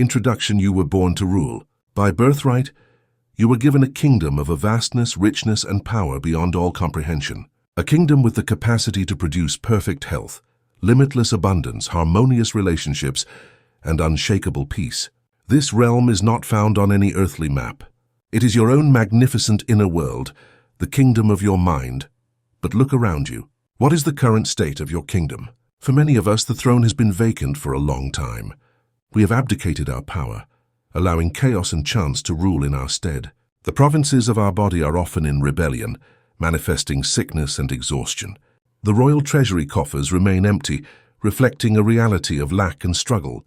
Introduction. You were born to rule. By birthright, you were given a kingdom of a vastness, richness, and power beyond all comprehension. A kingdom with the capacity to produce perfect health, limitless abundance, harmonious relationships, and unshakable peace. This realm is not found on any earthly map. It is your own magnificent inner world, the kingdom of your mind. But look around you. What is the current state of your kingdom? For many of us, the throne has been vacant for a long time. We have abdicated our power, allowing chaos and chance to rule in our stead. The provinces of our body are often in rebellion, manifesting sickness and exhaustion. The royal treasury coffers remain empty, reflecting a reality of lack and struggle.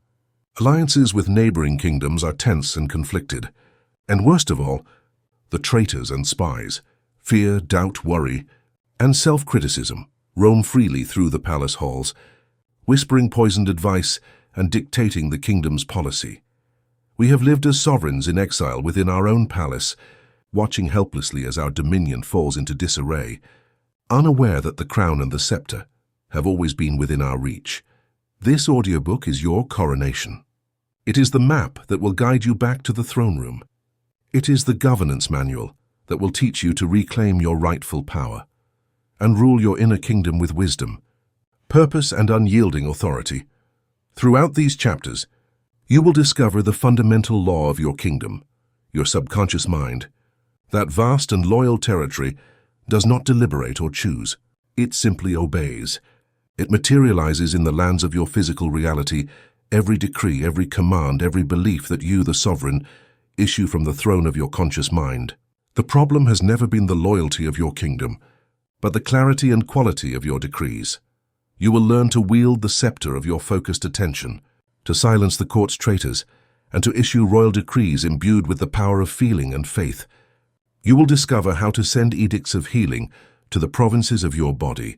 Alliances with neighboring kingdoms are tense and conflicted. And worst of all, the traitors and spies, fear, doubt, worry, and self-criticism roam freely through the palace halls, whispering poisoned advice and dictating the kingdom's policy. We have lived as sovereigns in exile within our own palace, watching helplessly as our dominion falls into disarray, unaware that the crown and the scepter have always been within our reach. This audiobook is your coronation. It is the map that will guide you back to the throne room. It is the governance manual that will teach you to reclaim your rightful power and rule your inner kingdom with wisdom, purpose, and unyielding authority. Throughout these chapters, you will discover the fundamental law of your kingdom, your subconscious mind. That vast and loyal territory does not deliberate or choose. It simply obeys. It materializes in the lands of your physical reality, every decree, every command, every belief that you, the sovereign, issue from the throne of your conscious mind. The problem has never been the loyalty of your kingdom, but the clarity and quality of your decrees. You will learn to wield the scepter of your focused attention, to silence the court's traitors, and to issue royal decrees imbued with the power of feeling and faith. You will discover how to send edicts of healing to the provinces of your body,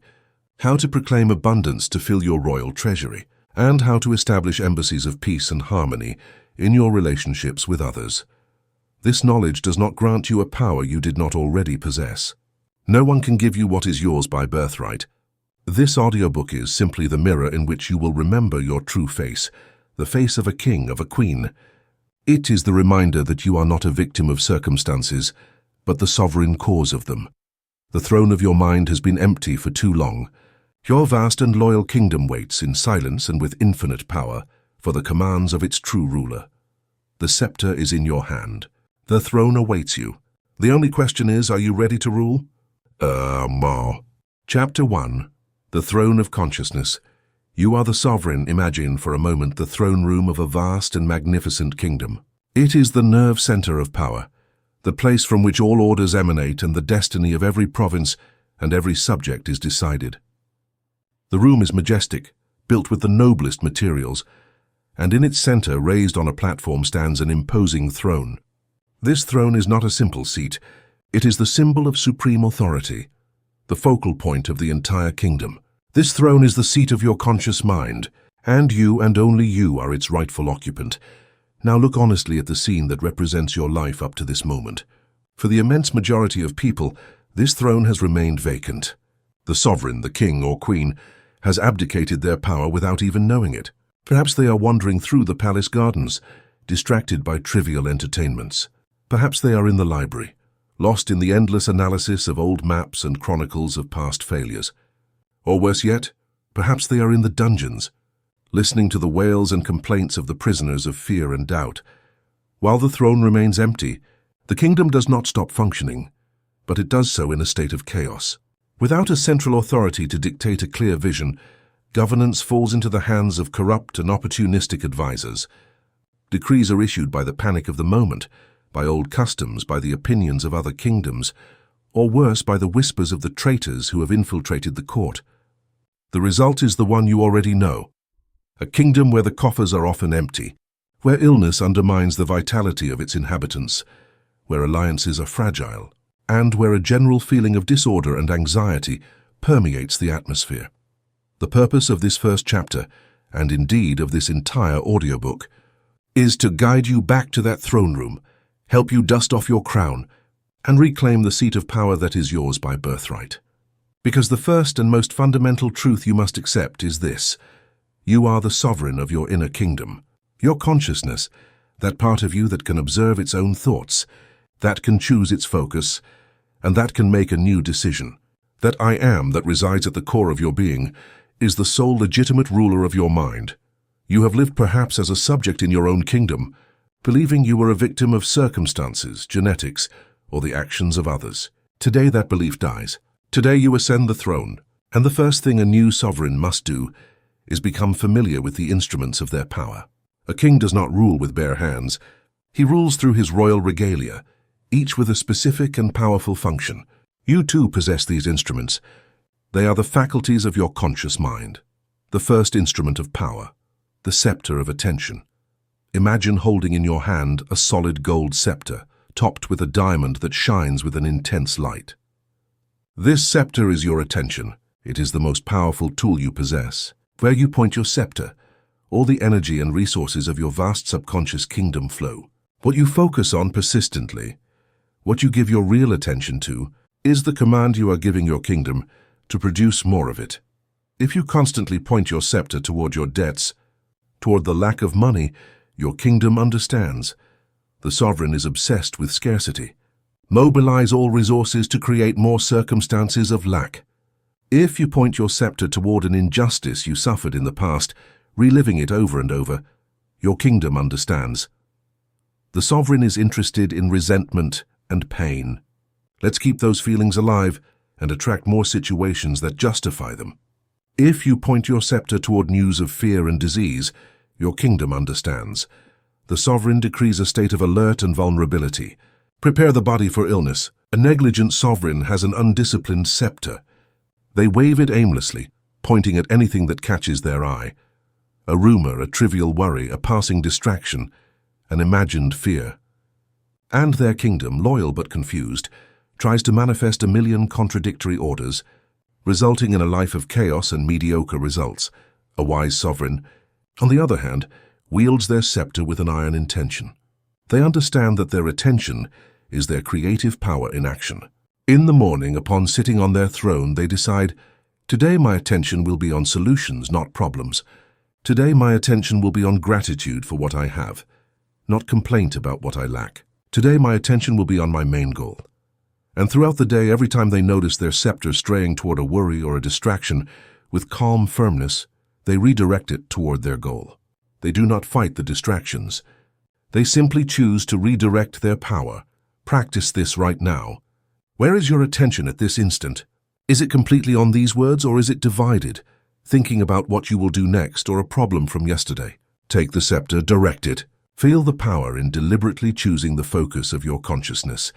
how to proclaim abundance to fill your royal treasury, and how to establish embassies of peace and harmony in your relationships with others. This knowledge does not grant you a power you did not already possess. No one can give you what is yours by birthright. This audiobook is simply the mirror in which you will remember your true face, the face of a king, of a queen. It is the reminder that you are not a victim of circumstances, but the sovereign cause of them. The throne of your mind has been empty for too long. Your vast and loyal kingdom waits in silence and with infinite power for the commands of its true ruler. The scepter is in your hand. The throne awaits you. The only question is, are you ready to rule? Chapter 1. The Throne of Consciousness. You are the sovereign. Imagine for a moment the throne room of a vast and magnificent kingdom. It is the nerve center of power, the place from which all orders emanate and the destiny of every province and every subject is decided. The room is majestic, built with the noblest materials, and in its center, raised on a platform, stands an imposing throne. This throne is not a simple seat. It is the symbol of supreme authority, the focal point of the entire kingdom. This throne is the seat of your conscious mind, and you and only you are its rightful occupant. Now look honestly at the scene that represents your life up to this moment. For the immense majority of people, this throne has remained vacant. The sovereign, the king or queen, has abdicated their power without even knowing it. Perhaps they are wandering through the palace gardens, distracted by trivial entertainments. Perhaps they are in the library, lost in the endless analysis of old maps and chronicles of past failures. Or worse yet, perhaps they are in the dungeons, listening to the wails and complaints of the prisoners of fear and doubt. While the throne remains empty, the kingdom does not stop functioning, but it does so in a state of chaos. Without a central authority to dictate a clear vision, governance falls into the hands of corrupt and opportunistic advisors. Decrees are issued by the panic of the moment, by old customs, by the opinions of other kingdoms, or worse, by the whispers of the traitors who have infiltrated the court. The result is the one you already know: a kingdom where the coffers are often empty, where illness undermines the vitality of its inhabitants, where alliances are fragile, and where a general feeling of disorder and anxiety permeates the atmosphere. The purpose of this first chapter, and indeed of this entire audiobook, is to guide you back to that throne room, help you dust off your crown, and reclaim the seat of power that is yours by birthright. Because the first and most fundamental truth you must accept is this: you are the sovereign of your inner kingdom. Your consciousness, that part of you that can observe its own thoughts, that can choose its focus, and that can make a new decision. That I am that resides at the core of your being is the sole legitimate ruler of your mind. You have lived perhaps as a subject in your own kingdom, believing you were a victim of circumstances, genetics, or the actions of others. Today that belief dies. Today you ascend the throne, and the first thing a new sovereign must do is become familiar with the instruments of their power. A king does not rule with bare hands. He rules through his royal regalia, each with a specific and powerful function. You too possess these instruments. They are the faculties of your conscious mind. The first instrument of power, the scepter of attention. Imagine holding in your hand a solid gold scepter, topped with a diamond that shines with an intense light. This scepter is your attention. It is the most powerful tool you possess. Where you point your scepter, all the energy and resources of your vast subconscious kingdom flow. What you focus on persistently, what you give your real attention to, is the command you are giving your kingdom to produce more of it. If you constantly point your scepter toward your debts, toward the lack of money, your kingdom understands. The sovereign is obsessed with scarcity. Mobilize all resources to create more circumstances of lack. If you point your scepter toward an injustice you suffered in the past, reliving it over and over, your kingdom understands. The sovereign is interested in resentment and pain. Let's keep those feelings alive and attract more situations that justify them. If you point your scepter toward news of fear and disease, your kingdom understands. The sovereign decrees a state of alert and vulnerability. Prepare the body for illness. A negligent sovereign has an undisciplined scepter. They wave it aimlessly, pointing at anything that catches their eye. A rumor, a trivial worry, a passing distraction, an imagined fear. And their kingdom, loyal but confused, tries to manifest a million contradictory orders, resulting in a life of chaos and mediocre results. A wise sovereign, on the other hand, wields their scepter with an iron intention. They understand that their attention is their creative power in action. In the morning, upon sitting on their throne, they decide, today my attention will be on solutions, not problems. Today my attention will be on gratitude for what I have, not complaint about what I lack. Today my attention will be on my main goal. And throughout the day, every time they notice their scepter straying toward a worry or a distraction, with calm firmness, they redirect it toward their goal. They do not fight the distractions. They simply choose to redirect their power. Practice this right now. Where is your attention at this instant? Is it completely on these words, or is it divided, thinking about what you will do next or a problem from yesterday? Take the scepter, direct it. Feel the power in deliberately choosing the focus of your consciousness.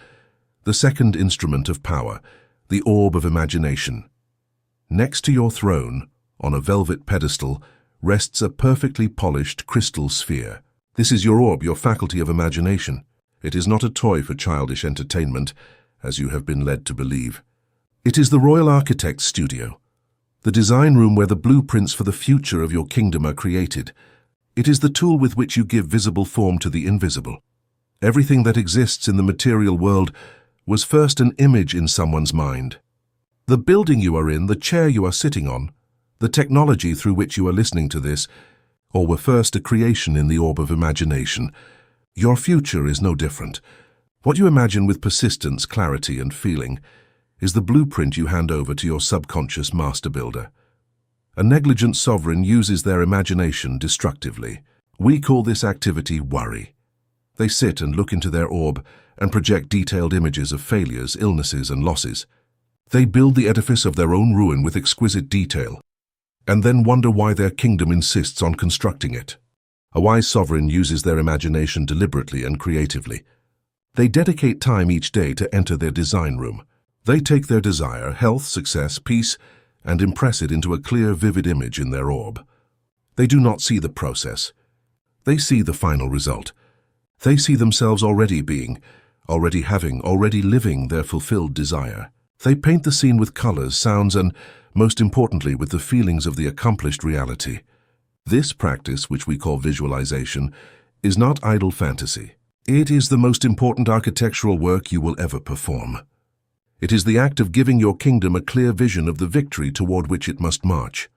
The second instrument of power, the orb of imagination. Next to your throne, on a velvet pedestal, rests a perfectly polished crystal sphere. This is your orb, your faculty of imagination. It is not a toy for childish entertainment, as you have been led to believe. It is the royal architect's studio, the design room where the blueprints for the future of your kingdom are created. It is the tool with which you give visible form to the invisible. Everything that exists in the material world was first an image in someone's mind. The building you are in, the chair you are sitting on, the technology through which you are listening to this, all were first a creation in the orb of imagination. Your future is no different. What you imagine with persistence, clarity, and feeling is the blueprint you hand over to your subconscious master builder. A negligent sovereign uses their imagination destructively. We call this activity worry. They sit and look into their orb and project detailed images of failures, illnesses, and losses. They build the edifice of their own ruin with exquisite detail, and then wonder why their kingdom insists on constructing it. A wise sovereign uses their imagination deliberately and creatively. They dedicate time each day to enter their design room. They take their desire, health, success, peace, and impress it into a clear, vivid image in their orb. They do not see the process. They see the final result. They see themselves already being, already having, already living their fulfilled desire. They paint the scene with colors, sounds, and, most importantly, with the feelings of the accomplished reality. This practice, which we call visualization, is not idle fantasy. It is the most important architectural work you will ever perform. It is the act of giving your kingdom a clear vision of the victory toward which it must march.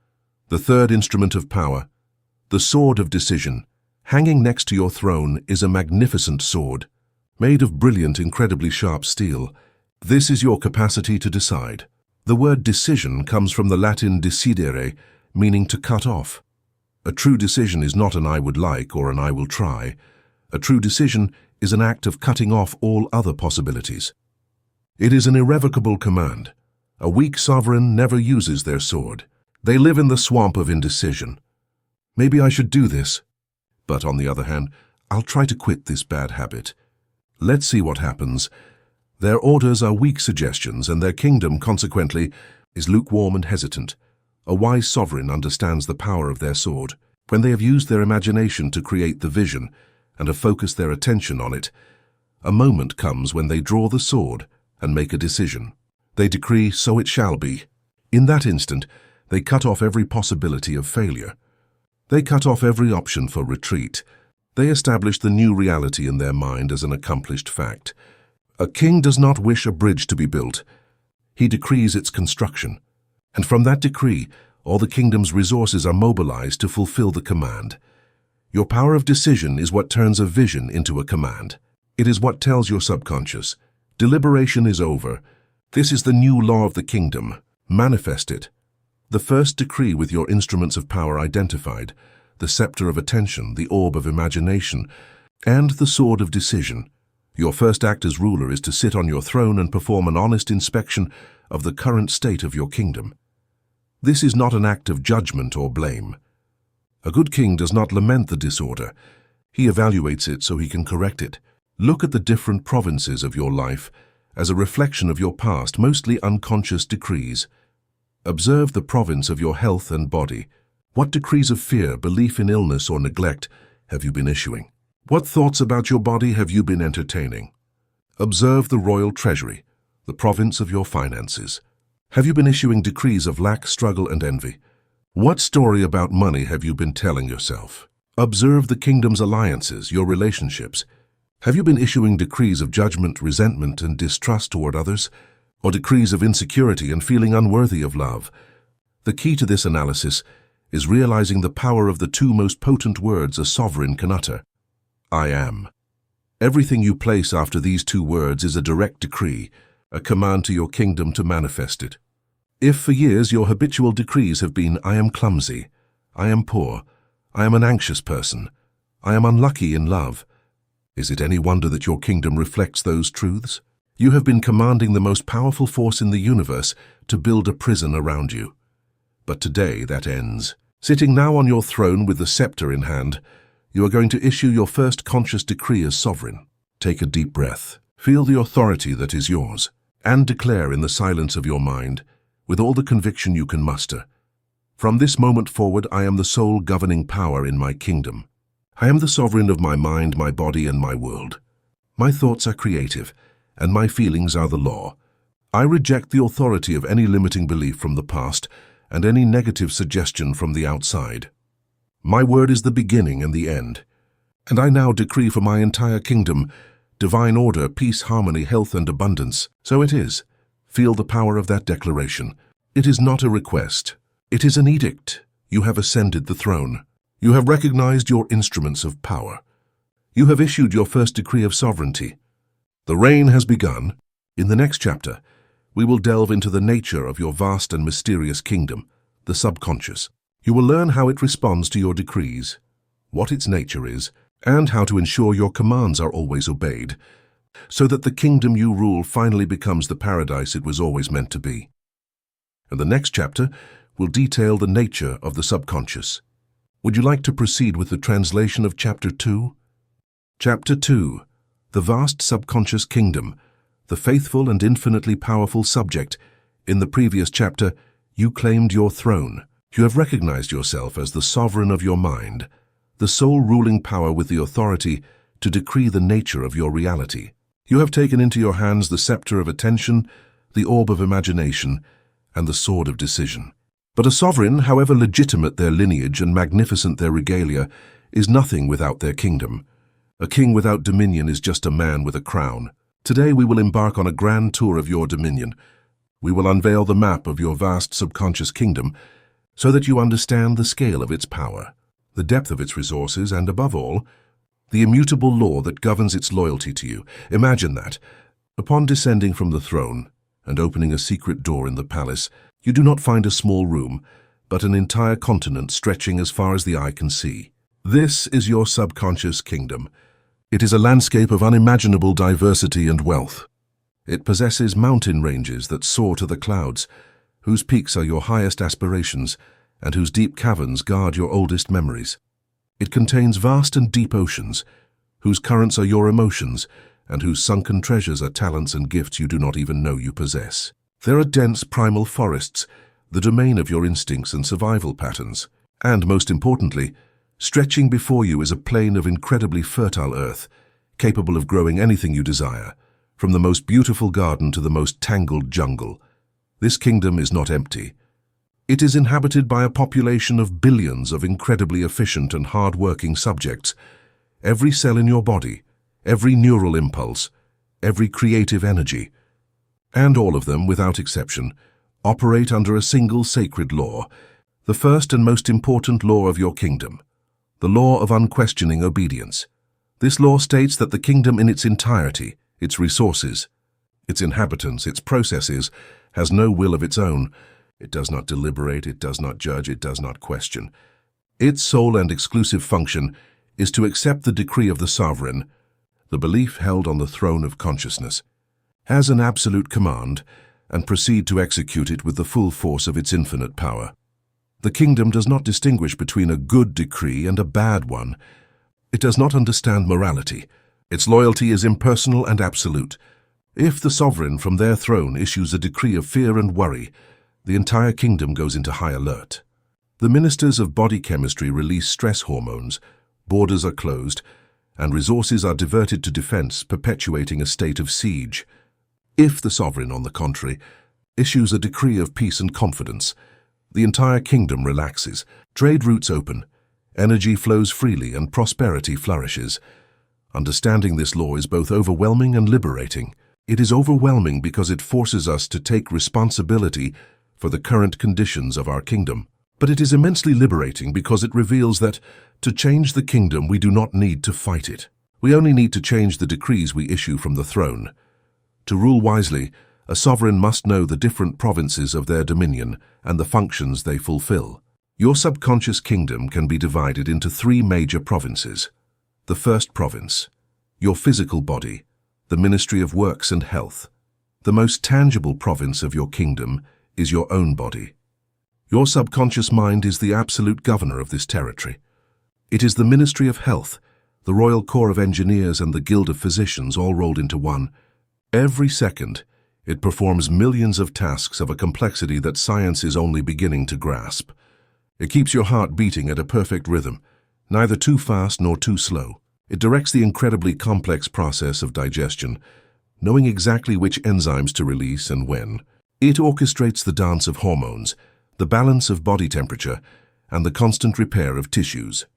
The third instrument of power, the sword of decision, Hanging next to your throne is a magnificent sword, made of brilliant, incredibly sharp steel. This is your capacity to decide. The word decision comes from the Latin decidere, meaning to cut off. A true decision is not an I would like or an I will try. A true decision is an act of cutting off all other possibilities. It is an irrevocable command. A weak sovereign never uses their sword. They live in the swamp of indecision. Maybe I should do this, but on the other hand, I'll try to quit this bad habit. Let's see what happens. Their orders are weak suggestions, and their kingdom, consequently, is lukewarm and hesitant. A wise sovereign understands the power of their sword. When they have used their imagination to create the vision and have focused their attention on it, a moment comes when they draw the sword and make a decision. They decree, so it shall be. In that instant, they cut off every possibility of failure. They cut off every option for retreat. They establish the new reality in their mind as an accomplished fact. A king does not wish a bridge to be built. He decrees its construction. And from that decree, all the kingdom's resources are mobilized to fulfill the command. Your power of decision is what turns a vision into a command. It is what tells your subconscious, deliberation is over. This is the new law of the kingdom. Manifest it. The first decree with your instruments of power identified, the scepter of attention, the orb of imagination, and the sword of decision. Your first act as ruler is to sit on your throne and perform an honest inspection of the current state of your kingdom. This is not an act of judgment or blame. A good king does not lament the disorder. He evaluates it so he can correct it. Look at the different provinces of your life as a reflection of your past, mostly unconscious decrees. Observe the province of your health and body. What decrees of fear, belief in illness, or neglect have you been issuing? What thoughts about your body have you been entertaining? Observe the royal treasury, the province of your finances. Have you been issuing decrees of lack, struggle, and envy? What story about money have you been telling yourself? Observe the kingdom's alliances, your relationships. Have you been issuing decrees of judgment, resentment, and distrust toward others, or decrees of insecurity and feeling unworthy of love? The key to this analysis is realizing the power of the two most potent words a sovereign can utter. I am. Everything you place after these two words is a direct decree, a command to your kingdom to manifest it. If for years your habitual decrees have been, I am clumsy, I am poor, I am an anxious person, I am unlucky in love, is it any wonder that your kingdom reflects those truths? You have been commanding the most powerful force in the universe to build a prison around you. But today that ends. Sitting now on your throne with the scepter in hand, you are going to issue your first conscious decree as sovereign. Take a deep breath, feel the authority that is yours, and declare in the silence of your mind, with all the conviction you can muster, from this moment forward, I am the sole governing power in my kingdom. I am the sovereign of my mind, my body, and my world. My thoughts are creative, and my feelings are the law. I reject the authority of any limiting belief from the past and any negative suggestion from the outside. My word is the beginning and the end, and I now decree for my entire kingdom divine order, peace, harmony, health, and abundance. So it is. Feel the power of that declaration. It is not a request. It is an edict. You have ascended the throne. You have recognized your instruments of power. You have issued your first decree of sovereignty. The reign has begun. In the next chapter, we will delve into the nature of your vast and mysterious kingdom, the subconscious. You will learn how it responds to your decrees, what its nature is, and how to ensure your commands are always obeyed, so that the kingdom you rule finally becomes the paradise it was always meant to be. And the next chapter will detail the nature of the subconscious. Would you like to proceed with the translation of Chapter 2? Chapter 2, the vast subconscious kingdom, the faithful and infinitely powerful subject. In the previous chapter, you claimed your throne. You have recognized yourself as the sovereign of your mind, the sole ruling power with the authority to decree the nature of your reality. You have taken into your hands the scepter of attention, the orb of imagination, and the sword of decision. But a sovereign, however legitimate their lineage and magnificent their regalia, is nothing without their kingdom. A king without dominion is just a man with a crown. Today we will embark on a grand tour of your dominion. We will unveil the map of your vast subconscious kingdom so that you understand the scale of its power. the depth of its resources, and above all, the immutable law that governs its loyalty to you. Imagine that. Upon descending from the throne and opening a secret door in the palace, you do not find a small room, but an entire continent stretching as far as the eye can see. This is your subconscious kingdom. It is a landscape of unimaginable diversity and wealth. It possesses mountain ranges that soar to the clouds, whose peaks are your highest aspirations, and whose deep caverns guard your oldest memories. It contains vast and deep oceans, whose currents are your emotions, and whose sunken treasures are talents and gifts you do not even know you possess. There are dense primal forests, the domain of your instincts and survival patterns. And most importantly, stretching before you is a plain of incredibly fertile earth, capable of growing anything you desire, from the most beautiful garden to the most tangled jungle. This kingdom is not empty. It is inhabited by a population of billions of incredibly efficient and hard-working subjects. Every cell in your body, every neural impulse, every creative energy, and all of them, without exception, operate under a single sacred law, the first and most important law of your kingdom, the law of unquestioning obedience. This law states that the kingdom in its entirety, its resources, its inhabitants, its processes, has no will of its own. It does not deliberate, it does not judge, it does not question. Its sole and exclusive function is to accept the decree of the sovereign, the belief held on the throne of consciousness, as an absolute command, and proceed to execute it with the full force of its infinite power. The kingdom does not distinguish between a good decree and a bad one. It does not understand morality. Its loyalty is impersonal and absolute. If the sovereign from their throne issues a decree of fear and worry, the entire kingdom goes into high alert. The ministers of body chemistry release stress hormones, borders are closed, and resources are diverted to defense, perpetuating a state of siege. If the sovereign, on the contrary, issues a decree of peace and confidence, the entire kingdom relaxes, trade routes open, energy flows freely, and prosperity flourishes. Understanding this law is both overwhelming and liberating. It is overwhelming because it forces us to take responsibility for the current conditions of our kingdom. But it is immensely liberating because it reveals that, to change the kingdom, we do not need to fight it. We only need to change the decrees we issue from the throne. To rule wisely, a sovereign must know the different provinces of their dominion and the functions they fulfill. Your subconscious kingdom can be divided into 3 major provinces. The first province, your physical body, the Ministry of Works and Health. The most tangible province of your kingdom is your own body. Your subconscious mind is the absolute governor of this territory. It is the Ministry of Health, the Royal Corps of Engineers and the Guild of Physicians all rolled into one. Every second, it performs millions of tasks of a complexity that science is only beginning to grasp. It keeps your heart beating at a perfect rhythm, neither too fast nor too slow. It directs the incredibly complex process of digestion, knowing exactly which enzymes to release and when. It orchestrates the dance of hormones, the balance of body temperature, and the constant repair of tissues.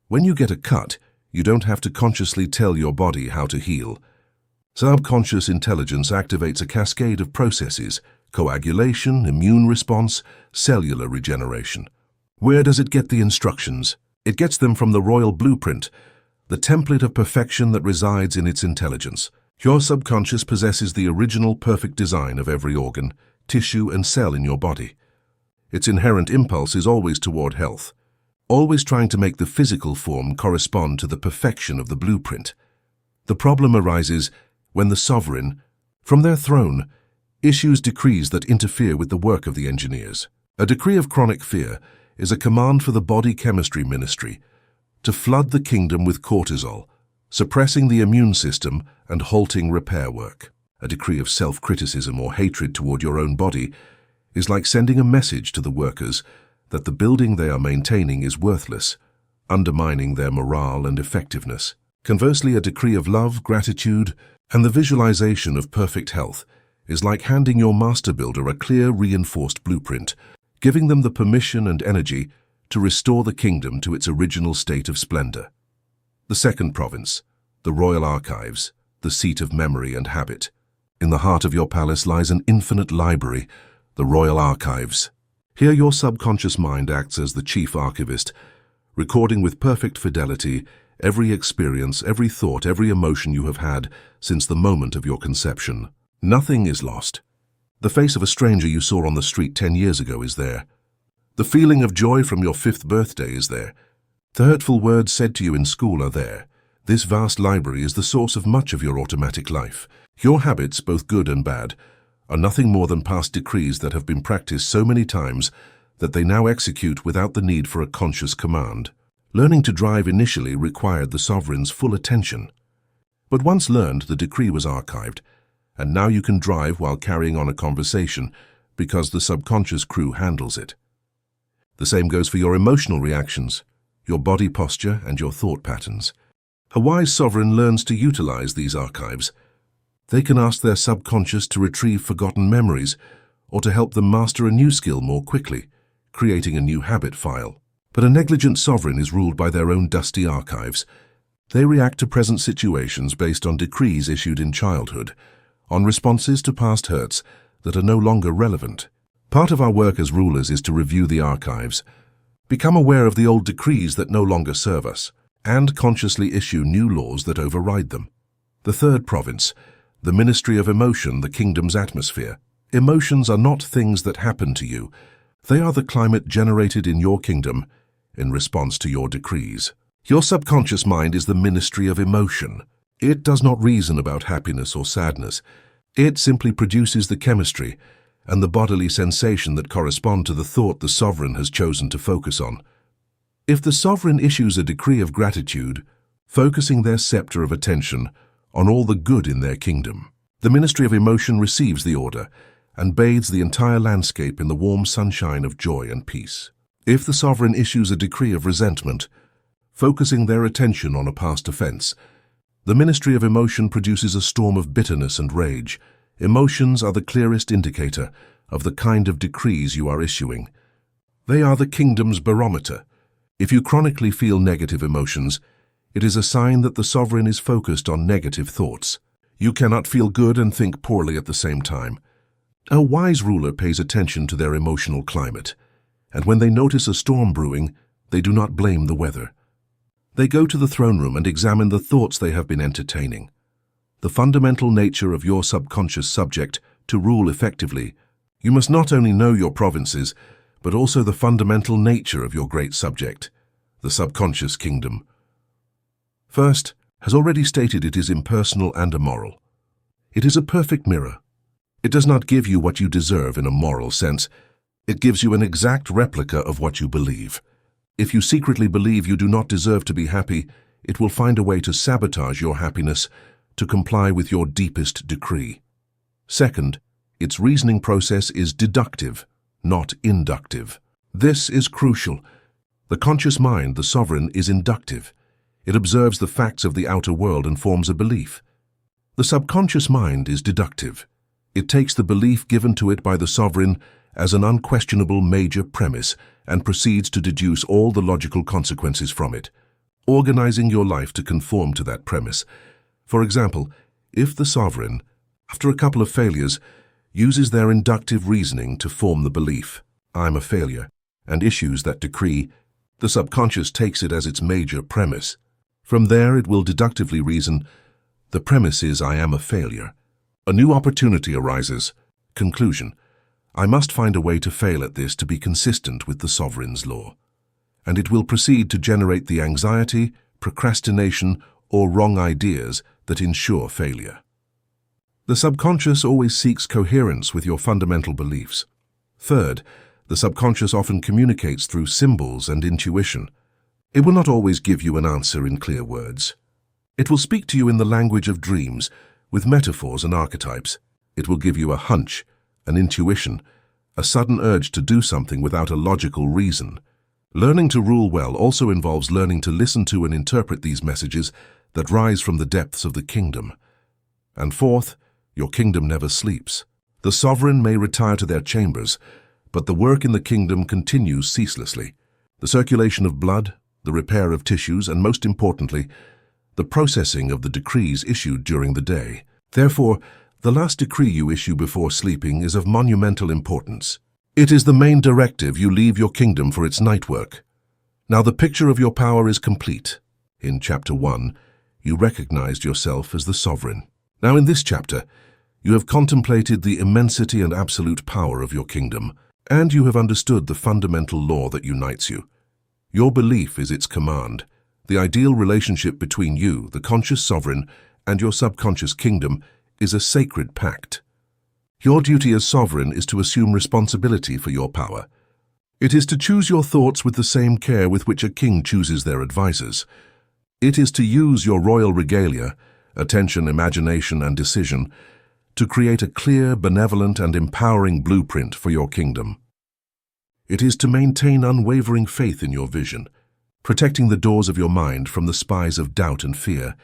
When you get a cut, you don't have to consciously tell your body how to heal. Subconscious intelligence activates a cascade of processes: coagulation, immune response, cellular regeneration. Where does it get the instructions? It gets them from the royal blueprint, the template of perfection that resides in its intelligence. Your subconscious possesses the original perfect design of every organ, tissue, and cell in your body. Its inherent impulse is always toward health, always trying to make the physical form correspond to the perfection of the blueprint. The problem arises when the sovereign, from their throne, issues decrees that interfere with the work of the engineers. A decree of chronic fear is a command for the body chemistry ministry to flood the kingdom with cortisol, suppressing the immune system and halting repair work. A decree of self-criticism or hatred toward your own body is like sending a message to the workers that the building they are maintaining is worthless, undermining their morale and effectiveness. Conversely, a decree of love, gratitude, and the visualization of perfect health is like handing your master builder a clear, reinforced blueprint, giving them the permission and energy to restore the kingdom to its original state of splendor. The second province, the Royal Archives, the seat of memory and habit. In the heart of your palace lies an infinite library, the Royal Archives. Here your subconscious mind acts as the chief archivist, recording with perfect fidelity every experience, every thought, every emotion you have had since the moment of your conception. Nothing is lost. The face of a stranger you saw on the street 10 years ago is there. The feeling of joy from your 5th birthday is there. The hurtful words said to you in school are there. This vast library is the source of much of your automatic life. Your habits, both good and bad, are nothing more than past decrees that have been practiced so many times that they now execute without the need for a conscious command. Learning to drive initially required the sovereign's full attention. But once learned, the decree was archived, and now you can drive while carrying on a conversation because the subconscious crew handles it. The same goes for your emotional reactions, your body posture, and your thought patterns. A wise sovereign learns to utilize these archives. They can ask their subconscious to retrieve forgotten memories or to help them master a new skill more quickly, creating a new habit file. But a negligent sovereign is ruled by their own dusty archives. They react to present situations based on decrees issued in childhood, on responses to past hurts that are no longer relevant. Part of our work as rulers is to review the archives, become aware of the old decrees that no longer serve us, and consciously issue new laws that override them. The third province, the ministry of emotion, the kingdom's atmosphere. Emotions are not things that happen to you. They are the climate generated in your kingdom in response to your decrees. Your subconscious mind is the ministry of emotion. It does not reason about happiness or sadness. It simply produces the chemistry and the bodily sensation that correspond to the thought the sovereign has chosen to focus on. If the sovereign issues a decree of gratitude, focusing their scepter of attention on all the good in their kingdom, the ministry of emotion receives the order and bathes the entire landscape in the warm sunshine of joy and peace. If the sovereign issues a decree of resentment, focusing their attention on a past offense, the ministry of emotion produces a storm of bitterness and rage. Emotions are the clearest indicator of the kind of decrees you are issuing. They are the kingdom's barometer. If you chronically feel negative emotions, it is a sign that the sovereign is focused on negative thoughts. You cannot feel good and think poorly at the same time. A wise ruler pays attention to their emotional climate, and when they notice a storm brewing, they do not blame the weather. They go to the throne room and examine the thoughts they have been entertaining. The fundamental nature of your subconscious subject to rule effectively, you must not only know your provinces, but also the fundamental nature of your great subject, the subconscious kingdom. First, has already stated, it is impersonal and immoral. It is a perfect mirror. It does not give you what you deserve in a moral sense. It gives you an exact replica of what you believe. If you secretly believe you do not deserve to be happy, it will find a way to sabotage your happiness to comply with your deepest decree. Second, its reasoning process is deductive, not inductive. This is crucial. The conscious mind, the sovereign, is inductive. It observes the facts of the outer world and forms a belief. The subconscious mind is deductive. It takes the belief given to it by the sovereign as an unquestionable major premise and proceeds to deduce all the logical consequences from it, organizing your life to conform to that premise. For example, if the sovereign, after a couple of failures, uses their inductive reasoning to form the belief, "I'm a failure," and issues that decree, the subconscious takes it as its major premise. From there, it will deductively reason, the premise is I am a failure. A new opportunity arises. Conclusion, I must find a way to fail at this to be consistent with the sovereign's law. And it will proceed to generate the anxiety, procrastination, or wrong ideas that ensure failure. The subconscious always seeks coherence with your fundamental beliefs. Third, the subconscious often communicates through symbols and intuition. It will not always give you an answer in clear words. It will speak to you in the language of dreams, with metaphors and archetypes. It will give you a hunch, an intuition, a sudden urge to do something without a logical reason. Learning to rule well also involves learning to listen to and interpret these messages that rise from the depths of the kingdom. And fourth, your kingdom never sleeps. The sovereign may retire to their chambers, but the work in the kingdom continues ceaselessly. The circulation of blood, the repair of tissues, and most importantly, the processing of the decrees issued during the day. Therefore, the last decree you issue before sleeping is of monumental importance. It is the main directive you leave your kingdom for its night work. Now the picture of your power is complete. In Chapter 1, you recognized yourself as the sovereign. Now in this chapter, you have contemplated the immensity and absolute power of your kingdom, and you have understood the fundamental law that unites you. Your belief is its command. The ideal relationship between you, the conscious sovereign, and your subconscious kingdom is a sacred pact. Your duty as sovereign is to assume responsibility for your power. It is to choose your thoughts with the same care with which a king chooses their advisors. It is to use your royal regalia, attention, imagination, and decision, to create a clear, benevolent, and empowering blueprint for your kingdom. It is to maintain unwavering faith in your vision, protecting the doors of your mind from the spies of doubt and fear.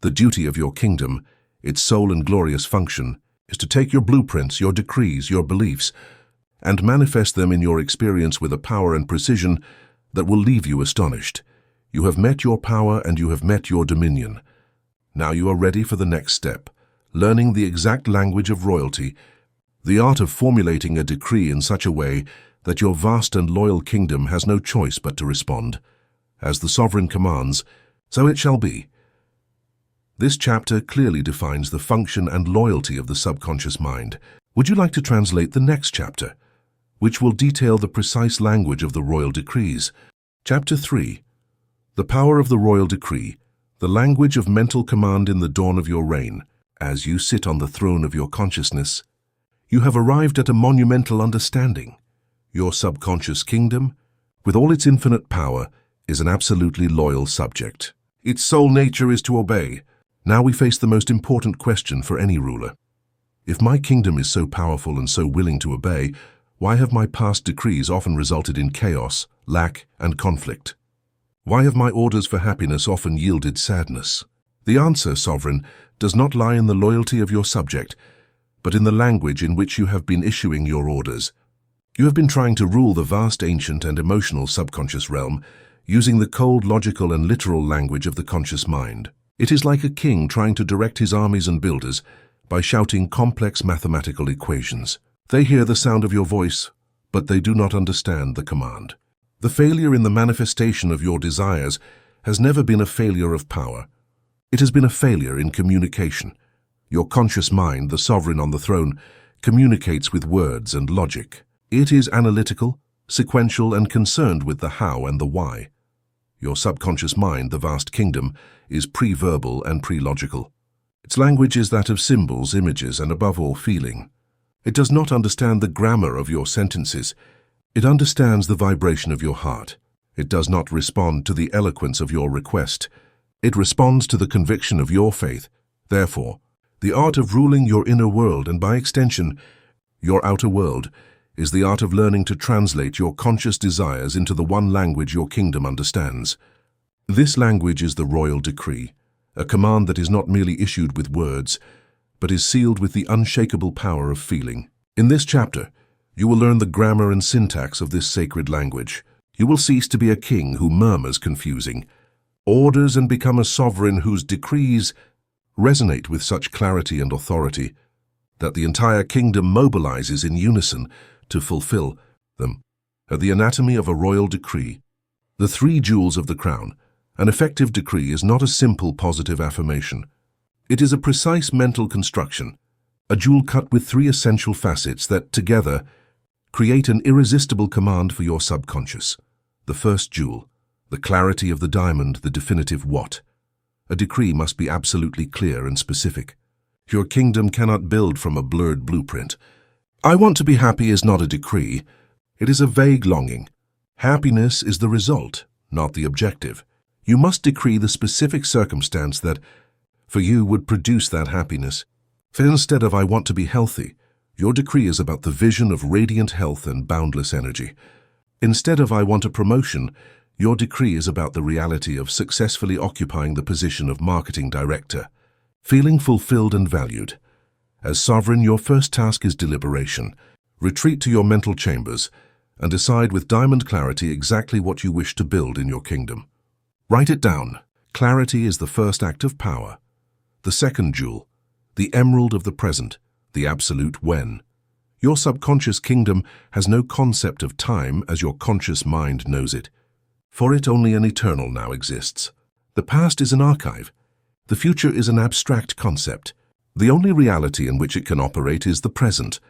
The duty of your kingdom, its sole and glorious function, is to take your blueprints, your decrees, your beliefs, and manifest them in your experience with a power and precision that will leave you astonished. You have met your power and you have met your dominion. Now you are ready for the next step, learning the exact language of royalty, the art of formulating a decree in such a way that your vast and loyal kingdom has no choice but to respond. As the sovereign commands, so it shall be. This chapter clearly defines the function and loyalty of the subconscious mind. Would you like to translate the next chapter, which will detail the precise language of the royal decrees? Chapter 3. The power of the royal decree, the language of mental command in the dawn of your reign. As you sit on the throne of your consciousness, you have arrived at a monumental understanding. Your subconscious kingdom, with all its infinite power, is an absolutely loyal subject. Its sole nature is to obey. Now we face the most important question for any ruler. If my kingdom is so powerful and so willing to obey, why have my past decrees often resulted in chaos, lack, and conflict? Why have my orders for happiness often yielded sadness? The answer, sovereign, does not lie in the loyalty of your subject, but in the language in which you have been issuing your orders. You have been trying to rule the vast, ancient, and emotional subconscious realm, using the cold, logical, and literal language of the conscious mind. It is like a king trying to direct his armies and builders by shouting complex mathematical equations. They hear the sound of your voice, but they do not understand the command. The failure in the manifestation of your desires has never been a failure of power. It has been a failure in communication. Your conscious mind, the sovereign on the throne, communicates with words and logic. It is analytical, sequential, and concerned with the how and the why. Your subconscious mind, the vast kingdom, is pre-verbal and pre-logical. Its language is that of symbols, images, and above all, feeling. It does not understand the grammar of your sentences. It understands the vibration of your heart. It does not respond to the eloquence of your request. It responds to the conviction of your faith. Therefore, the art of ruling your inner world and, by extension, your outer world, is the art of learning to translate your conscious desires into the one language your kingdom understands. This language is the royal decree, a command that is not merely issued with words, but is sealed with the unshakable power of feeling. In this chapter, you will learn the grammar and syntax of this sacred language. You will cease to be a king who murmurs confusing orders and become a sovereign whose decrees resonate with such clarity and authority that the entire kingdom mobilizes in unison to fulfill them. At the anatomy of a royal decree, the three jewels of the crown, an effective decree is not a simple positive affirmation. It is a precise mental construction, a jewel cut with three essential facets that, together, create an irresistible command for your subconscious. The first jewel, the clarity of the diamond, the definitive what. A decree must be absolutely clear and specific. Your kingdom cannot build from a blurred blueprint. I want to be happy is not a decree. It is a vague longing. Happiness is the result, not the objective. You must decree the specific circumstance that, for you, would produce that happiness. For instead of I want to be healthy, your decree is about the vision of radiant health and boundless energy. Instead of I want a promotion, your decree is about the reality of successfully occupying the position of marketing director, feeling fulfilled and valued. As sovereign, your first task is deliberation. Retreat to your mental chambers and decide with diamond clarity exactly what you wish to build in your kingdom. Write it down. Clarity is the first act of power. The second jewel, the emerald of the present, the absolute when. Your subconscious kingdom has no concept of time as your conscious mind knows it. For it only an eternal now exists. The past is an archive. The future is an abstract concept. The only reality in which it can operate is the present.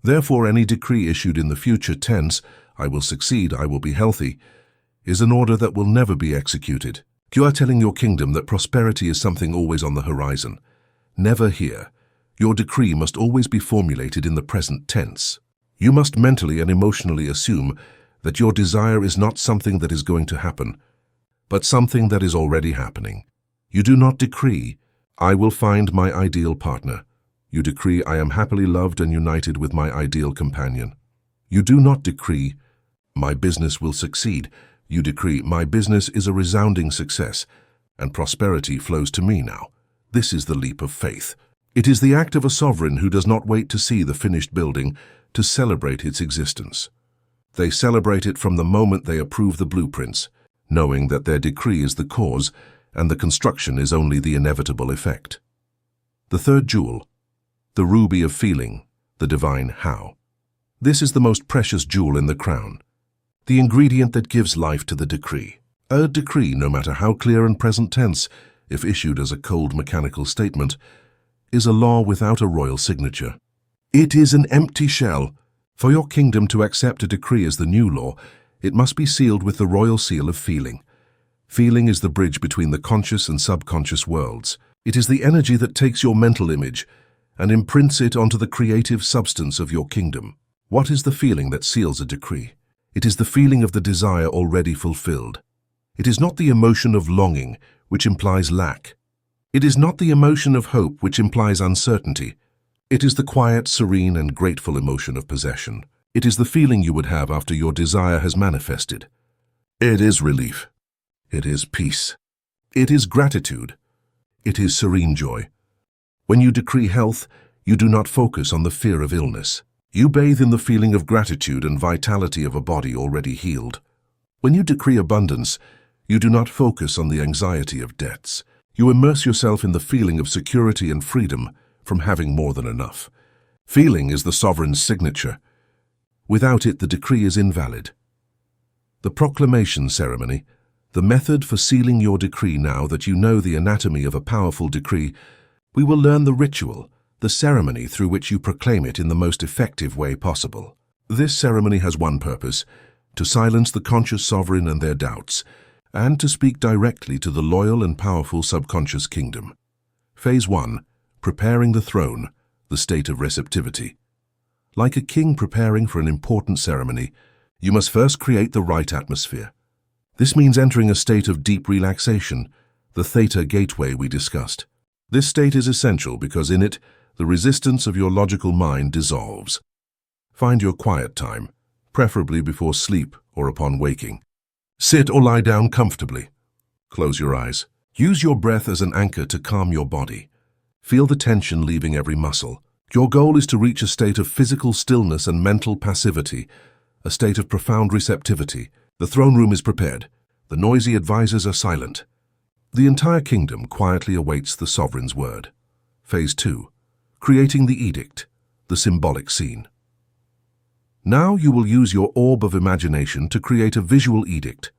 Therefore, any decree issued in the future tense, I will succeed, I will be healthy, is an order that will never be executed. You are telling your kingdom that prosperity is something always on the horizon. Never here. Your decree must always be formulated in the present tense. You must mentally and emotionally assume that your desire is not something that is going to happen, but something that is already happening. You do not decree, I will find my ideal partner. You decree, I am happily loved and united with my ideal companion. You do not decree, my business will succeed. You decree, my business is a resounding success, and prosperity flows to me now. This is the leap of faith. It is the act of a sovereign who does not wait to see the finished building to celebrate its existence. They celebrate it from the moment they approve the blueprints, knowing that their decree is the cause and the construction is only the inevitable effect. The third jewel, the ruby of feeling, the divine how. This is the most precious jewel in the crown, the ingredient that gives life to the decree. A decree, no matter how clear and present tense, if issued as a cold mechanical statement, is a law without a royal signature. It is an empty shell. For your kingdom to accept a decree as the new law, it must be sealed with the royal seal of feeling. Feeling is the bridge between the conscious and subconscious worlds. It is the energy that takes your mental image and imprints it onto the creative substance of your kingdom. What is the feeling that seals a decree? It is the feeling of the desire already fulfilled. It is not the emotion of longing, which implies lack. It is not the emotion of hope, which implies uncertainty. It is the quiet, serene, and grateful emotion of possession. It is the feeling you would have after your desire has manifested. It is relief. It is peace. It is gratitude. It is serene joy. When you decree health, you do not focus on the fear of illness. You bathe in the feeling of gratitude and vitality of a body already healed. When you decree abundance, you do not focus on the anxiety of debts. You immerse yourself in the feeling of security and freedom from having more than enough. Feeling is the sovereign's signature. Without it, the decree is invalid. The proclamation ceremony, the method for sealing your decree. Now that you know the anatomy of a powerful decree, we will learn the ritual, the ceremony through which you proclaim it in the most effective way possible. This ceremony has one purpose: to silence the conscious sovereign and their doubts, and to speak directly to the loyal and powerful subconscious kingdom. Phase 1. Preparing the throne, the state of receptivity. Like a king preparing for an important ceremony, you must first create the right atmosphere. This means entering a state of deep relaxation, the theta gateway we discussed. This state is essential because in it, the resistance of your logical mind dissolves. Find your quiet time, preferably before sleep or upon waking. Sit or lie down comfortably. Close your eyes. Use your breath as an anchor to calm your body. Feel the tension leaving every muscle. Your goal is to reach a state of physical stillness and mental passivity, a state of profound receptivity. The throne room is prepared. The noisy advisors are silent. The entire kingdom quietly awaits the sovereign's word. Phase 2. Creating the edict, the symbolic scene. Now you will use your orb of imagination to create a visual edict.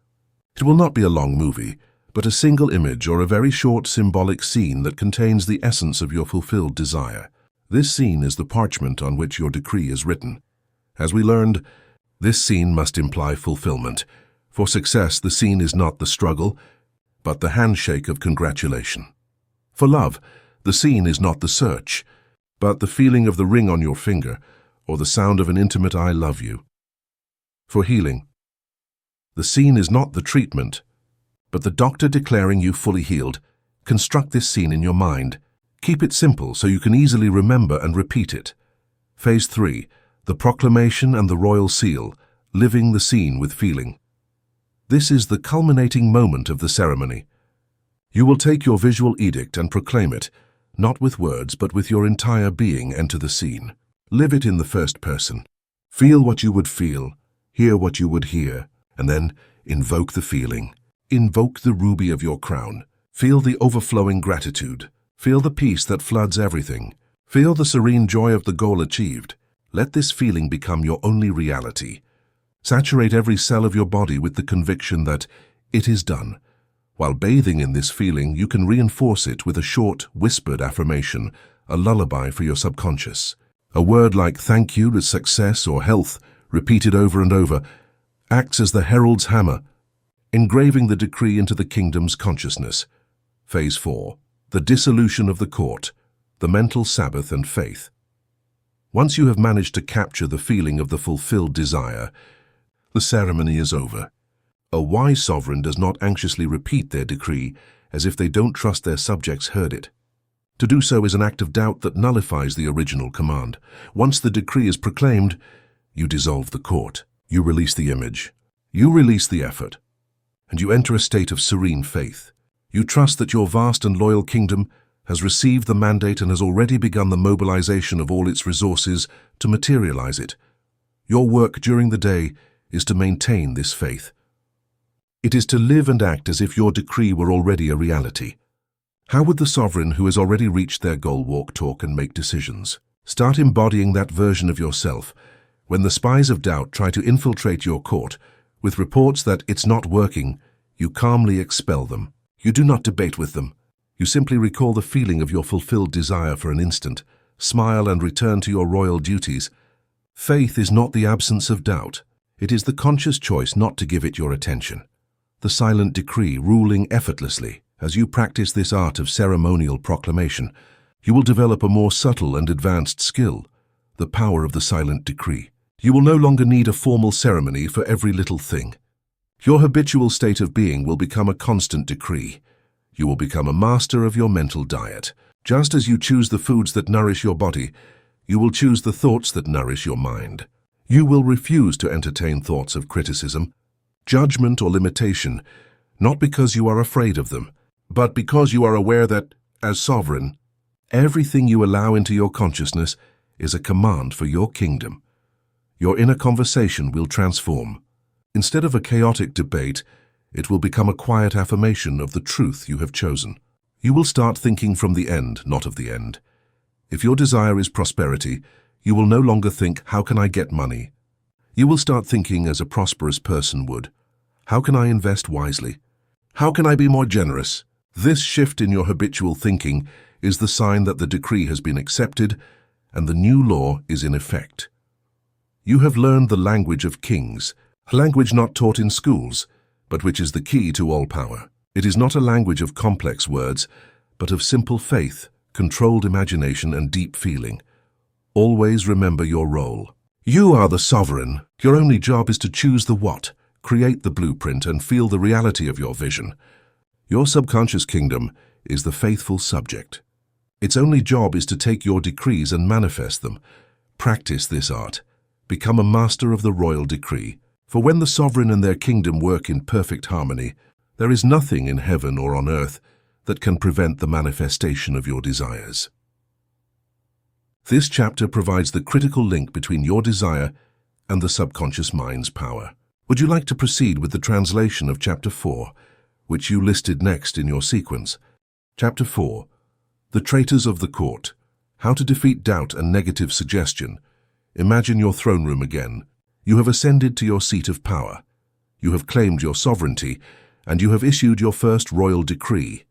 It will not be a long movie, but a single image or a very short symbolic scene that contains the essence of your fulfilled desire. This scene is the parchment on which your decree is written. As we learned, this scene must imply fulfillment. For success, the scene is not the struggle, but the handshake of congratulation. For love, the scene is not the search, but the feeling of the ring on your finger, or the sound of an intimate I love you. For healing, the scene is not the treatment, but the doctor declaring you fully healed. Construct this scene in your mind. Keep it simple so you can easily remember and repeat it. Phase 3. The proclamation and the royal seal, living the scene with feeling. This is the culminating moment of the ceremony. You will take your visual edict and proclaim it, not with words but with your entire being. Enter the scene. Live it in the first person. Feel what you would feel, hear what you would hear, and then invoke the feeling. Invoke the ruby of your crown. Feel the overflowing gratitude. Feel the peace that floods everything. Feel the serene joy of the goal achieved. Let this feeling become your only reality. Saturate every cell of your body with the conviction that it is done. While bathing in this feeling, you can reinforce it with a short, whispered affirmation, a lullaby for your subconscious. A word like thank you to success or health, repeated over and over, acts as the herald's hammer, engraving the decree into the kingdom's consciousness. Phase 4. The dissolution of the court, the mental Sabbath and faith. Once you have managed to capture the feeling of the fulfilled desire, the ceremony is over. A wise sovereign does not anxiously repeat their decree as if they don't trust their subjects heard it. To do so is an act of doubt that nullifies the original command. Once the decree is proclaimed, you dissolve the court, you release the image, you release the effort, and you enter a state of serene faith. You trust that your vast and loyal kingdom has received the mandate and has already begun the mobilization of all its resources to materialize it. Your work during the day is to maintain this faith. It is to live and act as if your decree were already a reality. How would the sovereign who has already reached their goal walk, talk, and make decisions? Start embodying that version of yourself. When the spies of doubt try to infiltrate your court, with reports that it's not working, you calmly expel them. You do not debate with them. You simply recall the feeling of your fulfilled desire for an instant, smile and return to your royal duties. Faith is not the absence of doubt. It is the conscious choice not to give it your attention. The silent decree ruling effortlessly. As you practice this art of ceremonial proclamation, you will develop a more subtle and advanced skill, the power of the silent decree. You will no longer need a formal ceremony for every little thing. Your habitual state of being will become a constant decree. You will become a master of your mental diet. Just as you choose the foods that nourish your body, you will choose the thoughts that nourish your mind. You will refuse to entertain thoughts of criticism, judgment, or limitation, not because you are afraid of them, but because you are aware that, as sovereign, everything you allow into your consciousness is a command for your kingdom. Your inner conversation will transform. Instead of a chaotic debate, it will become a quiet affirmation of the truth you have chosen. You will start thinking from the end, not of the end. If your desire is prosperity, you will no longer think, how can I get money? You will start thinking as a prosperous person would. How can I invest wisely? How can I be more generous? This shift in your habitual thinking is the sign that the decree has been accepted and the new law is in effect. You have learned the language of kings, a language not taught in schools, but which is the key to all power. It is not a language of complex words, but of simple faith, controlled imagination, and deep feeling. Always remember your role. You are the sovereign. Your only job is to choose the what, create the blueprint, and feel the reality of your vision. Your subconscious kingdom is the faithful subject. Its only job is to take your decrees and manifest them. Practice this art. Become a master of the royal decree. For when the sovereign and their kingdom work in perfect harmony, there is nothing in heaven or on earth that can prevent the manifestation of your desires. This chapter provides the critical link between your desire and the subconscious mind's power. Would you like to proceed with the translation of Chapter 4, which you listed next in your sequence? Chapter 4. The Traitors of the Court. How to defeat doubt and negative suggestion. Imagine your throne room again. You have ascended to your seat of power. You have claimed your sovereignty, and you have issued your first royal decree.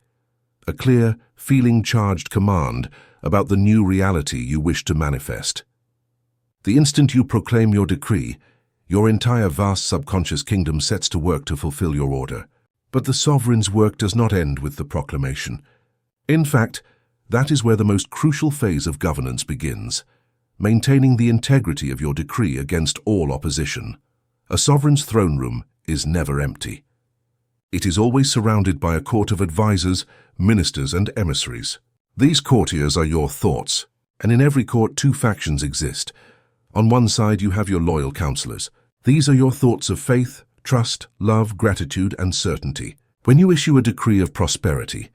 A clear, feeling-charged command about the new reality you wish to manifest. The instant you proclaim your decree, your entire vast subconscious kingdom sets to work to fulfill your order. But the sovereign's work does not end with the proclamation. In fact, that is where the most crucial phase of governance begins, maintaining the integrity of your decree against all opposition. A sovereign's throne room is never empty. It is always surrounded by a court of advisors, ministers, and emissaries. These courtiers are your thoughts, and in every court 2 factions exist. On one side you have your loyal counselors. These are your thoughts of faith, trust, love, gratitude, and certainty. When you issue a decree of prosperity,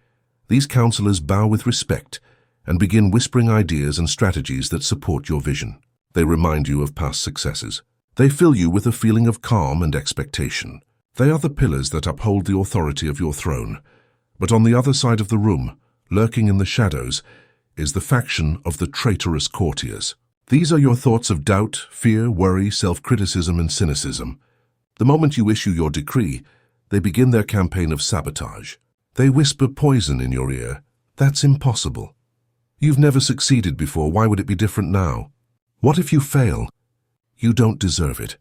these counselors bow with respect and begin whispering ideas and strategies that support your vision. They remind you of past successes. They fill you with a feeling of calm and expectation. They are the pillars that uphold the authority of your throne. But on the other side of the room, lurking in the shadows, is the faction of the traitorous courtiers. These are your thoughts of doubt, fear, worry, self-criticism, and cynicism. The moment you issue your decree, they begin their campaign of sabotage. They whisper poison in your ear. That's impossible. You've never succeeded before. Why would it be different now? What if you fail? You don't deserve it.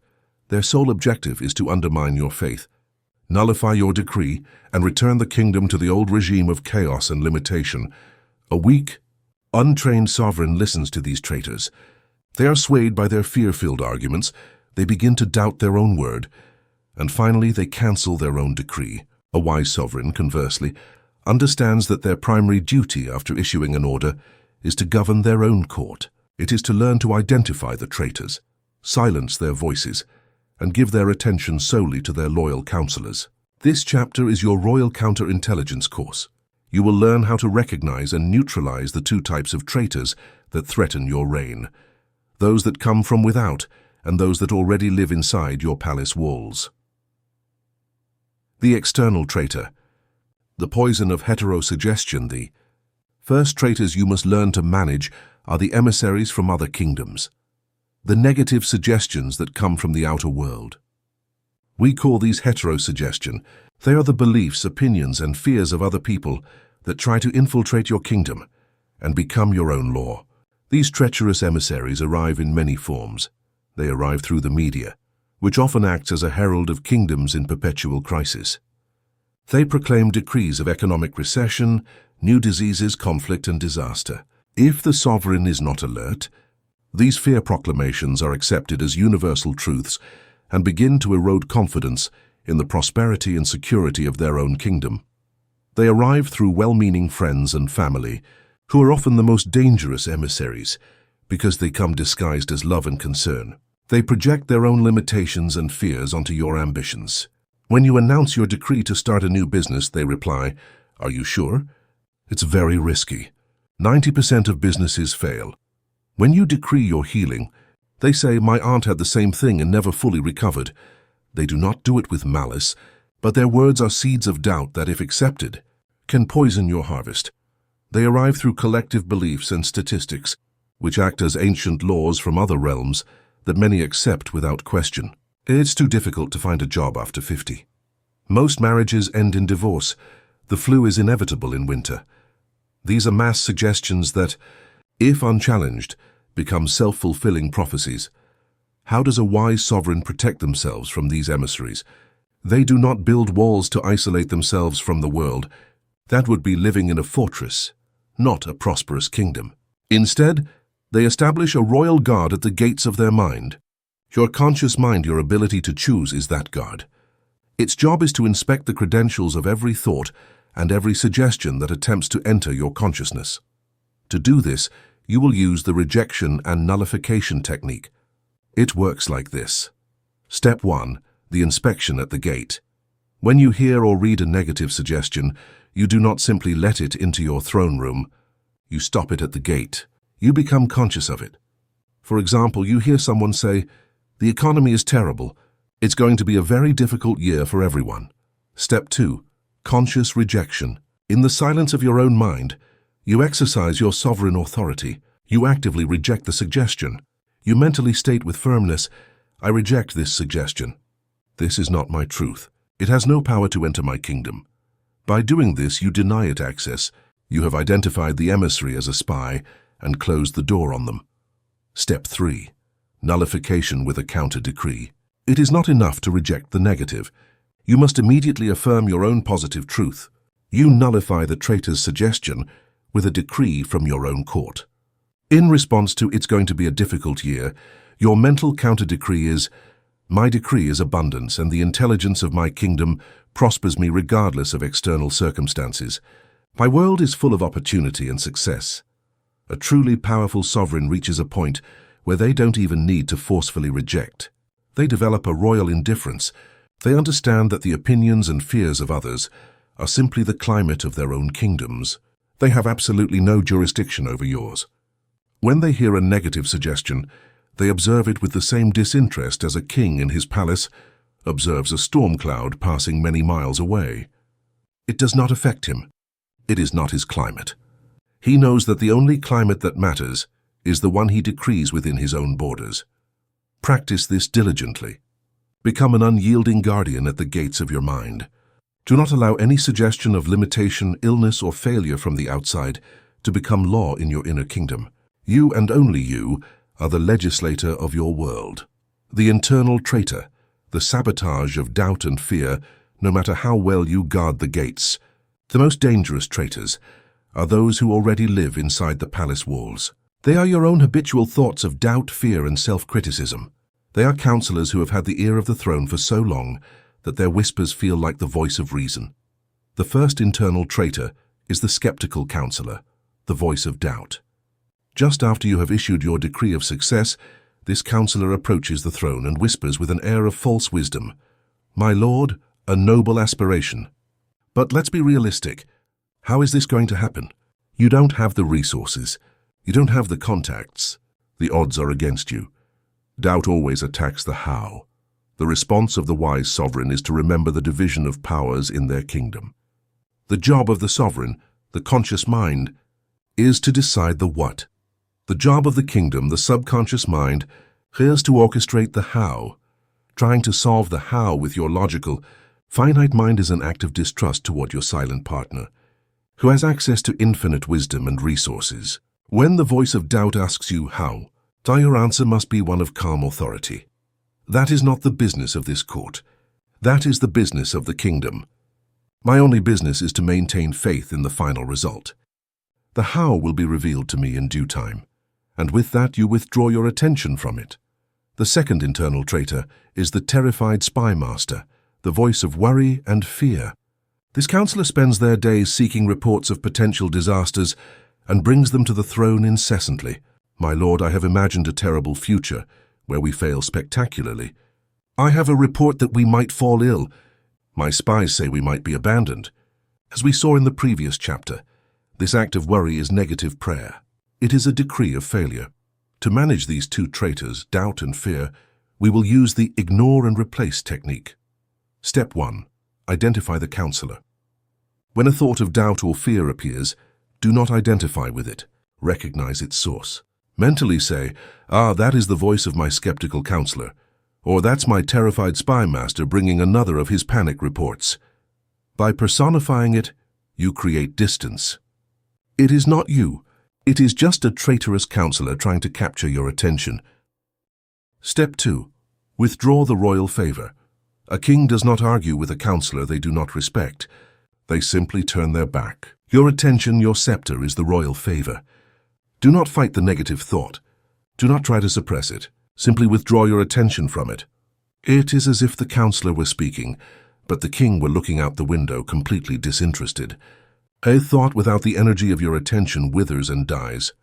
Their sole objective is to undermine your faith, nullify your decree, and return the kingdom to the old regime of chaos and limitation. A weak, untrained sovereign listens to these traitors. They are swayed by their fear-filled arguments. They begin to doubt their own word, and finally they cancel their own decree. A wise sovereign, conversely, understands that their primary duty after issuing an order is to govern their own court. It is to learn to identify the traitors, silence their voices, and give their attention solely to their loyal counselors. This chapter is your Royal Counterintelligence course. You will learn how to recognize and neutralize the two types of traitors that threaten your reign, those that come from without and those that already live inside your palace walls. The external traitor. The poison of heterosuggestion. The first traitors you must learn to manage are the emissaries from other kingdoms, the negative suggestions that come from the outer world. We call these heterosuggestion. They are the beliefs, opinions, and fears of other people that try to infiltrate your kingdom and become your own law. These treacherous emissaries arrive in many forms. They arrive through the media, which often acts as a herald of kingdoms in perpetual crisis. They proclaim decrees of economic recession, new diseases, conflict, and disaster. If the sovereign is not alert, these fear proclamations are accepted as universal truths and begin to erode confidence in the prosperity and security of their own kingdom. They arrive through well-meaning friends and family, who are often the most dangerous emissaries because they come disguised as love and concern. They project their own limitations and fears onto your ambitions. When you announce your decree to start a new business, they reply, "Are you sure? It's very risky. 90% of businesses fail." When you decree your healing, they say, "My aunt had the same thing and never fully recovered." They do not do it with malice, but their words are seeds of doubt that, if accepted, can poison your harvest. They arrive through collective beliefs and statistics, which act as ancient laws from other realms that many accept without question. It's too difficult to find a job after 50. Most marriages end in divorce. The flu is inevitable in winter. These are mass suggestions that, if unchallenged, become self-fulfilling prophecies. How does a wise sovereign protect themselves from these emissaries? They do not build walls to isolate themselves from the world. That would be living in a fortress, not a prosperous kingdom. Instead, they establish a royal guard at the gates of their mind. Your conscious mind, your ability to choose, is that guard. Its job is to inspect the credentials of every thought and every suggestion that attempts to enter your consciousness. To do this, you will use the rejection and nullification technique. It works like this. Step 1. The inspection at the gate. When you hear or read a negative suggestion, you do not simply let it into your throne room. You stop it at the gate. You become conscious of it. For example, you hear someone say, "The economy is terrible. It's going to be a very difficult year for everyone." Step 2. Conscious rejection. In the silence of your own mind, you exercise your sovereign authority. You actively reject the suggestion. You mentally state with firmness, "I reject this suggestion. This is not my truth. It has no power to enter my kingdom." By doing this, you deny it access. You have identified the emissary as a spy and closed the door on them. Step 3. Nullification with a counter-decree. It is not enough to reject the negative. You must immediately affirm your own positive truth. You nullify the traitor's suggestion with a decree from your own court. In response to "It's going to be a difficult year," your mental counter-decree is, "My decree is abundance, and the intelligence of my kingdom prospers me regardless of external circumstances. My world is full of opportunity and success." A truly powerful sovereign reaches a point where they don't even need to forcefully reject. They develop a royal indifference. They understand that the opinions and fears of others are simply the climate of their own kingdoms. They have absolutely no jurisdiction over yours. When they hear a negative suggestion, they observe it with the same disinterest as a king in his palace observes a storm cloud passing many miles away. It does not affect him. It is not his climate. He knows that the only climate that matters is the one he decrees within his own borders. Practice this diligently. Become an unyielding guardian at the gates of your mind. Do not allow any suggestion of limitation, illness, or failure from the outside to become law in your inner kingdom. You and only you are the legislator of your world. The internal traitor, the sabotage of doubt and fear, no matter how well you guard the gates. The most dangerous traitors are those who already live inside the palace walls. They are your own habitual thoughts of doubt, fear, and self-criticism. They are counselors who have had the ear of the throne for so long that their whispers feel like the voice of reason. The first internal traitor is the skeptical counselor, the voice of doubt. Just after you have issued your decree of success, this counselor approaches the throne and whispers with an air of false wisdom, "My lord, a noble aspiration. But let's be realistic. How is this going to happen? You don't have the resources. You don't have the contacts. The odds are against you." Doubt always attacks the how. The response of the wise sovereign is to remember the division of powers in their kingdom. The job of the sovereign, the conscious mind, is to decide the what. The job of the kingdom, the subconscious mind, is to orchestrate the how. Trying to solve the how with your logical, finite mind is an act of distrust toward your silent partner, who has access to infinite wisdom and resources. When the voice of doubt asks you how, your answer must be one of calm authority. That is not the business of this court. That is the business of the kingdom. My only business is to maintain faith in the final result. The how will be revealed to me in due time, and with that you withdraw your attention from it. The second internal traitor is the terrified spy master, the voice of worry and fear. This counselor spends their days seeking reports of potential disasters and brings them to the throne incessantly. "My lord, I have imagined a terrible future where we fail spectacularly. I have a report that we might fall ill. My spies say we might be abandoned." As we saw in the previous chapter, this act of worry is negative prayer. It is a decree of failure. To manage these two traitors, doubt and fear, we will use the ignore and replace technique. Step 1. Identify the counselor. When a thought of doubt or fear appears, do not identify with it. Recognize its source. Mentally say, that is the voice of my skeptical counselor, or that's my terrified spy master bringing another of his panic reports. By personifying it, you create distance. It is not you. It is just a traitorous counselor trying to capture your attention. Step 2. Withdraw the royal favor. A king does not argue with a counselor they do not respect. They simply turn their back. Your attention, your scepter, is the royal favor. Do not fight the negative thought. Do not try to suppress it. Simply withdraw your attention from it. It is as if the counselor were speaking, but the king were looking out the window, completely disinterested. A thought without the energy of your attention withers and dies.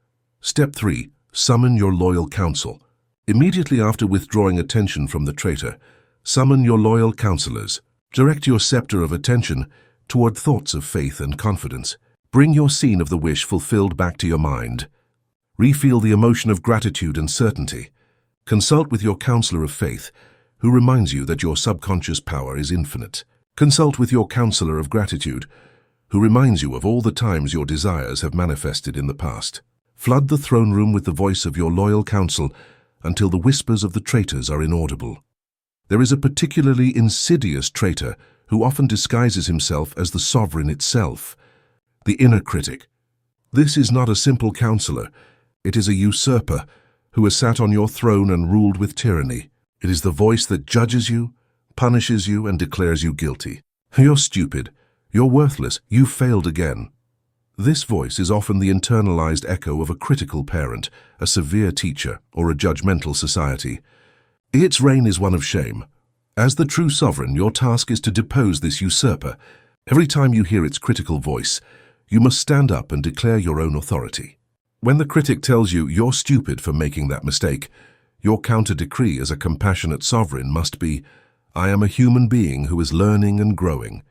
Step 3. Summon your loyal counsel. Immediately after withdrawing attention from the traitor, summon your loyal counselors. Direct your scepter of attention toward thoughts of faith and confidence. Bring your scene of the wish fulfilled back to your mind. Refeel the emotion of gratitude and certainty. Consult with your counselor of faith, who reminds you that your subconscious power is infinite. Consult with your counselor of gratitude, who reminds you of all the times your desires have manifested in the past. Flood the throne room with the voice of your loyal counsel until the whispers of the traitors are inaudible. There is a particularly insidious traitor who often disguises himself as the sovereign itself, the inner critic. This is not a simple counselor. It is a usurper who has sat on your throne and ruled with tyranny. It is the voice that judges you, punishes you, and declares you guilty. You're stupid. You're worthless. You failed again. This voice is often the internalized echo of a critical parent, a severe teacher, or a judgmental society. Its reign is one of shame. As the true sovereign, your task is to depose this usurper. Every time you hear its critical voice, you must stand up and declare your own authority. When the critic tells you you're stupid for making that mistake, your counter-decree as a compassionate sovereign must be, "I am a human being who is learning and growing.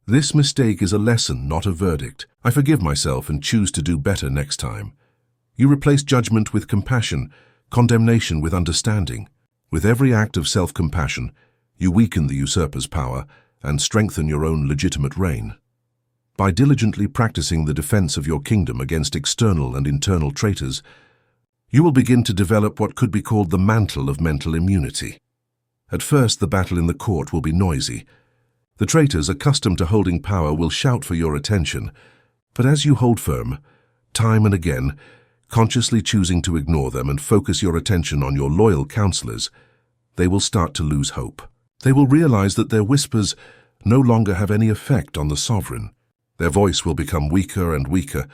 This mistake is a lesson, not a verdict. I forgive myself and choose to do better next time." You replace judgment with compassion, condemnation with understanding. With every act of self-compassion, you weaken the usurper's power and strengthen your own legitimate reign. By diligently practicing the defense of your kingdom against external and internal traitors, You will begin to develop what could be called the mantle of mental immunity. At first, the battle in the court will be noisy. The traitors, accustomed to holding power, will shout for your attention. But as you hold firm, time and again, consciously choosing to ignore them and focus your attention on your loyal counselors, they will start to lose hope. They will realize that their whispers no longer have any effect on the sovereign. Their voice will become weaker and weaker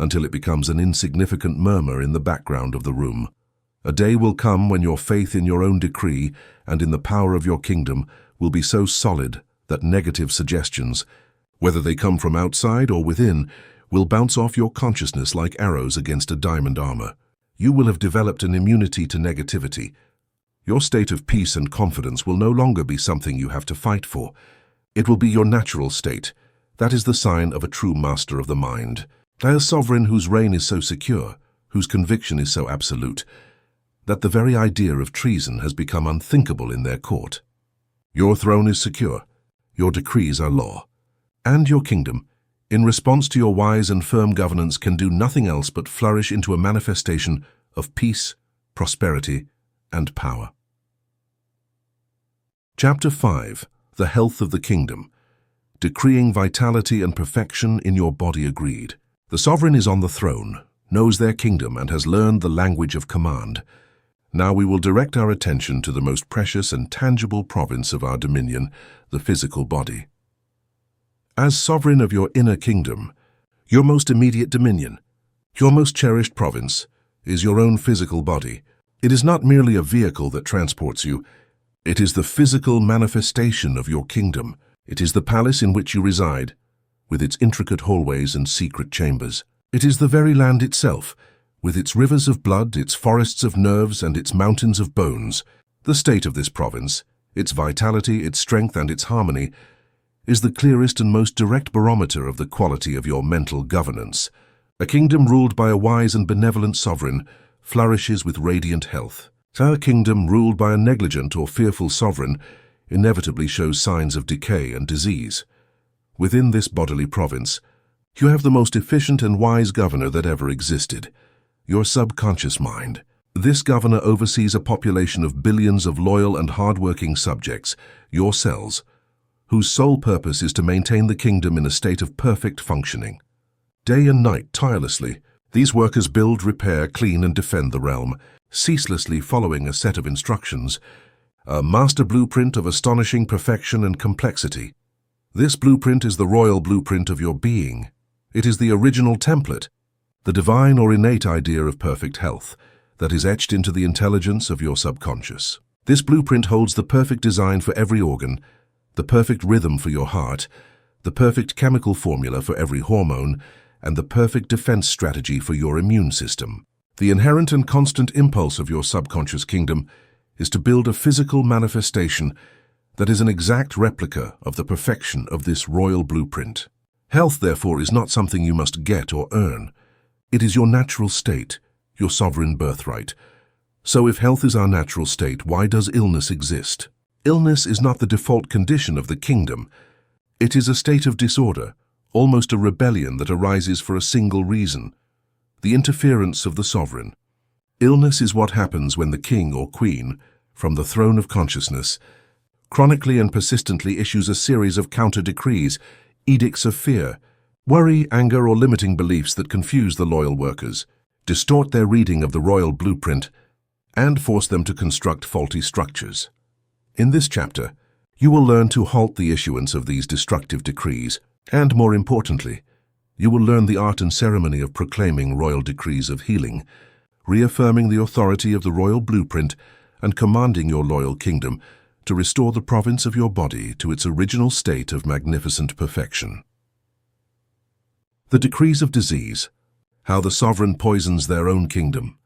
until it becomes an insignificant murmur in the background of the room. A day will come when your faith in your own decree and in the power of your kingdom will be so solid that negative suggestions, whether they come from outside or within, will bounce off your consciousness like arrows against a diamond armor. You will have developed an immunity to negativity. Your state of peace and confidence will no longer be something you have to fight for. It will be your natural state. That is the sign of a true master of the mind. A sovereign whose reign is so secure, whose conviction is so absolute, that the very idea of treason has become unthinkable in their court. Your throne is secure. Your decrees are law. And your kingdom, in response to your wise and firm governance, can do nothing else but flourish into a manifestation of peace, prosperity, and power. Chapter 5. The Health of the Kingdom. Decreeing vitality and perfection in your body agreed. The sovereign is on the throne, knows their kingdom, and has learned the language of command. Now we will direct our attention to the most precious and tangible province of our dominion, the physical body. As sovereign of your inner kingdom, your most immediate dominion, your most cherished province, is your own physical body. It is not merely a vehicle that transports you. It is the physical manifestation of your kingdom. It is the palace in which you reside, with its intricate hallways and secret chambers. It is the very land itself, with its rivers of blood, its forests of nerves, and its mountains of bones. The state of this province, its vitality, its strength, and its harmony, is the clearest and most direct barometer of the quality of your mental governance. A kingdom ruled by a wise and benevolent sovereign flourishes with radiant health. A kingdom ruled by a negligent or fearful sovereign inevitably shows signs of decay and disease. Within this bodily province, you have the most efficient and wise governor that ever existed, your subconscious mind. This governor oversees a population of billions of loyal and hard-working subjects, your cells, whose sole purpose is to maintain the kingdom in a state of perfect functioning. Day and night, tirelessly, these workers build, repair, clean, and defend the realm, ceaselessly following a set of instructions, a master blueprint of astonishing perfection and complexity. This blueprint is the royal blueprint of your being. It is the original template, the divine or innate idea of perfect health that is etched into the intelligence of your subconscious. This blueprint holds the perfect design for every organ, the perfect rhythm for your heart, the perfect chemical formula for every hormone, and the perfect defense strategy for your immune system. The inherent and constant impulse of your subconscious kingdom is to build a physical manifestation that is an exact replica of the perfection of this royal blueprint. Health, therefore, is not something you must get or earn. It is your natural state, your sovereign birthright. So if health is our natural state, why does illness exist? Illness is not the default condition of the kingdom. It is a state of disorder, almost a rebellion that arises for a single reason: the interference of the sovereign. Illness is what happens when the king or queen, from the throne of consciousness, chronically and persistently issues a series of counter-decrees, edicts of fear, worry, anger, or limiting beliefs that confuse the loyal workers, distort their reading of the royal blueprint, and force them to construct faulty structures. In this chapter, you will learn to halt the issuance of these destructive decrees, and more importantly, you will learn the art and ceremony of proclaiming royal decrees of healing, reaffirming the authority of the royal blueprint, and commanding your loyal kingdom to restore the province of your body to its original state of magnificent perfection. The decrees of disease, how the sovereign poisons their own kingdom.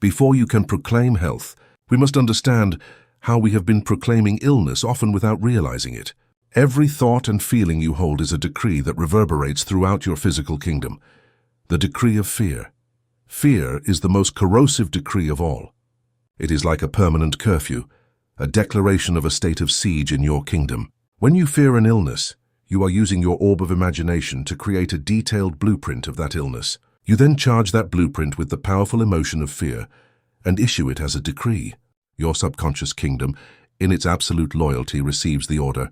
Before you can proclaim health, we must understand how we have been proclaiming illness, often without realizing it. Every thought and feeling you hold is a decree that reverberates throughout your physical kingdom. The decree of fear. Fear is the most corrosive decree of all. It is like a permanent curfew, a declaration of a state of siege in your kingdom. When you fear an illness, you are using your orb of imagination to create a detailed blueprint of that illness. You then charge that blueprint with the powerful emotion of fear and issue it as a decree. Your subconscious kingdom, in its absolute loyalty, receives the order: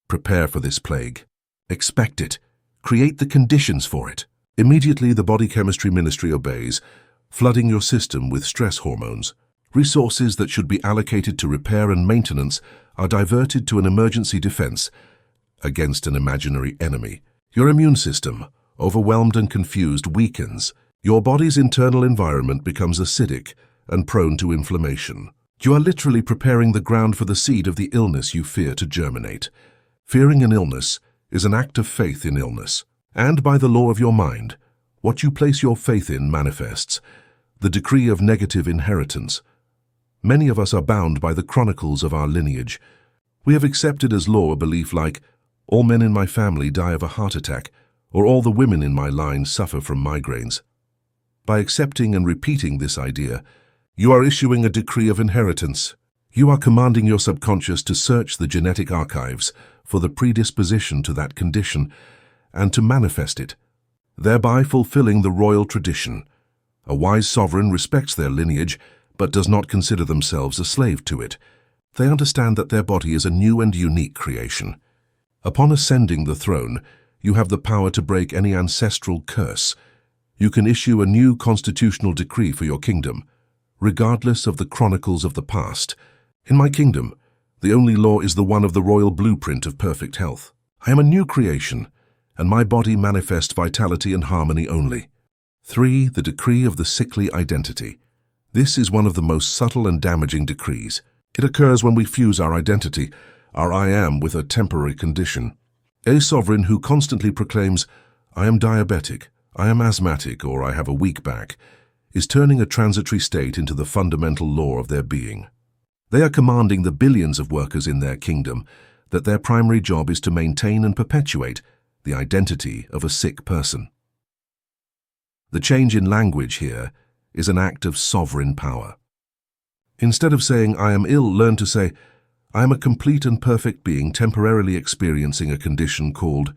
prepare for this plague. Expect it. Create the conditions for it. Immediately, the body chemistry ministry obeys, flooding your system with stress hormones. Resources that should be allocated to repair and maintenance are diverted to an emergency defense against an imaginary enemy. Your immune system, overwhelmed and confused, weakens. Your body's internal environment becomes acidic and prone to inflammation. You are literally preparing the ground for the seed of the illness you fear to germinate. Fearing an illness is an act of faith in illness. And by the law of your mind, what you place your faith in manifests. The decree of negative inheritance. Many of us are bound by the chronicles of our lineage. We have accepted as law a belief like, all men in my family die of a heart attack, or all the women in my line suffer from migraines. By accepting and repeating this idea, you are issuing a decree of inheritance. You are commanding your subconscious to search the genetic archives for the predisposition to that condition and to manifest it, thereby fulfilling the royal tradition. A wise sovereign respects their lineage, but does not consider themselves a slave to it. They understand that their body is a new and unique creation. Upon ascending the throne, you have the power to break any ancestral curse. You can issue a new constitutional decree for your kingdom, regardless of the chronicles of the past. In my kingdom, the only law is the one of the royal blueprint of perfect health. I am a new creation, and my body manifests vitality and harmony only. 3. The decree of the sickly identity. This is one of the most subtle and damaging decrees. It occurs when we fuse our identity, our I am, with a temporary condition. A sovereign who constantly proclaims, I am diabetic, I am asthmatic, or I have a weak back, is turning a transitory state into the fundamental law of their being. They are commanding the billions of workers in their kingdom that their primary job is to maintain and perpetuate the identity of a sick person. The change in language here is an act of sovereign power. Instead of saying, I am ill, learn to say, I am a complete and perfect being temporarily experiencing a condition called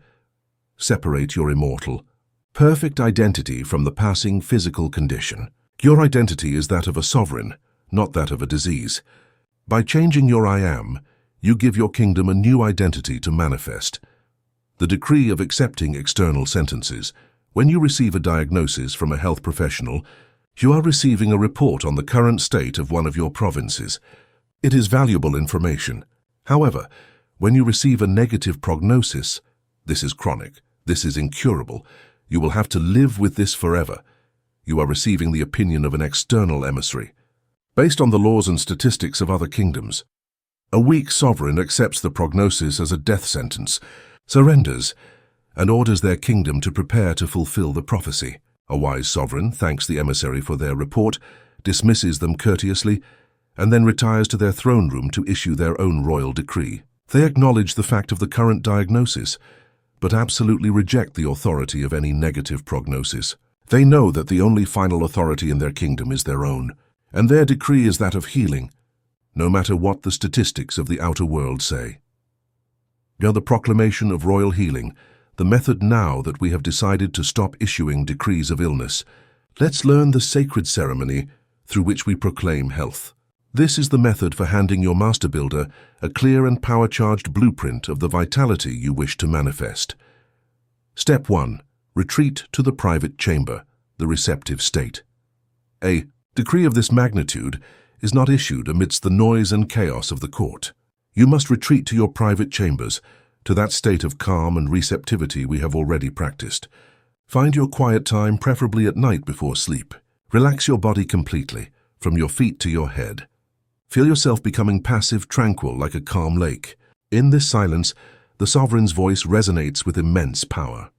separate your immortal, perfect identity from the passing physical condition. Your identity is that of a sovereign, not that of a disease. By changing your I am, you give your kingdom a new identity to manifest. The decree of accepting external sentences. When you receive a diagnosis from a health professional, you are receiving a report on the current state of one of your provinces. It is valuable information. However, when you receive a negative prognosis, this is chronic, this is incurable, you will have to live with this forever. You are receiving the opinion of an external emissary. Based on the laws and statistics of other kingdoms, a weak sovereign accepts the prognosis as a death sentence, surrenders, and orders their kingdom to prepare to fulfill the prophecy. A wise sovereign thanks the emissary for their report, dismisses them courteously, and then retires to their throne room to issue their own royal decree. They acknowledge the fact of the current diagnosis, but absolutely reject the authority of any negative prognosis. They know that the only final authority in their kingdom is their own, and their decree is that of healing, no matter what the statistics of the outer world say. Now the proclamation of royal healing, the method now that we have decided to stop issuing decrees of illness. Let's learn the sacred ceremony through which we proclaim health. This is the method for handing your master builder a clear and power-charged blueprint of the vitality you wish to manifest. Step 1. Retreat to the private chamber, the receptive state. A decree of this magnitude is not issued amidst the noise and chaos of the court. You must retreat to your private chambers, to that state of calm and receptivity we have already practiced. Find your quiet time, preferably at night before sleep. Relax your body completely, from your feet to your head. Feel yourself becoming passive, tranquil, like a calm lake. In this silence, the sovereign's voice resonates with immense power.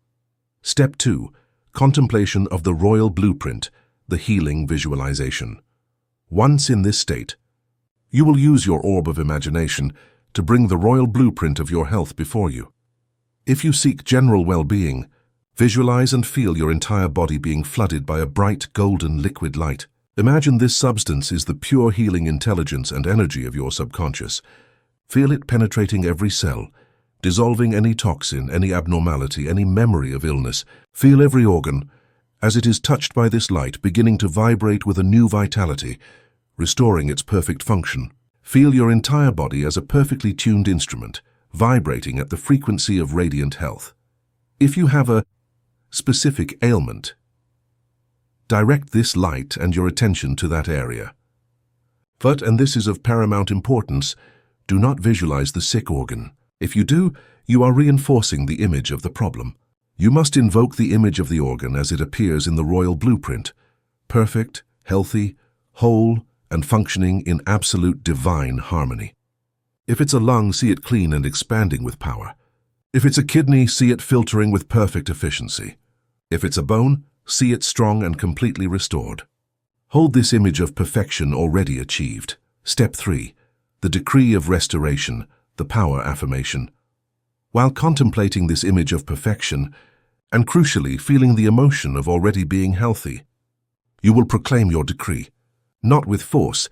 Step 2. Contemplation of the royal blueprint, the healing visualization. Once in this state, you will use your orb of imagination to bring the royal blueprint of your health before you. If you seek general well-being, visualize and feel your entire body being flooded by a bright golden liquid light. Imagine this substance is the pure healing intelligence and energy of your subconscious. Feel it penetrating every cell, dissolving any toxin, any abnormality, any memory of illness. Feel every organ, as it is touched by this light, beginning to vibrate with a new vitality, restoring its perfect function. Feel your entire body as a perfectly tuned instrument, vibrating at the frequency of radiant health. If you have a specific ailment, direct this light and your attention to that area. But, and this is of paramount importance, do not visualize the sick organ. If you do, you are reinforcing the image of the problem. You must invoke the image of the organ as it appears in the royal blueprint, perfect, healthy, whole, and functioning in absolute divine harmony. If it's a lung, see it clean and expanding with power. If it's a kidney, see it filtering with perfect efficiency. If it's a bone, see it strong and completely restored. Hold this image of perfection already achieved. Step 3. The decree of restoration, the power affirmation. While contemplating this image of perfection, and crucially feeling the emotion of already being healthy, you will proclaim your decree, not with force,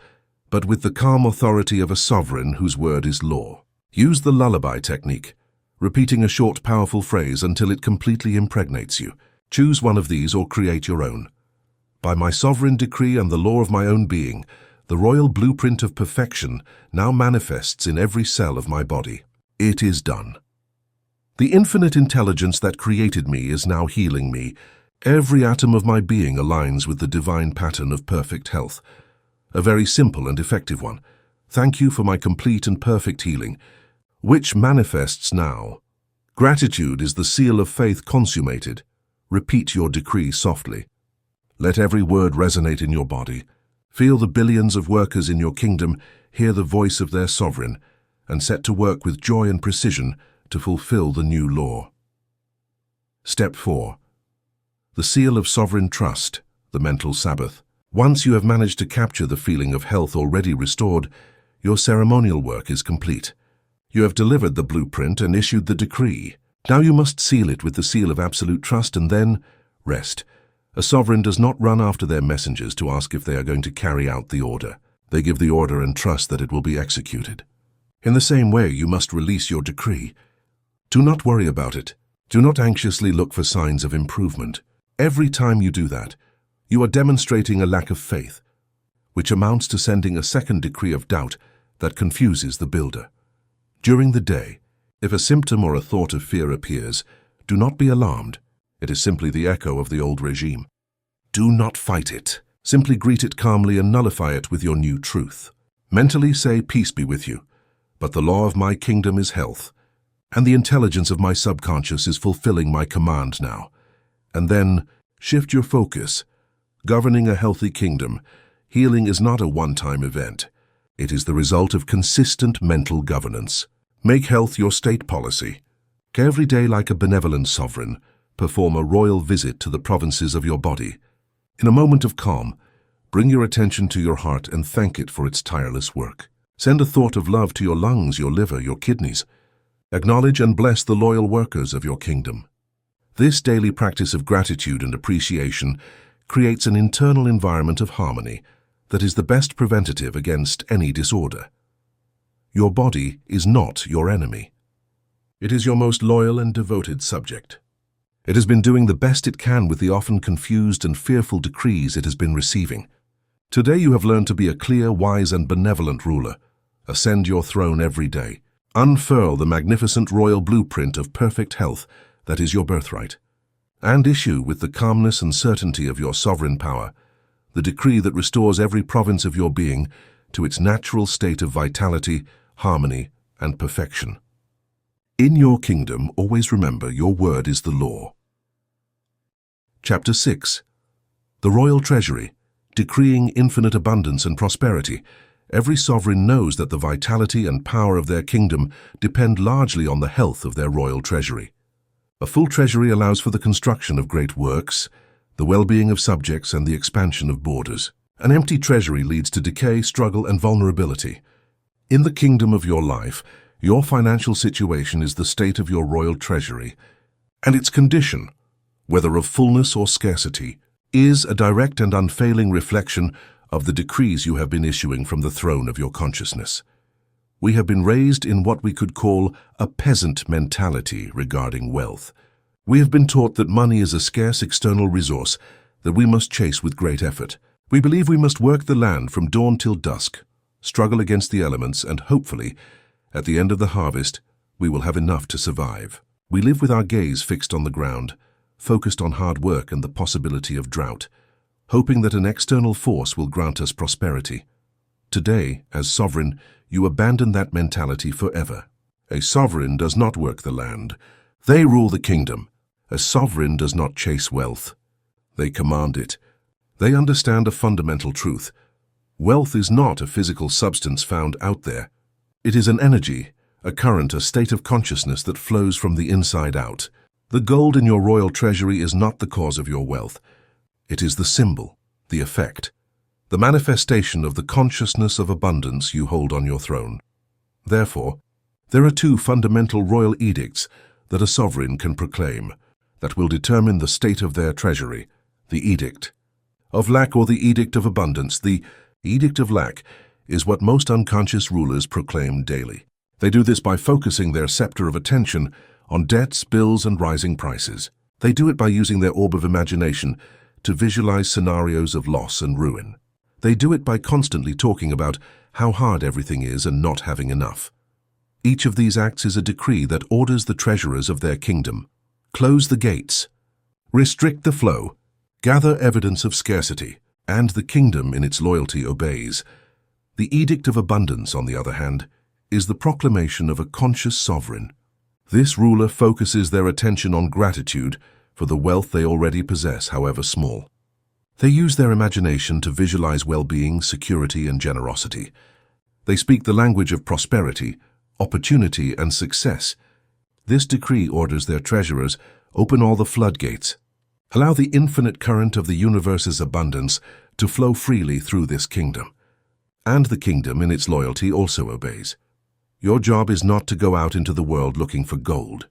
but with the calm authority of a sovereign whose word is law. Use the lullaby technique, repeating a short, powerful phrase until it completely impregnates you. Choose one of these or create your own. By my sovereign decree and the law of my own being, the royal blueprint of perfection now manifests in every cell of my body. It is done. The infinite intelligence that created me is now healing me. Every atom of my being aligns with the divine pattern of perfect health. A very simple and effective one. Thank you for my complete and perfect healing, which manifests now. Gratitude is the seal of faith consummated. Repeat your decree softly. Let every word resonate in your body. Feel the billions of workers in your kingdom hear the voice of their sovereign and set to work with joy and precision to fulfill the new law. Step 4. The seal of sovereign trust, the mental Sabbath. Once you have managed to capture the feeling of health already restored, your ceremonial work is complete. You have delivered the blueprint and issued the decree. Now you must seal it with the seal of absolute trust and then rest. A sovereign does not run after their messengers to ask if they are going to carry out the order. They give the order and trust that it will be executed. In the same way, you must release your decree. Do not worry about it. Do not anxiously look for signs of improvement. Every time you do that, you are demonstrating a lack of faith, which amounts to sending a second decree of doubt that confuses the builder. During the day, if a symptom or a thought of fear appears, do not be alarmed. It is simply the echo of the old regime. Do not fight it. Simply greet it calmly and nullify it with your new truth. Mentally say, peace be with you, but the law of my kingdom is health, and the intelligence of my subconscious is fulfilling my command now. And then shift your focus. Governing a healthy kingdom, healing is not a one-time event. It is the result of consistent mental governance. Make health your state policy. Every day, like a benevolent sovereign, perform a royal visit to the provinces of your body. In a moment of calm, bring your attention to your heart and thank it for its tireless work. Send a thought of love to your lungs, your liver, your kidneys. Acknowledge and bless the loyal workers of your kingdom. This daily practice of gratitude and appreciation creates an internal environment of harmony that is the best preventative against any disorder. Your body is not your enemy. It is your most loyal and devoted subject. It has been doing the best it can with the often confused and fearful decrees it has been receiving. Today you have learned to be a clear, wise, and benevolent ruler. Ascend your throne every day. Unfurl the magnificent royal blueprint of perfect health that is your birthright, and issue with the calmness and certainty of your sovereign power the decree that restores every province of your being to its natural state of vitality, harmony, and perfection. In your kingdom, always remember your word is the law. Chapter 6. The Royal Treasury, decreeing infinite abundance and prosperity. Every sovereign knows that the vitality and power of their kingdom depend largely on the health of their royal treasury. A full treasury allows for the construction of great works, the well-being of subjects, and the expansion of borders. An empty treasury leads to decay, struggle, and vulnerability. In the kingdom of your life, your financial situation is the state of your royal treasury, and its condition, whether of fullness or scarcity, is a direct and unfailing reflection of the decrees you have been issuing from the throne of your consciousness. We have been raised in what we could call a peasant mentality regarding wealth. We have been taught that money is a scarce external resource that we must chase with great effort. We believe we must work the land from dawn till dusk, struggle against the elements, and hopefully, at the end of the harvest, we will have enough to survive. We live with our gaze fixed on the ground, focused on hard work and the possibility of drought, hoping that an external force will grant us prosperity. Today, as sovereign, you abandon that mentality forever. A sovereign does not work the land. They rule the kingdom. A sovereign does not chase wealth. They command it. They understand a fundamental truth. Wealth is not a physical substance found out there. It is an energy, a current, a state of consciousness that flows from the inside out. The gold in your royal treasury is not the cause of your wealth. It is the symbol, the effect, the manifestation of the consciousness of abundance you hold on your throne. Therefore, there are two fundamental royal edicts that a sovereign can proclaim that will determine the state of their treasury: the edict of lack or the edict of abundance. The edict of lack is what most unconscious rulers proclaim daily. They do this by focusing their scepter of attention on debts, bills, and rising prices. They do it by using their orb of imagination to visualize scenarios of loss and ruin. They do it by constantly talking about how hard everything is and not having enough. Each of these acts is a decree that orders the treasurers of their kingdom: close the gates, restrict the flow, gather evidence of scarcity, and the kingdom in its loyalty obeys. The edict of abundance, on the other hand, is the proclamation of a conscious sovereign. This ruler focuses their attention on gratitude for the wealth they already possess, however small. They use their imagination to visualize well-being, security, and generosity. They speak the language of prosperity, opportunity, and success. This decree orders their treasurers open all the floodgates. Allow the infinite current of the universe's abundance to flow freely through this kingdom. And the kingdom in its loyalty also obeys. Your job is not to go out into the world looking for gold.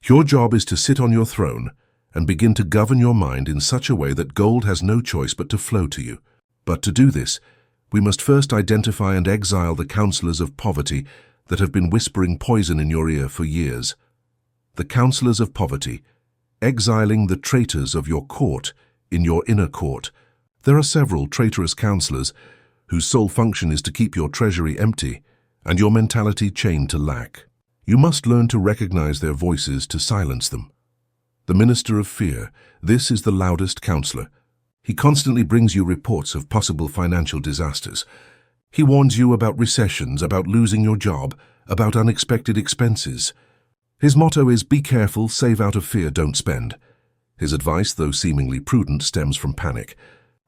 Your job is to sit on your throne and begin to govern your mind in such a way that gold has no choice but to flow to you. But to do this, we must first identify and exile the counselors of poverty that have been whispering poison in your ear for years. The counselors of poverty, exiling the traitors of your court in your inner court. There are several traitorous counselors whose sole function is to keep your treasury empty and your mentality chained to lack. You must learn to recognize their voices to silence them. The minister of fear, this is the loudest counselor. He constantly brings you reports of possible financial disasters. He warns you about recessions, about losing your job, about unexpected expenses. His motto is, be careful, save out of fear, don't spend. His advice, though seemingly prudent, stems from panic.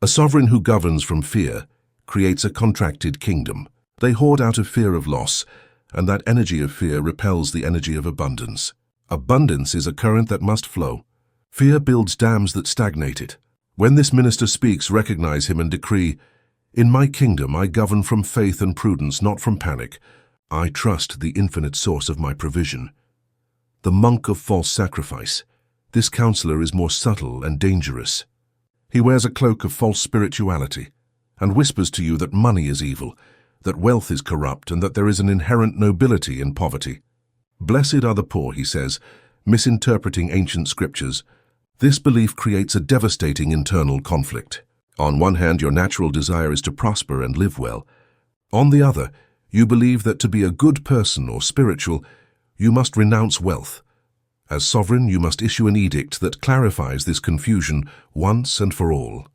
A sovereign who governs from fear creates a contracted kingdom. They hoard out of fear of loss, and that energy of fear repels the energy of abundance. Abundance is a current that must flow. Fear builds dams that stagnate it. When this minister speaks, recognize him and decree, in my kingdom I govern from faith and prudence, not from panic. I trust the infinite source of my provision. The monk of false sacrifice. This counselor is more subtle and dangerous. He wears a cloak of false spirituality and whispers to you that money is evil, that wealth is corrupt, and that there is an inherent nobility in poverty. Blessed are the poor, he says, misinterpreting ancient scriptures. This belief creates a devastating internal conflict. On one hand, your natural desire is to prosper and live well. On the other, you believe that to be a good person or spiritual, you must renounce wealth. As sovereign, you must issue an edict that clarifies this confusion once and for all.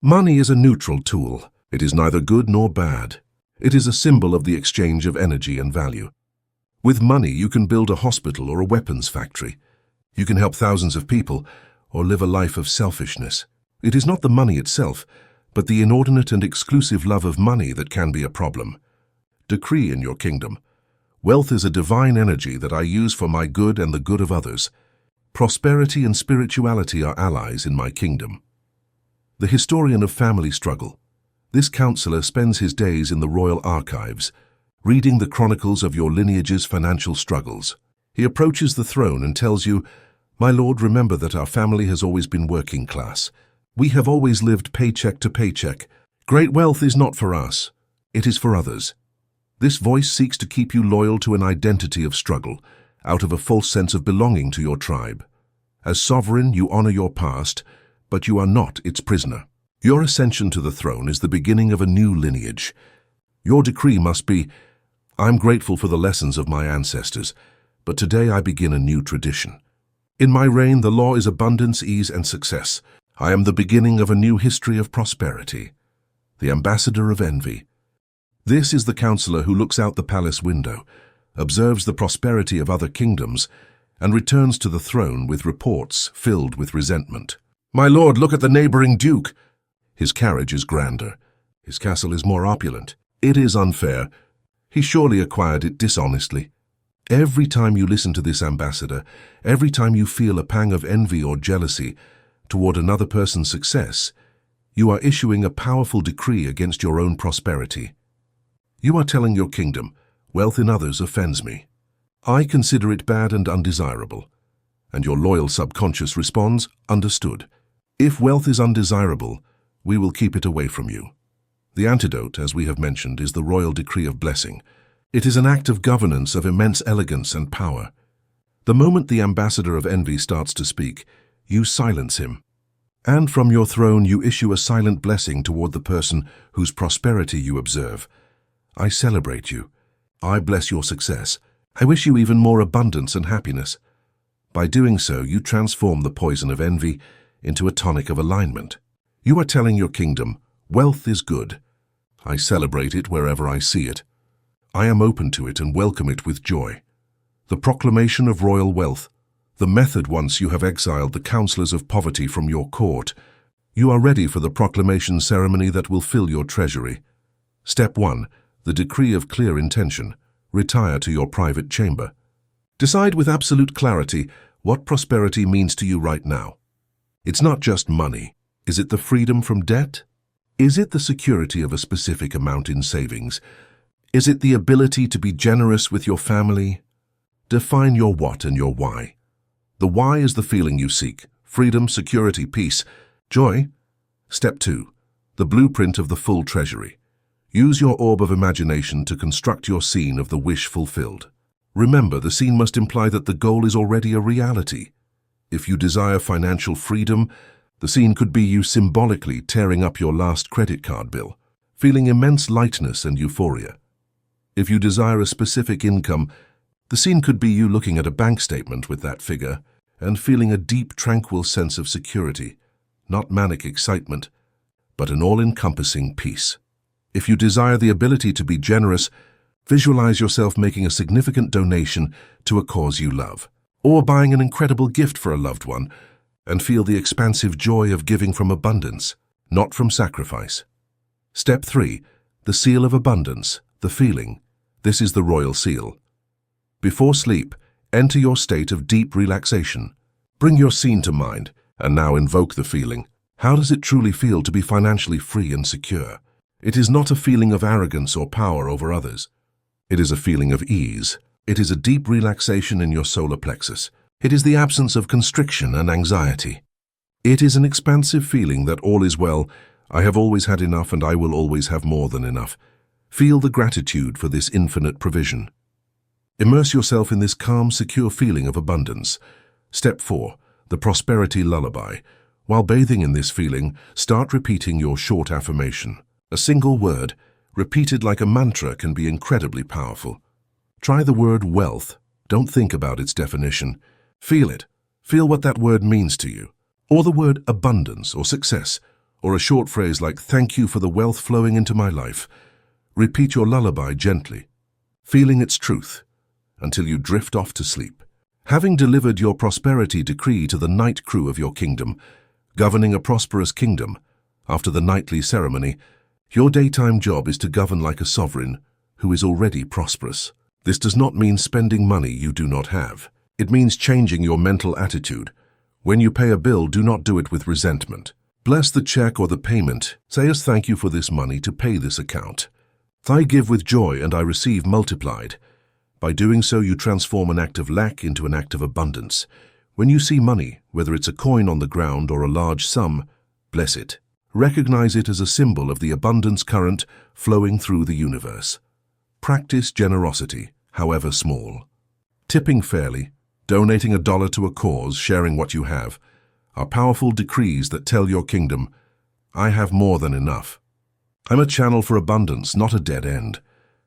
Money is a neutral tool. It is neither good nor bad. It is a symbol of the exchange of energy and value. With money, you can build a hospital or a weapons factory. You can help thousands of people or live a life of selfishness. It is not the money itself, but the inordinate and exclusive love of money that can be a problem. Decree in your kingdom. Wealth is a divine energy that I use for my good and the good of others. Prosperity and spirituality are allies in my kingdom. The historian of family struggle. This counselor spends his days in the royal archives, reading the chronicles of your lineage's financial struggles. He approaches the throne and tells you, my lord, remember that our family has always been working class. We have always lived paycheck to paycheck. Great wealth is not for us. It is for others. This voice seeks to keep you loyal to an identity of struggle, out of a false sense of belonging to your tribe. As sovereign, you honor your past, but you are not its prisoner. Your ascension to the throne is the beginning of a new lineage. Your decree must be, "I'm grateful for the lessons of my ancestors, but today I begin a new tradition. In my reign, the law is abundance, ease, and success. I am the beginning of a new history of prosperity." The ambassador of envy. This is the counselor who looks out the palace window, observes the prosperity of other kingdoms, and returns to the throne with reports filled with resentment. "My lord, look at the neighboring duke. His carriage is grander. His castle is more opulent. It is unfair. He surely acquired it dishonestly." Every time you listen to this ambassador, every time you feel a pang of envy or jealousy toward another person's success, you are issuing a powerful decree against your own prosperity. You are telling your kingdom, "Wealth in others offends me. I consider it bad and undesirable." And your loyal subconscious responds, "Understood. If wealth is undesirable, we will keep it away from you." The antidote, as we have mentioned, is the royal decree of blessing. It is an act of governance of immense elegance and power. The moment the ambassador of envy starts to speak, you silence him. And from your throne you issue a silent blessing toward the person whose prosperity you observe. "I celebrate you. I bless your success. I wish you even more abundance and happiness." By doing so, you transform the poison of envy into a tonic of alignment. You are telling your kingdom, "Wealth is good. I celebrate it wherever I see it. I am open to it and welcome it with joy." The proclamation of royal wealth. The method once you have exiled the counselors of poverty from your court. You are ready for the proclamation ceremony that will fill your treasury. Step 1. The decree of clear intention. Retire to your private chamber. Decide with absolute clarity what prosperity means to you right now. It's not just money. Is it the freedom from debt? Is it the security of a specific amount in savings? Is it the ability to be generous with your family? Define your what and your why. The why is the feeling you seek: freedom, security, peace, joy. Step 2. The blueprint of the full treasury. Use your orb of imagination to construct your scene of the wish fulfilled. Remember, the scene must imply that the goal is already a reality. If you desire financial freedom, the scene could be you symbolically tearing up your last credit card bill, feeling immense lightness and euphoria. If you desire a specific income, the scene could be you looking at a bank statement with that figure and feeling a deep, tranquil sense of security, not manic excitement, but an all-encompassing peace. If you desire the ability to be generous, visualize yourself making a significant donation to a cause you love, or buying an incredible gift for a loved one, and feel the expansive joy of giving from abundance, not from sacrifice. Step 3. The seal of abundance, the feeling. This is the royal seal. Before sleep, enter your state of deep relaxation. Bring your scene to mind, and now invoke the feeling. How does it truly feel to be financially free and secure? It is not a feeling of arrogance or power over others. It is a feeling of ease. It is a deep relaxation in your solar plexus. It is the absence of constriction and anxiety. It is an expansive feeling that all is well, I have always had enough and I will always have more than enough. Feel the gratitude for this infinite provision. Immerse yourself in this calm, secure feeling of abundance. Step 4. The prosperity lullaby. While bathing in this feeling, start repeating your short affirmation. A single word, repeated like a mantra, can be incredibly powerful. Try the word wealth. Don't think about its definition. Feel it. Feel what that word means to you. Or the word abundance or success, or a short phrase like "Thank you for the wealth flowing into my life." Repeat your lullaby gently, feeling its truth, until you drift off to sleep. Having delivered your prosperity decree to the night crew of your kingdom, governing a prosperous kingdom, after the nightly ceremony, your daytime job is to govern like a sovereign who is already prosperous. This does not mean spending money you do not have. It means changing your mental attitude. When you pay a bill, do not do it with resentment. Bless the check or the payment. Say as "Thank you for this money to pay this account. I give with joy and I receive multiplied." By doing so, you transform an act of lack into an act of abundance. When you see money, whether it's a coin on the ground or a large sum, bless it. Recognize it as a symbol of the abundance current flowing through the universe. Practice generosity, however small. Tipping fairly, donating $1 to a cause, sharing what you have. are powerful decrees that tell your kingdom, I have more than enough. I'm a channel for abundance, not a dead end.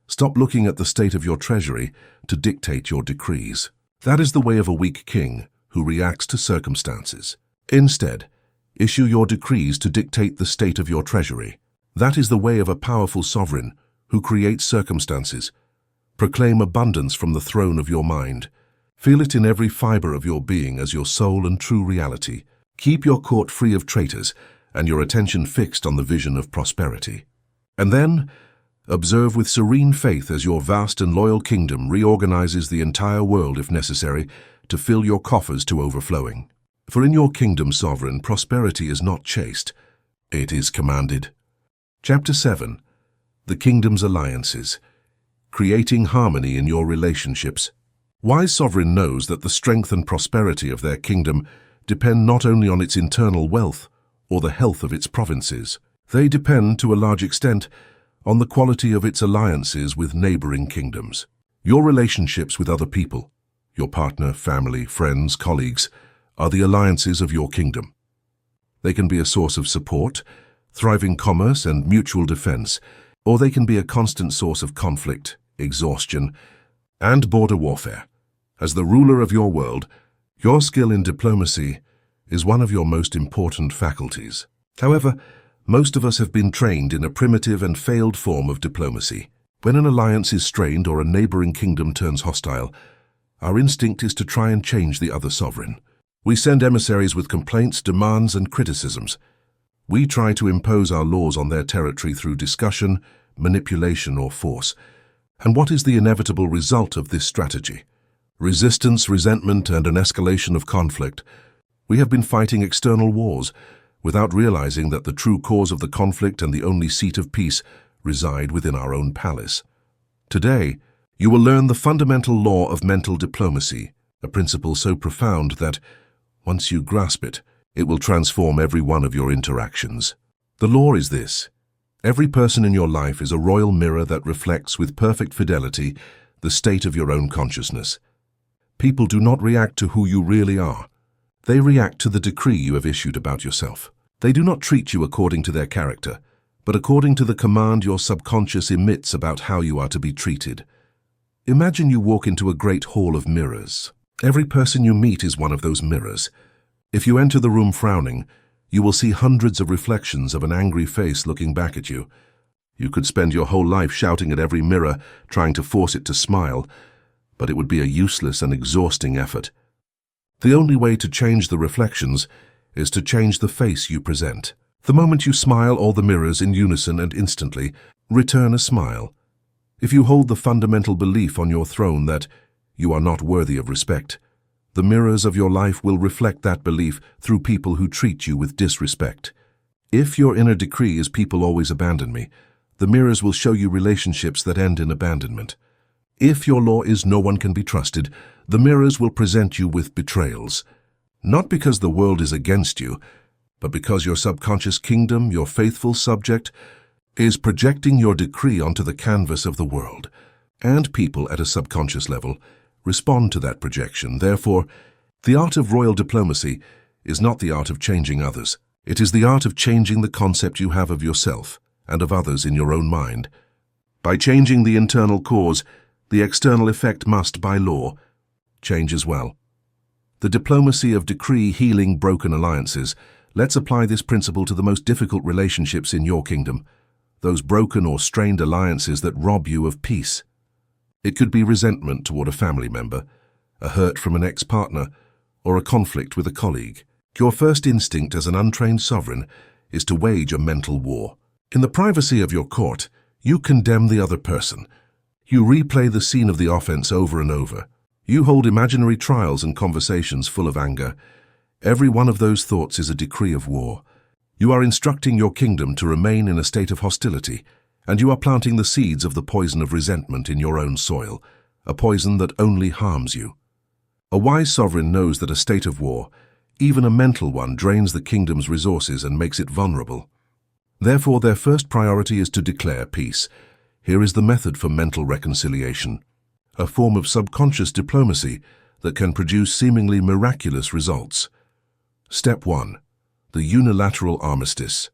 Stop looking at the state of your treasury to dictate your decrees. That is the way of a weak king who reacts to circumstances. Instead, issue your decrees to dictate the state of your treasury. That is the way of a powerful sovereign who creates circumstances. Proclaim abundance from the throne of your mind. Feel it in every fiber of your being as your sole and true reality. Keep your court free of traitors and your attention fixed on the vision of prosperity. And then, observe with serene faith as your vast and loyal kingdom reorganizes the entire world if necessary to fill your coffers to overflowing. For in your kingdom, sovereign, prosperity is not chased, it is commanded. Chapter 7. The Kingdom's Alliances. Creating harmony in your relationships. Wise sovereign knows that the strength and prosperity of their kingdom depend not only on its internal wealth or the health of its provinces. They depend, to a large extent, on the quality of its alliances with neighboring kingdoms. Your relationships with other people, your partner, family, friends, colleagues, are the alliances of your kingdom. They can be a source of support, thriving commerce, and mutual defense, or they can be a constant source of conflict, exhaustion, and border warfare. As the ruler of your world, your skill in diplomacy is one of your most important faculties. However, most of us have been trained in a primitive and failed form of diplomacy. When an alliance is strained or a neighboring kingdom turns hostile, our instinct is to try and change the other sovereign. We send emissaries with complaints, demands, and criticisms. We try to impose our laws on their territory through discussion, manipulation, or force. And what is the inevitable result of this strategy? Resistance, resentment, and an escalation of conflict. We have been fighting external wars without realizing that the true cause of the conflict and the only seat of peace reside within our own palace. Today, you will learn the fundamental law of mental diplomacy, a principle so profound that, once you grasp it, it will transform every one of your interactions. The law is this: every person in your life is a royal mirror that reflects with perfect fidelity the state of your own consciousness. People do not react to who you really are. They react to the decree you have issued about yourself. They do not treat you according to their character, but according to the command your subconscious emits about how you are to be treated. Imagine you walk into a great hall of mirrors. Every person you meet is one of those mirrors. If you enter the room frowning, you will see hundreds of reflections of an angry face looking back at you. You could spend your whole life shouting at every mirror, trying to force it to smile, but it would be a useless and exhausting effort. The only way to change the reflections is to change the face you present. The moment you smile, all the mirrors in unison and instantly return a smile. If you hold the fundamental belief on your throne that you are not worthy of respect, the mirrors of your life will reflect that belief through people who treat you with disrespect. If your inner decree is people always abandon me, the mirrors will show you relationships that end in abandonment. If your law is no one can be trusted, the mirrors will present you with betrayals. Not because the world is against you, but because your subconscious kingdom, your faithful subject, is projecting your decree onto the canvas of the world. And people at a subconscious level respond to that projection. Therefore, the art of royal diplomacy is not the art of changing others. It is the art of changing the concept you have of yourself and of others in your own mind. By changing the internal cause, the external effect must, by law, change as well. The diplomacy of decree healing broken alliances. Let's apply this principle to the most difficult relationships in your kingdom, those broken or strained alliances that rob you of peace. It could be resentment toward a family member, a hurt from an ex-partner, or a conflict with a colleague. Your first instinct as an untrained sovereign is to wage a mental war. In the privacy of your court, you condemn the other person. You replay the scene of the offense over and over. You hold imaginary trials and conversations full of anger. Every one of those thoughts is a decree of war. You are instructing your kingdom to remain in a state of hostility, and you are planting the seeds of the poison of resentment in your own soil, a poison that only harms you. A wise sovereign knows that a state of war, even a mental one, drains the kingdom's resources and makes it vulnerable. Therefore, their first priority is to declare peace. Here is the method for mental reconciliation, a form of subconscious diplomacy that can produce seemingly miraculous results. Step 1. The unilateral armistice.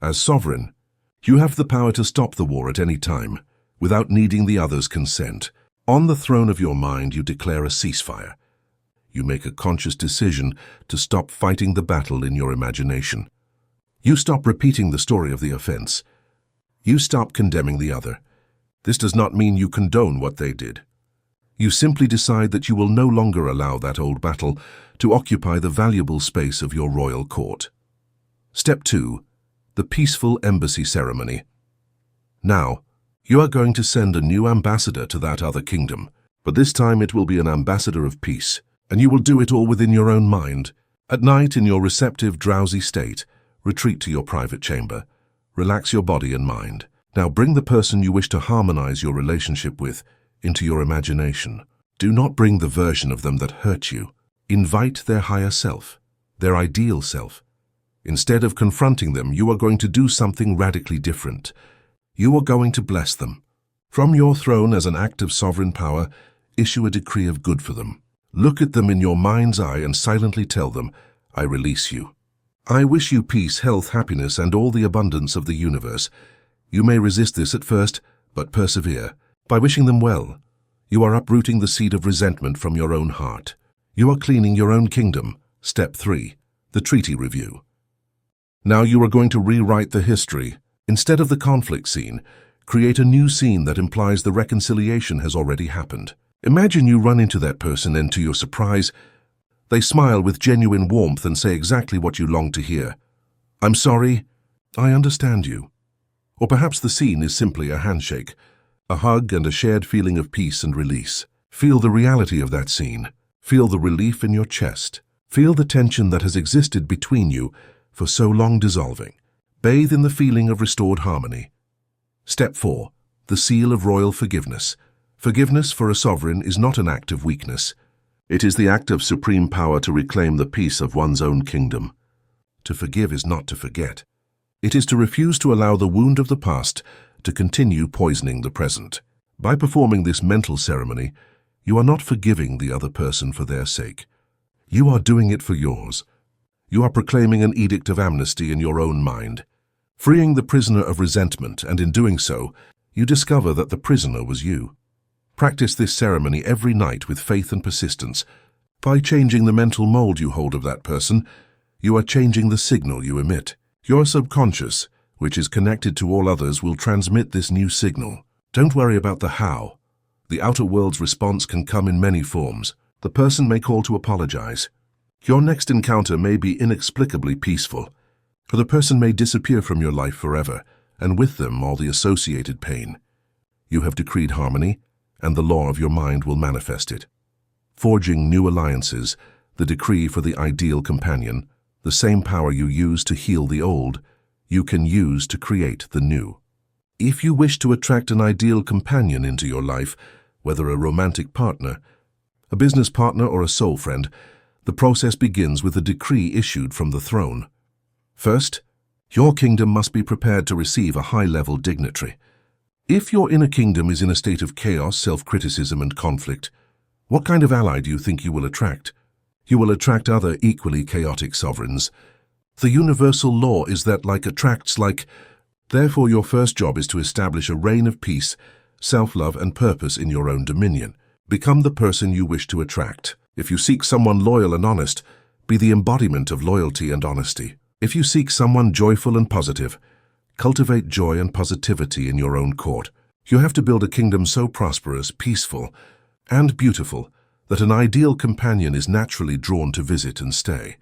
As sovereign, you have the power to stop the war at any time, without needing the other's consent. On the throne of your mind, you declare a ceasefire. You make a conscious decision to stop fighting the battle in your imagination. You stop repeating the story of the offense. You stop condemning the other. This does not mean you condone what they did. You simply decide that you will no longer allow that old battle to occupy the valuable space of your royal court. Step 2. The peaceful embassy ceremony. Now, you are going to send a new ambassador to that other kingdom, but this time it will be an ambassador of peace, and you will do it all within your own mind. At night, in your receptive, drowsy state, retreat to your private chamber. Relax your body and mind. Now bring the person you wish to harmonize your relationship with into your imagination. Do not bring the version of them that hurt you. Invite their higher self, their ideal self. Instead of confronting them, you are going to do something radically different. You are going to bless them. From your throne, as an act of sovereign power, issue a decree of good for them. Look at them in your mind's eye and silently tell them, I release you. I wish you peace, health, happiness, and all the abundance of the universe. You may resist this at first, but persevere. By wishing them well, you are uprooting the seed of resentment from your own heart. You are cleaning your own kingdom. Step 3. The treaty review. Now you are going to rewrite the history. Instead of the conflict scene, create a new scene that implies the reconciliation has already happened. Imagine you run into that person and, to your surprise, they smile with genuine warmth and say exactly what you long to hear. I'm sorry, I understand you. Or perhaps the scene is simply a handshake, a hug, and a shared feeling of peace and release. Feel the reality of that scene. Feel the relief in your chest. Feel the tension that has existed between you for so long dissolving. Bathe in the feeling of restored harmony. Step 4. The seal of royal forgiveness. Forgiveness for a sovereign is not an act of weakness. It is the act of supreme power to reclaim the peace of one's own kingdom. To forgive is not to forget. It is to refuse to allow the wound of the past to continue poisoning the present. By performing this mental ceremony, you are not forgiving the other person for their sake. You are doing it for yours. You are proclaiming an edict of amnesty in your own mind, freeing the prisoner of resentment, and in doing so, you discover that the prisoner was you. Practice this ceremony every night with faith and persistence. By changing the mental mold you hold of that person, you are changing the signal you emit. Your subconscious, which is connected to all others, will transmit this new signal. Don't worry about the how. The outer world's response can come in many forms. The person may call to apologize. Your next encounter may be inexplicably peaceful, or the person may disappear from your life forever, and with them all the associated pain. You have decreed harmony, and the law of your mind will manifest it. Forging new alliances, the decree for the ideal companion, the same power you use to heal the old, you can use to create the new. If you wish to attract an ideal companion into your life, whether a romantic partner, a business partner, or a soul friend, the process begins with a decree issued from the throne. First, your kingdom must be prepared to receive a high-level dignitary. If your inner kingdom is in a state of chaos, self-criticism, and conflict, what kind of ally do you think you will attract? You will attract other equally chaotic sovereigns. The universal law is that like attracts like. Therefore, your first job is to establish a reign of peace, self-love, and purpose in your own dominion. Become the person you wish to attract. If you seek someone loyal and honest, be the embodiment of loyalty and honesty. If you seek someone joyful and positive, cultivate joy and positivity in your own court. You have to build a kingdom so prosperous, peaceful, and beautiful that an ideal companion is naturally drawn to visit and stay.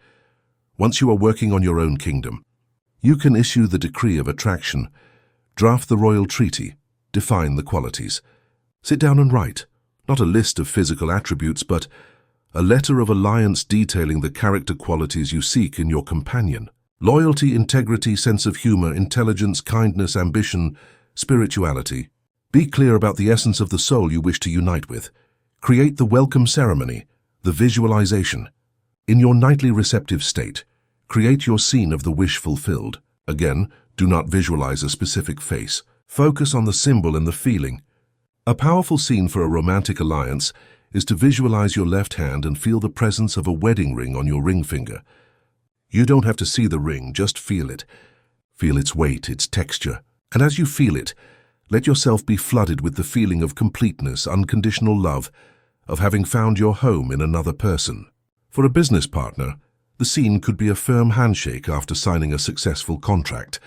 Once you are working on your own kingdom, you can issue the decree of attraction, draft the royal treaty, define the qualities. Sit down and write, not a list of physical attributes, but a letter of alliance detailing the character qualities you seek in your companion. Loyalty, integrity, sense of humor, intelligence, kindness, ambition, spirituality. Be clear about the essence of the soul you wish to unite with. Create the welcome ceremony, the visualization. In your nightly receptive state, create your scene of the wish fulfilled. Again, do not visualize a specific face. Focus on the symbol and the feeling. A powerful scene for a romantic alliance is to visualize your left hand and feel the presence of a wedding ring on your ring finger. You don't have to see the ring, just feel it. Feel its weight, its texture. And as you feel it, let yourself be flooded with the feeling of completeness, unconditional love, of having found your home in another person. For a business partner, the scene could be a firm handshake after signing a successful contract,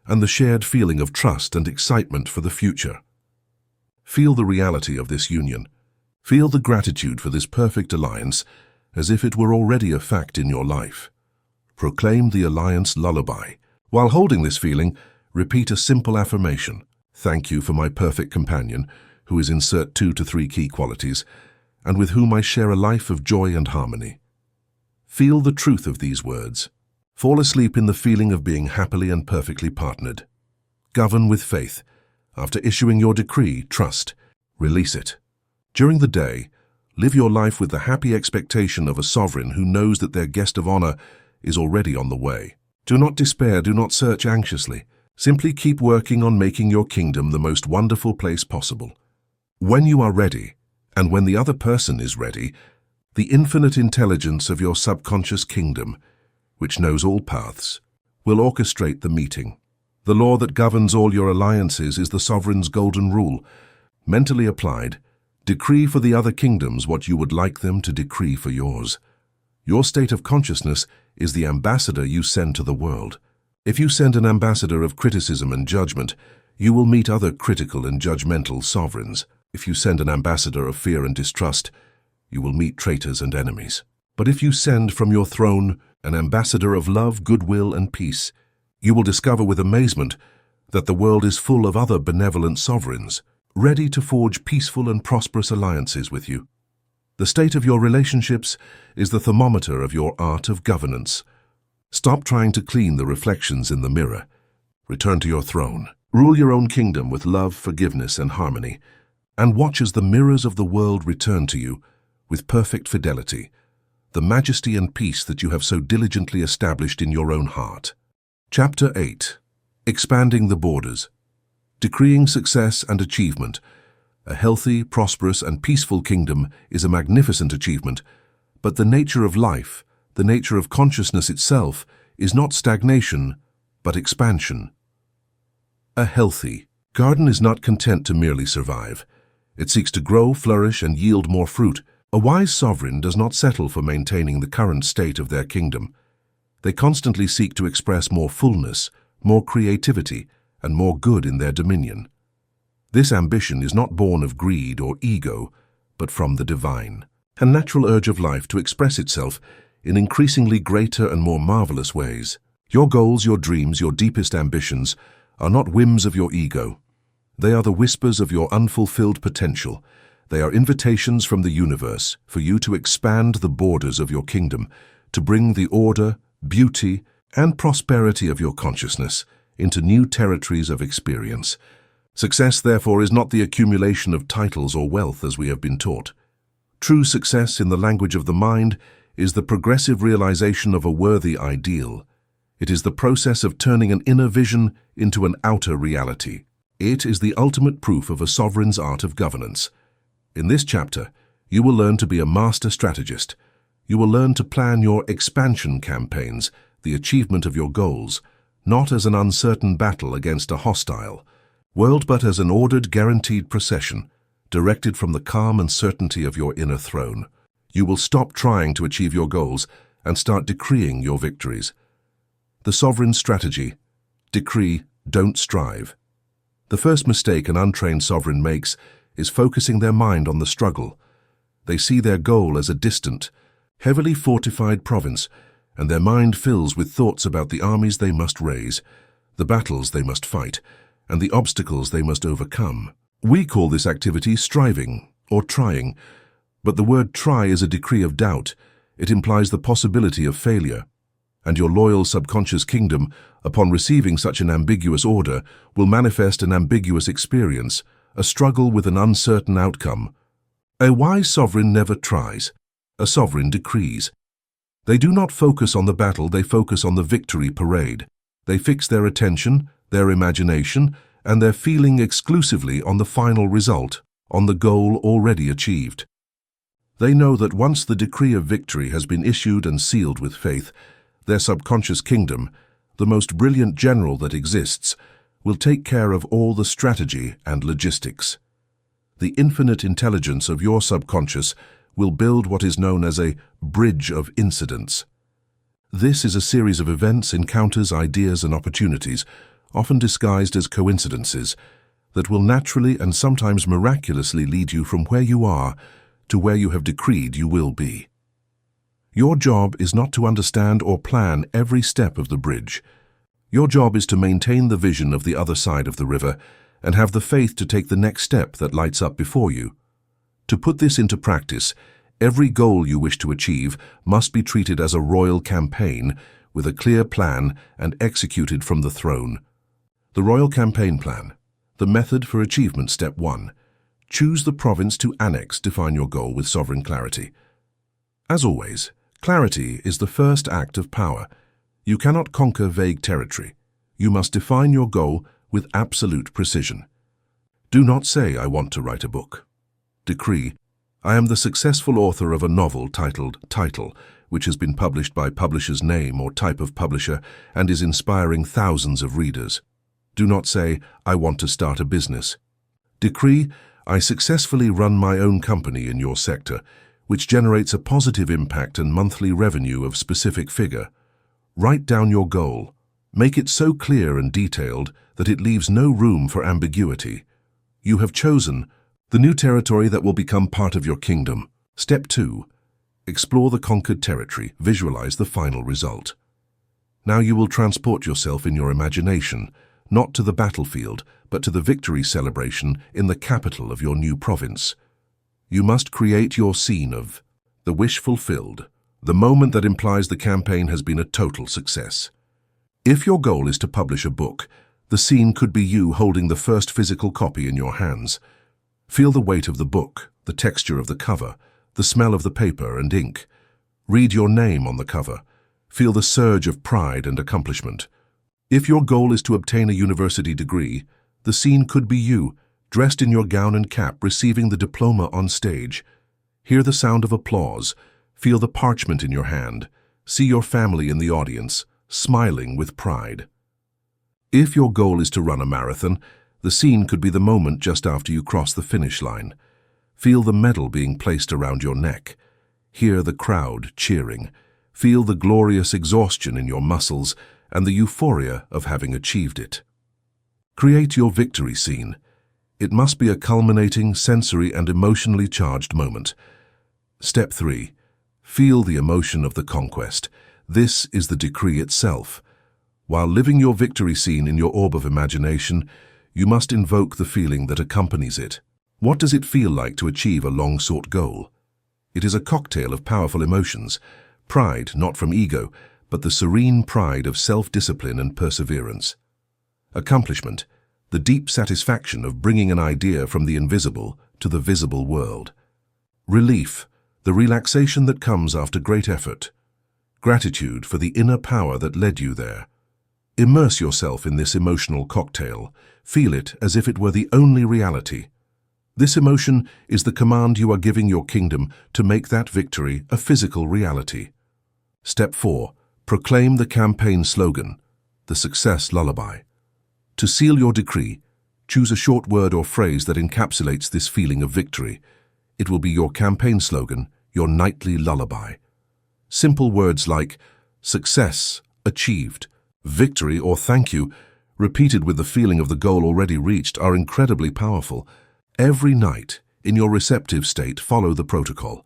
and the shared feeling of trust and excitement for the future. Feel the reality of this union. Feel the gratitude for this perfect alliance as if it were already a fact in your life. Proclaim the alliance lullaby. While holding this feeling, repeat a simple affirmation. Thank you for my perfect companion, who is insert 2 to 3 key qualities, and with whom I share a life of joy and harmony. Feel the truth of these words. Fall asleep in the feeling of being happily and perfectly partnered. Govern with faith. After issuing your decree, trust. Release it. During the day, live your life with the happy expectation of a sovereign who knows that their guest of honor is already on the way. Do not despair, do not search anxiously. Simply keep working on making your kingdom the most wonderful place possible. When you are ready, and when the other person is ready, the infinite intelligence of your subconscious kingdom, which knows all paths, will orchestrate the meeting. The law that governs all your alliances is the sovereign's golden rule. Mentally applied, decree for the other kingdoms what you would like them to decree for yours. Your state of consciousness is the ambassador you send to the world. If you send an ambassador of criticism and judgment, you will meet other critical and judgmental sovereigns. If you send an ambassador of fear and distrust, you will meet traitors and enemies. But if you send from your throne an ambassador of love, goodwill, and peace, you will discover with amazement that the world is full of other benevolent sovereigns, ready to forge peaceful and prosperous alliances with you. The state of your relationships is the thermometer of your art of governance. Stop trying to clean the reflections in the mirror. Return to your throne. Rule your own kingdom with love, forgiveness, and harmony, and watch as the mirrors of the world return to you with perfect fidelity, the majesty and peace that you have so diligently established in your own heart. Chapter 8. Expanding the Borders. Decreeing success and achievement. A healthy, prosperous, and peaceful kingdom is a magnificent achievement, but the nature of life, the nature of consciousness itself, is not stagnation, but expansion. A healthy garden is not content to merely survive. It seeks to grow, flourish, and yield more fruit. A wise sovereign does not settle for maintaining the current state of their kingdom. They constantly seek to express more fullness, more creativity, and more good in their dominion. This ambition is not born of greed or ego, but from the divine, a natural urge of life to express itself in increasingly greater and more marvelous ways. Your goals, your dreams, your deepest ambitions are not whims of your ego. They are the whispers of your unfulfilled potential. They are invitations from the universe for you to expand the borders of your kingdom, to bring the order, beauty, and prosperity of your consciousness into new territories of experience. Success, therefore, is not the accumulation of titles or wealth as we have been taught. True success, in the language of the mind, is the progressive realization of a worthy ideal. It is the process of turning an inner vision into an outer reality. It is the ultimate proof of a sovereign's art of governance. In this chapter, you will learn to be a master strategist. You will learn to plan your expansion campaigns, the achievement of your goals, not as an uncertain battle against a hostile world, but as an ordered, guaranteed procession, directed from the calm and certainty of your inner throne. You will stop trying to achieve your goals and start decreeing your victories. The sovereign strategy: decree, don't strive. The first mistake an untrained sovereign makes is focusing their mind on the struggle. They see their goal as a distant, heavily fortified province, and their mind fills with thoughts about the armies they must raise, the battles they must fight, and the obstacles they must overcome. We call this activity striving or trying, but the word try is a decree of doubt. It implies the possibility of failure. And your loyal subconscious kingdom, upon receiving such an ambiguous order, will manifest an ambiguous experience, a struggle with an uncertain outcome. A wise sovereign never tries. A sovereign decrees. They do not focus on the battle, they focus on the victory parade. They fix their attention, their imagination, and their feeling exclusively on the final result, on the goal already achieved. They know that once the decree of victory has been issued and sealed with faith, Their subconscious kingdom, the most brilliant general that exists, will take care of all the strategy and logistics. The infinite intelligence of your subconscious will build what is known as a bridge of incidents. This is a series of events, encounters, ideas, and opportunities, often disguised as coincidences, that will naturally and sometimes miraculously lead you from where you are to where you have decreed you will be. Your job is not to understand or plan every step of the bridge. Your job is to maintain the vision of the other side of the river and have the faith to take the next step that lights up before you. To put this into practice, every goal you wish to achieve must be treated as a royal campaign with a clear plan and executed from the throne. The Royal Campaign Plan. The method for achievement. Step 1. Choose the province to annex. Define your goal with sovereign clarity. As always, clarity is the first act of power. You cannot conquer vague territory. You must define your goal with absolute precision. Do not say, "I want to write a book." Decree, "I am the successful author of a novel titled Title, which has been published by publisher's name or type of publisher and is inspiring thousands of readers." Do not say, "I want to start a business." Decree, "I successfully run my own company in your sector, which generates a positive impact and monthly revenue of specific figure." Write down your goal. Make it so clear and detailed that it leaves no room for ambiguity. You have chosen the new territory that will become part of your kingdom. Step 2. Explore the conquered territory. Visualize the final result. Now you will transport yourself in your imagination, not to the battlefield, but to the victory celebration in the capital of your new province. You must create your scene of the wish fulfilled, the moment that implies the campaign has been a total success. If your goal is to publish a book, the scene could be you holding the first physical copy in your hands. Feel the weight of the book, the texture of the cover, the smell of the paper and ink. Read your name on the cover. Feel the surge of pride and accomplishment. If your goal is to obtain a university degree, the scene could be you, dressed in your gown and cap, receiving the diploma on stage. Hear the sound of applause. Feel the parchment in your hand. See your family in the audience, smiling with pride. If your goal is to run a marathon, the scene could be the moment just after you cross the finish line. Feel the medal being placed around your neck. Hear the crowd cheering. Feel the glorious exhaustion in your muscles and the euphoria of having achieved it. Create your victory scene. It must be a culminating, sensory and emotionally charged moment. Step 3. Feel the emotion of the conquest. This is the decree itself. While living your victory scene in your orb of imagination, you must invoke the feeling that accompanies it. What does it feel like to achieve a long-sought goal? It is a cocktail of powerful emotions. Pride, not from ego, but the serene pride of self-discipline and perseverance. Accomplishment, the deep satisfaction of bringing an idea from the invisible to the visible world. Relief, the relaxation that comes after great effort. Gratitude for the inner power that led you there. Immerse yourself in this emotional cocktail. Feel it as if it were the only reality. This emotion is the command you are giving your kingdom to make that victory a physical reality. Step 4. Proclaim the campaign slogan, the success lullaby. To seal your decree, choose a short word or phrase that encapsulates this feeling of victory. It will be your campaign slogan, your nightly lullaby. Simple words like success, achieved, victory, or thank you, repeated with the feeling of the goal already reached, are incredibly powerful. Every night, in your receptive state, follow the protocol.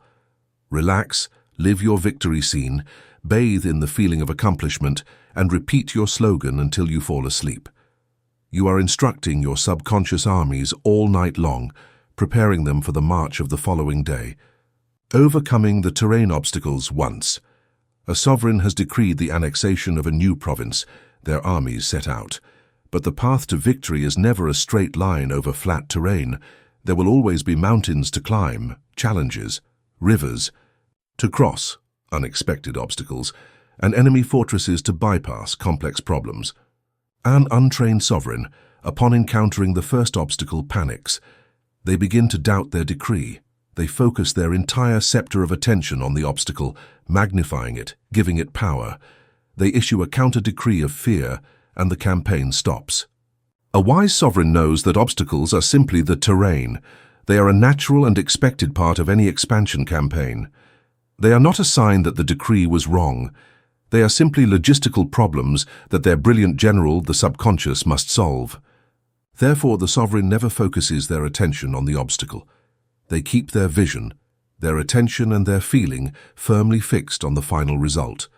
Relax, live your victory scene, bathe in the feeling of accomplishment, and repeat your slogan until you fall asleep. You are instructing your subconscious armies all night long, preparing them for the march of the following day. Overcoming the terrain obstacles once. A sovereign has decreed the annexation of a new province. Their armies set out. But the path to victory is never a straight line over flat terrain. There will always be mountains to climb, challenges, rivers to cross, unexpected obstacles, and enemy fortresses to bypass, complex problems. An untrained sovereign, upon encountering the first obstacle, panics. They begin to doubt their decree. They focus their entire scepter of attention on the obstacle, magnifying it, giving it power. They issue a counter-decree of fear, and the campaign stops. A wise sovereign knows that obstacles are simply the terrain. They are a natural and expected part of any expansion campaign. They are not a sign that the decree was wrong. They are simply logistical problems that their brilliant general, the subconscious, must solve. Therefore, the sovereign never focuses their attention on the obstacle. They keep their vision, their attention and their feeling firmly fixed on the final result,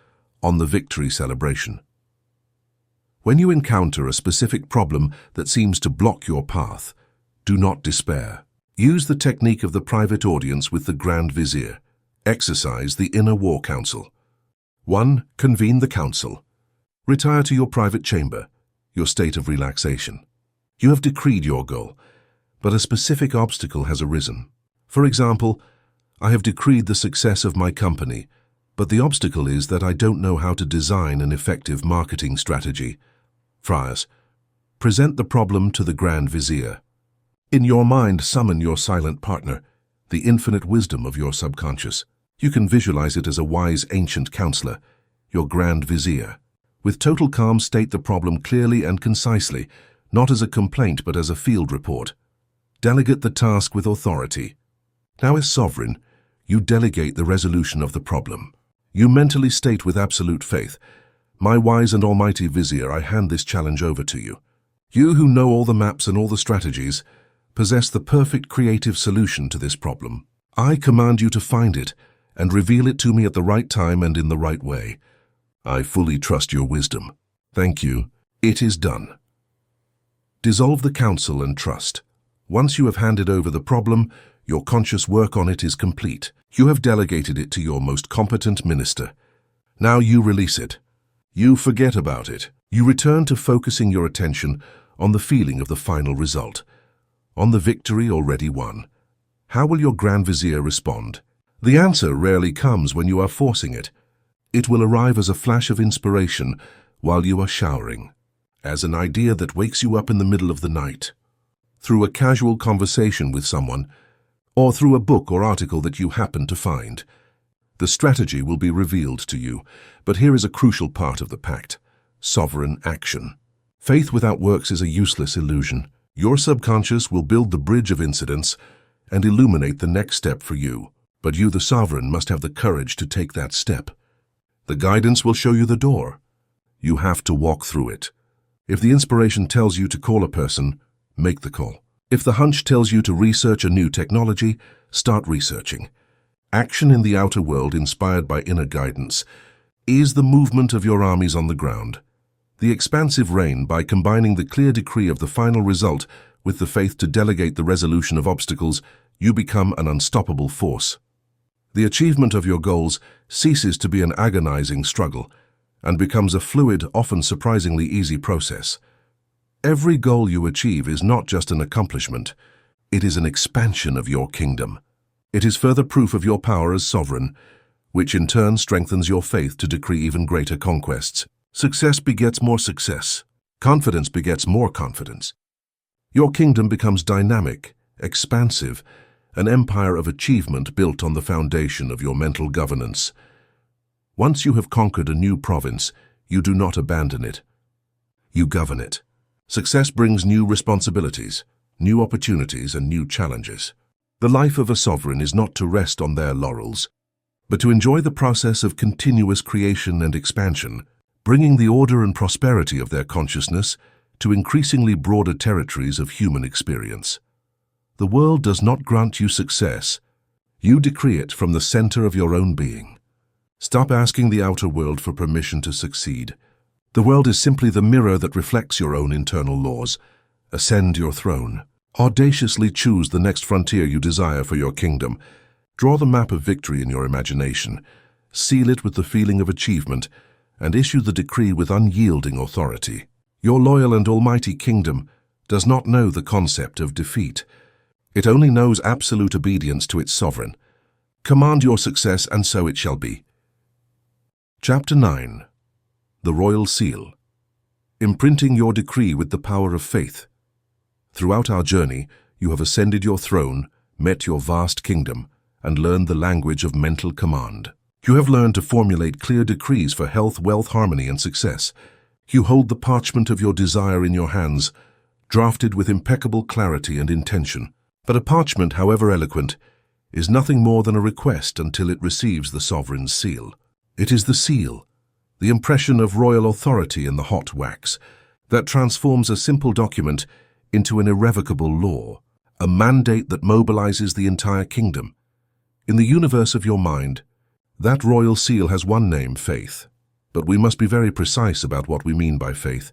on the victory celebration. When you encounter a specific problem that seems to block your path, do not despair. Use the technique of the private audience with the Grand Vizier. Exercise the inner war council. 1. Convene the council. Retire to your private chamber, your state of relaxation. You have decreed your goal, but a specific obstacle has arisen. For example, I have decreed the success of my company, but the obstacle is that I don't know how to design an effective marketing strategy. Friars, present the problem to the Grand Vizier. In your mind, summon your silent partner, the infinite wisdom of your subconscious. You can visualize it as a wise ancient counselor, your Grand Vizier. With total calm, state the problem clearly and concisely, not as a complaint but as a field report. Delegate the task with authority. Now, as sovereign, you delegate the resolution of the problem. You mentally state with absolute faith, "My wise and almighty Vizier, I hand this challenge over to you. You who know all the maps and all the strategies, possess the perfect creative solution to this problem. I command you to find it and reveal it to me at the right time and in the right way. I fully trust your wisdom. Thank you. It is done." Dissolve the council and trust. Once you have handed over the problem, your conscious work on it is complete. You have delegated it to your most competent minister. Now you release it. You forget about it. You return to focusing your attention on the feeling of the final result, on the victory already won. How will your Grand Vizier respond? The answer rarely comes when you are forcing it. It will arrive as a flash of inspiration while you are showering, as an idea that wakes you up in the middle of the night, through a casual conversation with someone, or through a book or article that you happen to find. The strategy will be revealed to you, but here is a crucial part of the pact: sovereign action. Faith without works is a useless illusion. Your subconscious will build the bridge of incidents and illuminate the next step for you, but you, the sovereign, must have the courage to take that step. The guidance will show you the door. You have to walk through it. If the inspiration tells you to call a person, make the call. If the hunch tells you to research a new technology, start researching. Action in the outer world, inspired by inner guidance, is the movement of your armies on the ground. The expansive reign, by combining the clear decree of the final result with the faith to delegate the resolution of obstacles, you become an unstoppable force. The achievement of your goals ceases to be an agonizing struggle and becomes a fluid, often surprisingly easy process. Every goal you achieve is not just an accomplishment, it is an expansion of your kingdom. It is further proof of your power as sovereign, which in turn strengthens your faith to decree even greater conquests. Success begets more success. Confidence begets more confidence. Your kingdom becomes dynamic, expansive, an empire of achievement built on the foundation of your mental governance. Once you have conquered a new province, you do not abandon it. You govern it. Success brings new responsibilities, new opportunities, and new challenges. The life of a sovereign is not to rest on their laurels, but to enjoy the process of continuous creation and expansion, bringing the order and prosperity of their consciousness to increasingly broader territories of human experience. The world does not grant you success. You decree it from the center of your own being. Stop asking the outer world for permission to succeed. The world is simply the mirror that reflects your own internal laws. Ascend your throne. Audaciously choose the next frontier you desire for your kingdom. Draw the map of victory in your imagination. Seal it with the feeling of achievement, and issue the decree with unyielding authority. Your loyal and almighty kingdom does not know the concept of defeat. It only knows absolute obedience to its sovereign. Command your success, and so it shall be. Chapter 9. The Royal Seal. Imprinting your decree with the power of faith. Throughout our journey, you have ascended your throne, met your vast kingdom, and learned the language of mental command. You have learned to formulate clear decrees for health, wealth, harmony, and success. You hold the parchment of your desire in your hands, drafted with impeccable clarity and intention. But a parchment, however eloquent, is nothing more than a request until it receives the sovereign's seal. It is the seal, the impression of royal authority in the hot wax, that transforms a simple document into an irrevocable law, a mandate that mobilizes the entire kingdom. In the universe of your mind, that royal seal has one name, faith. But we must be very precise about what we mean by faith.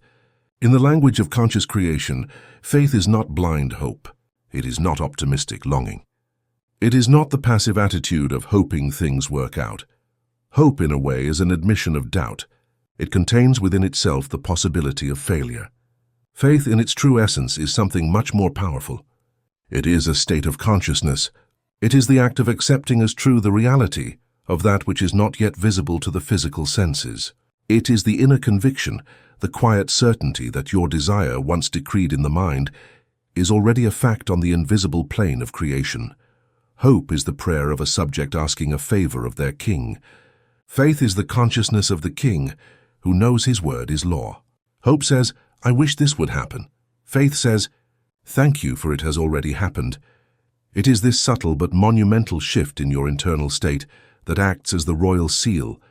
In the language of conscious creation, faith is not blind hope. It is not optimistic longing. It is not the passive attitude of hoping things work out. Hope, in a way, is an admission of doubt. It contains within itself the possibility of failure. Faith, in its true essence, is something much more powerful. It is a state of consciousness. It is the act of accepting as true the reality of that which is not yet visible to the physical senses. It is the inner conviction, the quiet certainty that your desire, once decreed in the mind, is already a fact on the invisible plane of creation. Hope is the prayer of a subject asking a favor of their king. Faith is the consciousness of the king, who knows his word is law. Hope says, I wish this would happen. Faith says, thank you, for it has already happened. It is this subtle but monumental shift in your internal state that acts as the royal seal,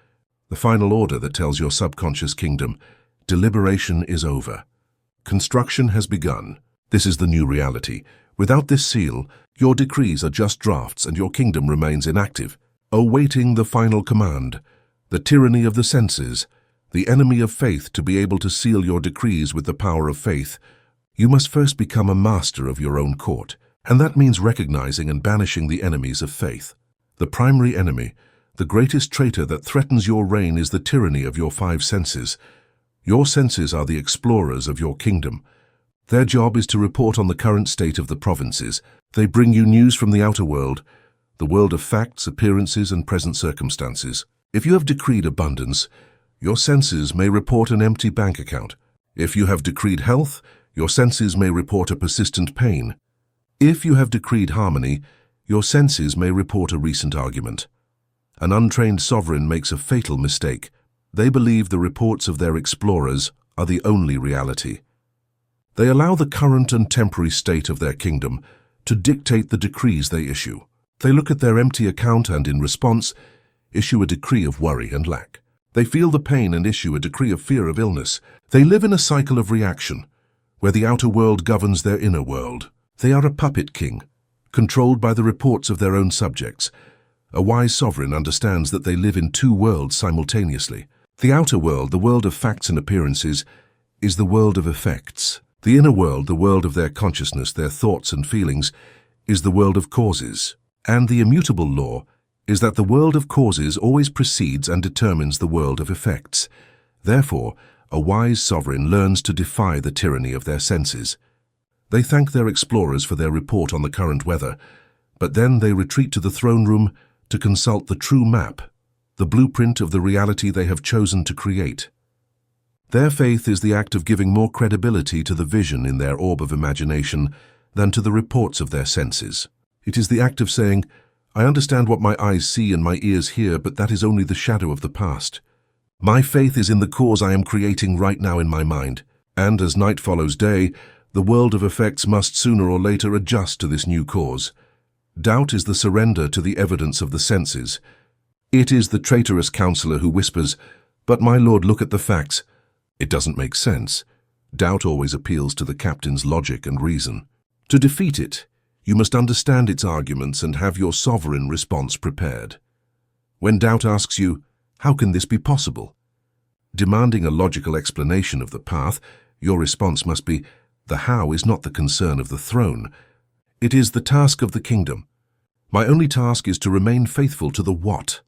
the final order that tells your subconscious kingdom, deliberation is over. Construction has begun. This is the new reality. Without this seal, your decrees are just drafts and your kingdom remains inactive, awaiting the final command, the tyranny of the senses, the enemy of faith. To be able to seal your decrees with the power of faith, you must first become a master of your own court, and that means recognizing and banishing the enemies of faith. The primary enemy, the greatest traitor that threatens your reign, is the tyranny of your five senses. Your senses are the explorers of your kingdom. Their job is to report on the current state of the provinces. They bring you news from the outer world, the world of facts, appearances, and present circumstances. If you have decreed abundance, your senses may report an empty bank account. If you have decreed health, your senses may report a persistent pain. If you have decreed harmony, your senses may report a recent argument. An untrained sovereign makes a fatal mistake. They believe the reports of their explorers are the only reality. They allow the current and temporary state of their kingdom to dictate the decrees they issue. They look at their empty account and, in response, issue a decree of worry and lack. They feel the pain and issue a decree of fear of illness. They live in a cycle of reaction, where the outer world governs their inner world. They are a puppet king, controlled by the reports of their own subjects. A wise sovereign understands that they live in two worlds simultaneously. The outer world, the world of facts and appearances, is the world of effects. The inner world, the world of their consciousness, their thoughts and feelings, is the world of causes. And the immutable law is that the world of causes always precedes and determines the world of effects. Therefore, a wise sovereign learns to defy the tyranny of their senses. They thank their explorers for their report on the current weather, but then they retreat to the throne room to consult the true map, the blueprint of the reality they have chosen to create. Their faith is the act of giving more credibility to the vision in their orb of imagination than to the reports of their senses. It is the act of saying, I understand what my eyes see and my ears hear, but that is only the shadow of the past. My faith is in the cause I am creating right now in my mind, and as night follows day, the world of effects must sooner or later adjust to this new cause. Doubt is the surrender to the evidence of the senses. It is the traitorous counselor who whispers, but my lord, look at the facts. It doesn't make sense. Doubt always appeals to the captain's logic and reason. To defeat it, you must understand its arguments and have your sovereign response prepared. When doubt asks you, how can this be possible? Demanding a logical explanation of the path, your response must be, the how is not the concern of the throne. It is the task of the kingdom. My only task is to remain faithful to the what.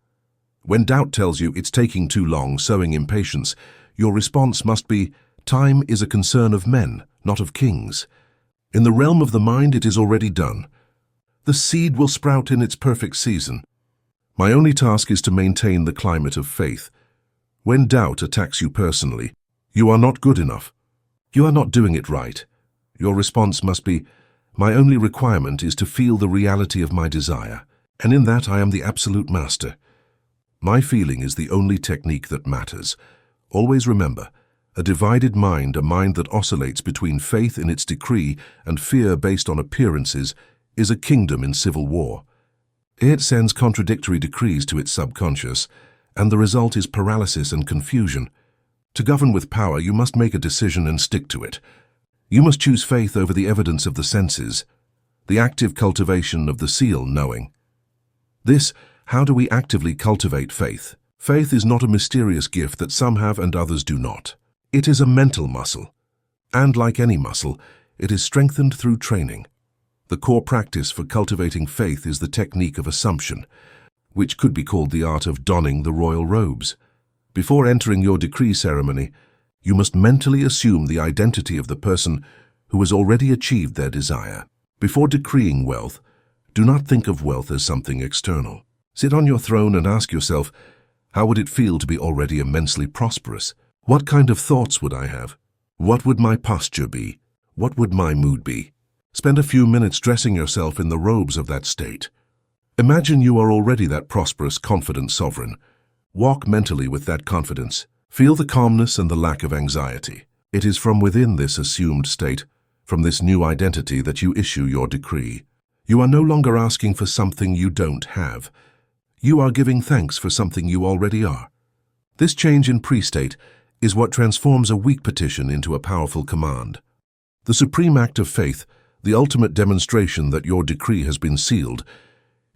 When doubt tells you it's taking too long, sowing impatience, your response must be, time is a concern of men, not of kings. In the realm of the mind, it is already done. The seed will sprout in its perfect season. My only task is to maintain the climate of faith. When doubt attacks you personally, you are not good enough. You are not doing it right. Your response must be, my only requirement is to feel the reality of my desire, and in that I am the absolute master. My feeling is the only technique that matters. Always remember, a divided mind, a mind that oscillates between faith in its decree and fear based on appearances, is a kingdom in civil war. It sends contradictory decrees to its subconscious, and the result is paralysis and confusion. To govern with power, you must make a decision and stick to it. You must choose faith over the evidence of the senses, the active cultivation of the seal knowing. How do we actively cultivate faith? Faith is not a mysterious gift that some have and others do not. It is a mental muscle, and like any muscle, it is strengthened through training. The core practice for cultivating faith is the technique of assumption, which could be called the art of donning the royal robes. Before entering your decree ceremony, you must mentally assume the identity of the person who has already achieved their desire. Before decreeing wealth, do not think of wealth as something external. Sit on your throne and ask yourself, how would it feel to be already immensely prosperous? What kind of thoughts would I have? What would my posture be? What would my mood be? Spend a few minutes dressing yourself in the robes of that state. Imagine you are already that prosperous, confident sovereign. Walk mentally with that confidence. Feel the calmness and the lack of anxiety. It is from within this assumed state, from this new identity, that you issue your decree. You are no longer asking for something you don't have. You are giving thanks for something you already are. This change in pre-state is what transforms a weak petition into a powerful command. The supreme act of faith, the ultimate demonstration that your decree has been sealed,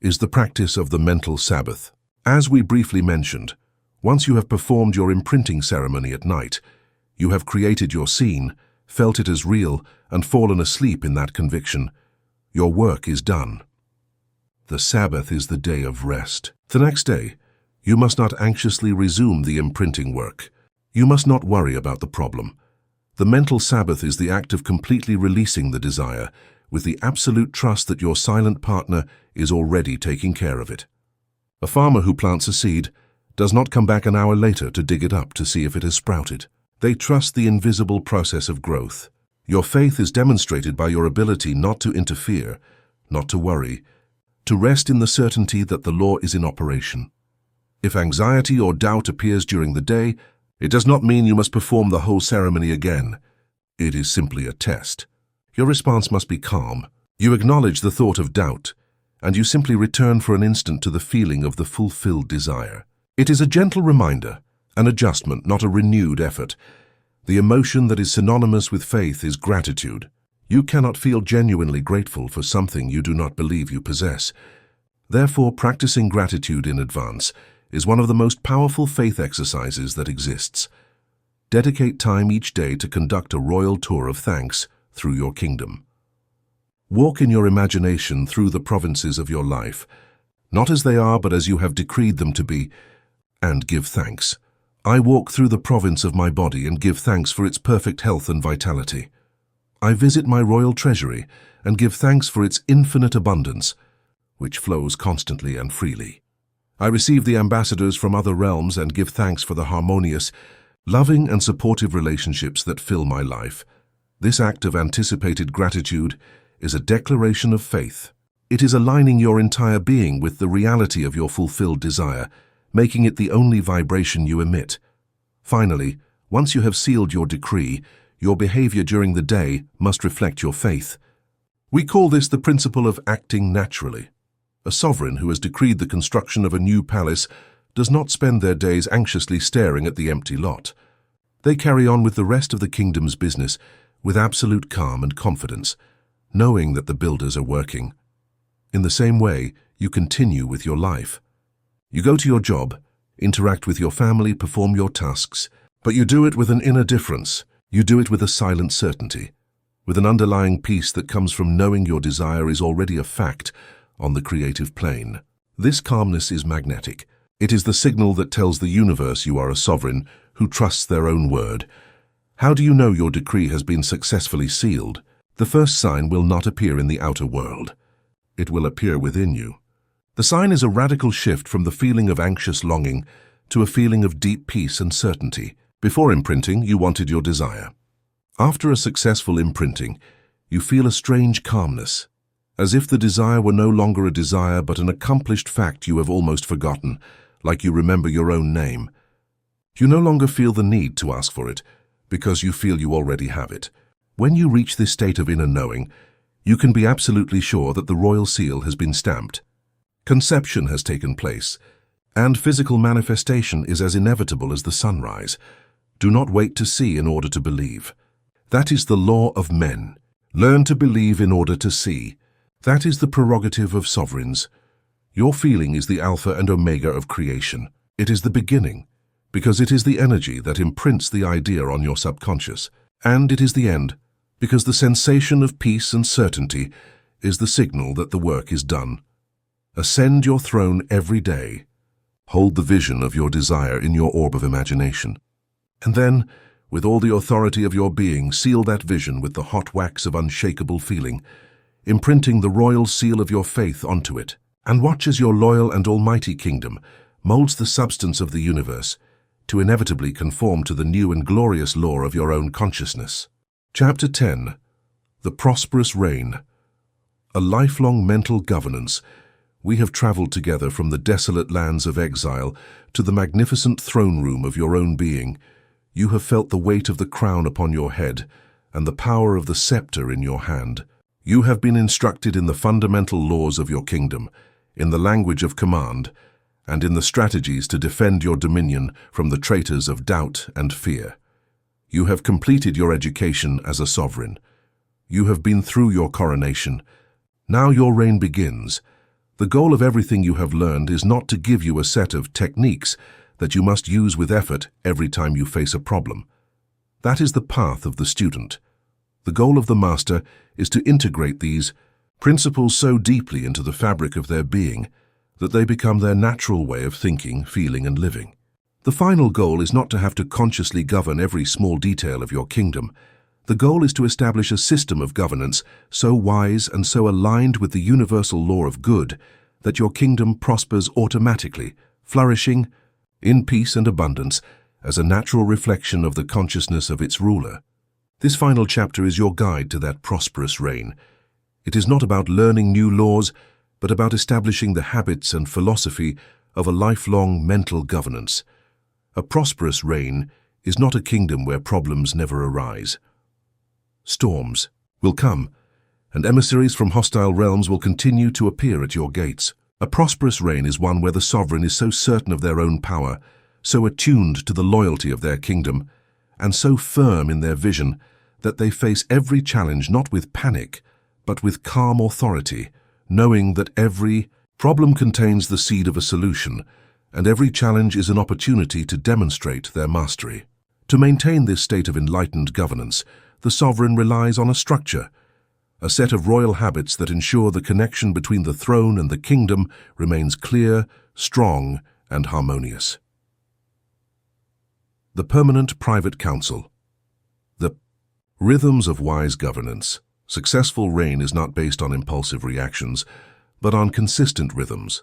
is the practice of the mental Sabbath. As we briefly mentioned, once you have performed your imprinting ceremony at night, you have created your scene, felt it as real, and fallen asleep in that conviction. Your work is done. The Sabbath is the day of rest. The next day, you must not anxiously resume the imprinting work. You must not worry about the problem. The mental Sabbath is the act of completely releasing the desire, with the absolute trust that your silent partner is already taking care of it. A farmer who plants a seed does not come back an hour later to dig it up to see if it has sprouted. They trust the invisible process of growth. Your faith is demonstrated by your ability not to interfere, not to worry, to rest in the certainty that the law is in operation. If anxiety or doubt appears during the day, it does not mean you must perform the whole ceremony again. It is simply a test. Your response must be calm. You acknowledge the thought of doubt, and you simply return for an instant to the feeling of the fulfilled desire. It is a gentle reminder, an adjustment, not a renewed effort. The emotion that is synonymous with faith is gratitude. You cannot feel genuinely grateful for something you do not believe you possess. Therefore, practicing gratitude in advance is one of the most powerful faith exercises that exists. Dedicate time each day to conduct a royal tour of thanks through your kingdom. Walk in your imagination through the provinces of your life, not as they are but as you have decreed them to be, and give thanks. I walk through the province of my body and give thanks for its perfect health and vitality. I visit my royal treasury and give thanks for its infinite abundance, which flows constantly and freely. I receive the ambassadors from other realms and give thanks for the harmonious, loving and supportive relationships that fill my life. This act of anticipated gratitude is a declaration of faith. It is aligning your entire being with the reality of your fulfilled desire, making it the only vibration you emit. Finally, once you have sealed your decree, your behavior during the day must reflect your faith. We call this the principle of acting naturally. A sovereign who has decreed the construction of a new palace does not spend their days anxiously staring at the empty lot. They carry on with the rest of the kingdom's business with absolute calm and confidence, knowing that the builders are working. In the same way, you continue with your life. You go to your job, interact with your family, perform your tasks, but you do it with an inner difference. You do it with a silent certainty, with an underlying peace that comes from knowing your desire is already a fact on the creative plane. This calmness is magnetic. It is the signal that tells the universe you are a sovereign who trusts their own word. How do you know your decree has been successfully sealed? The first sign will not appear in the outer world. It will appear within you. The sign is a radical shift from the feeling of anxious longing to a feeling of deep peace and certainty. Before imprinting, you wanted your desire. After a successful imprinting, you feel a strange calmness, as if the desire were no longer a desire but an accomplished fact you have almost forgotten, like you remember your own name. You no longer feel the need to ask for it, because you feel you already have it. When you reach this state of inner knowing, you can be absolutely sure that the royal seal has been stamped. Conception has taken place, and physical manifestation is as inevitable as the sunrise. Do not wait to see in order to believe. That is the law of men. Learn to believe in order to see. That is the prerogative of sovereigns. Your feeling is the alpha and omega of creation. It is the beginning, because it is the energy that imprints the idea on your subconscious. And it is the end, because the sensation of peace and certainty is the signal that the work is done. Ascend your throne every day. Hold the vision of your desire in your orb of imagination. And then, with all the authority of your being, seal that vision with the hot wax of unshakable feeling, imprinting the royal seal of your faith onto it. And watch as your loyal and almighty kingdom molds the substance of the universe to inevitably conform to the new and glorious law of your own consciousness. Chapter 10. The Prosperous Reign. A lifelong mental governance. We have traveled together from the desolate lands of exile to the magnificent throne room of your own being. You have felt the weight of the crown upon your head and the power of the scepter in your hand. You have been instructed in the fundamental laws of your kingdom, in the language of command, and in the strategies to defend your dominion from the traitors of doubt and fear. You have completed your education as a sovereign. You have been through your coronation. Now your reign begins. The goal of everything you have learned is not to give you a set of techniques that you must use with effort every time you face a problem. That is the path of the student. The goal of the master is to integrate these principles so deeply into the fabric of their being that they become their natural way of thinking, feeling, and living. The final goal is not to have to consciously govern every small detail of your kingdom. The goal is to establish a system of governance so wise and so aligned with the universal law of good that your kingdom prospers automatically, flourishing in peace and abundance as a natural reflection of the consciousness of its ruler. This final chapter is your guide to that prosperous reign. It is not about learning new laws, but about establishing the habits and philosophy of a lifelong mental governance. A prosperous reign is not a kingdom where problems never arise. Storms will come, and emissaries from hostile realms will continue to appear at your gates. A prosperous reign is one where the sovereign is so certain of their own power, so attuned to the loyalty of their kingdom, and so firm in their vision that they face every challenge not with panic, but with calm authority, knowing that every problem contains the seed of a solution, and every challenge is an opportunity to demonstrate their mastery. To maintain this state of enlightened governance, the sovereign relies on a structure, a set of royal habits that ensure the connection between the throne and the kingdom remains clear, strong, and harmonious. The Permanent Private Council. The rhythms of wise governance. Successful reign is not based on impulsive reactions, but on consistent rhythms.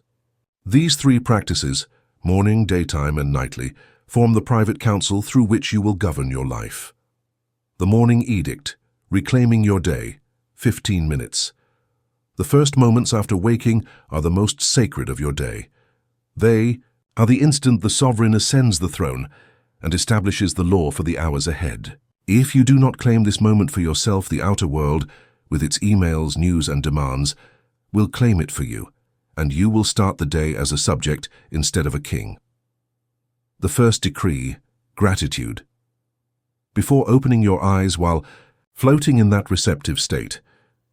These three practices, morning, daytime, and nightly, form the private council through which you will govern your life. The Morning Edict, reclaiming your day, 15 minutes. The first moments after waking are the most sacred of your day. They are the instant the sovereign ascends the throne and establishes the law for the hours ahead. If you do not claim this moment for yourself, the outer world, with its emails, news, and demands, will claim it for you, and you will start the day as a subject instead of a king. The first decree, gratitude. Before opening your eyes while floating in that receptive state,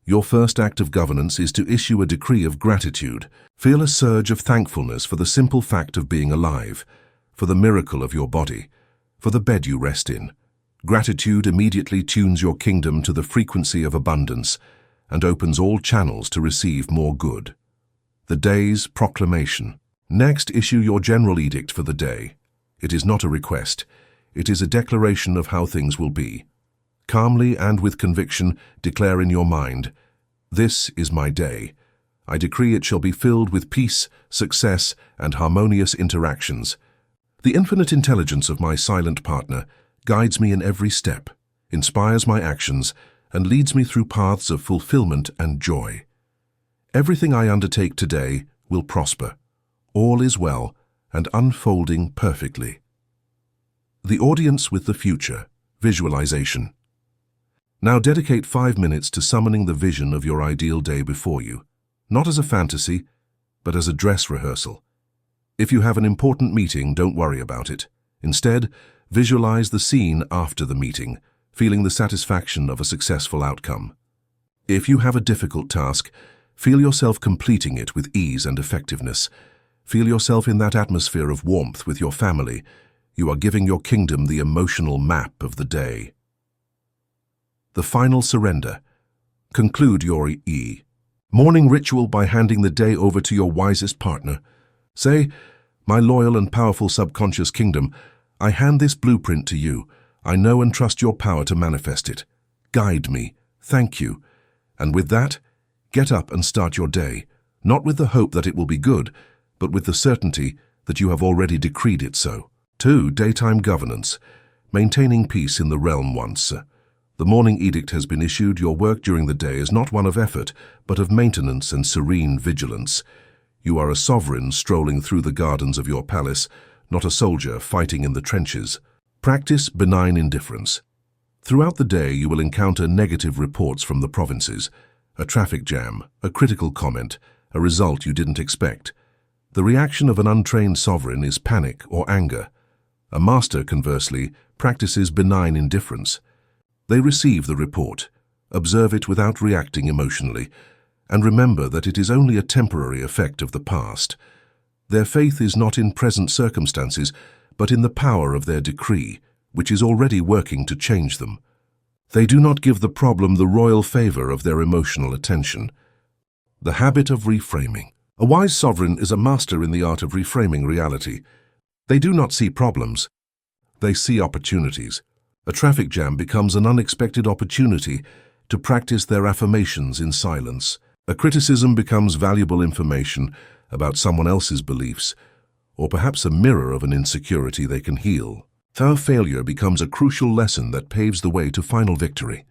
your first act of governance is to issue a decree of gratitude. Feel a surge of thankfulness for the simple fact of being alive, for the miracle of your body, for the bed you rest in. Gratitude immediately tunes your kingdom to the frequency of abundance and opens all channels to receive more good. The day's proclamation. Next, issue your general edict for the day. It is not a request. It is a declaration of how things will be. Calmly and with conviction, declare in your mind, "This is my day. I decree it shall be filled with peace, success, and harmonious interactions. The infinite intelligence of my silent partner guides me in every step, inspires my actions, and leads me through paths of fulfillment and joy. Everything I undertake today will prosper. All is well, and unfolding perfectly. The audience with the future, visualization. Now dedicate 5 minutes to summoning the vision of your ideal day before you, not as a fantasy, but as a dress rehearsal. If you have an important meeting, don't worry about it. Instead, visualize the scene after the meeting, feeling the satisfaction of a successful outcome. If you have a difficult task, feel yourself completing it with ease and effectiveness. Feel yourself in that atmosphere of warmth with your family. You are giving your kingdom the emotional map of the day. The final surrender. Conclude your morning ritual by handing the day over to your wisest partner. Say, "My loyal and powerful subconscious kingdom, I hand this blueprint to you. I know and trust your power to manifest it. Guide me. Thank you." And with that, get up and start your day, not with the hope that it will be good, but with the certainty that you have already decreed it so. 2. Daytime governance. Maintaining peace in the realm once. The morning edict has been issued. Your work during the day is not one of effort, but of maintenance and serene vigilance. You are a sovereign strolling through the gardens of your palace, not a soldier fighting in the trenches. Practice benign indifference. Throughout the day, you will encounter negative reports from the provinces, a traffic jam, a critical comment, a result you didn't expect. The reaction of an untrained sovereign is panic or anger. A master, conversely, practices benign indifference. They receive the report, observe it without reacting emotionally, and remember that it is only a temporary effect of the past. Their faith is not in present circumstances, but in the power of their decree, which is already working to change them. They do not give the problem the royal favor of their emotional attention. The habit of reframing. A wise sovereign is a master in the art of reframing reality. They do not see problems. They see opportunities. A traffic jam becomes an unexpected opportunity to practice their affirmations in silence. A criticism becomes valuable information about someone else's beliefs, or perhaps a mirror of an insecurity they can heal. Their failure becomes a crucial lesson that paves the way to final victory.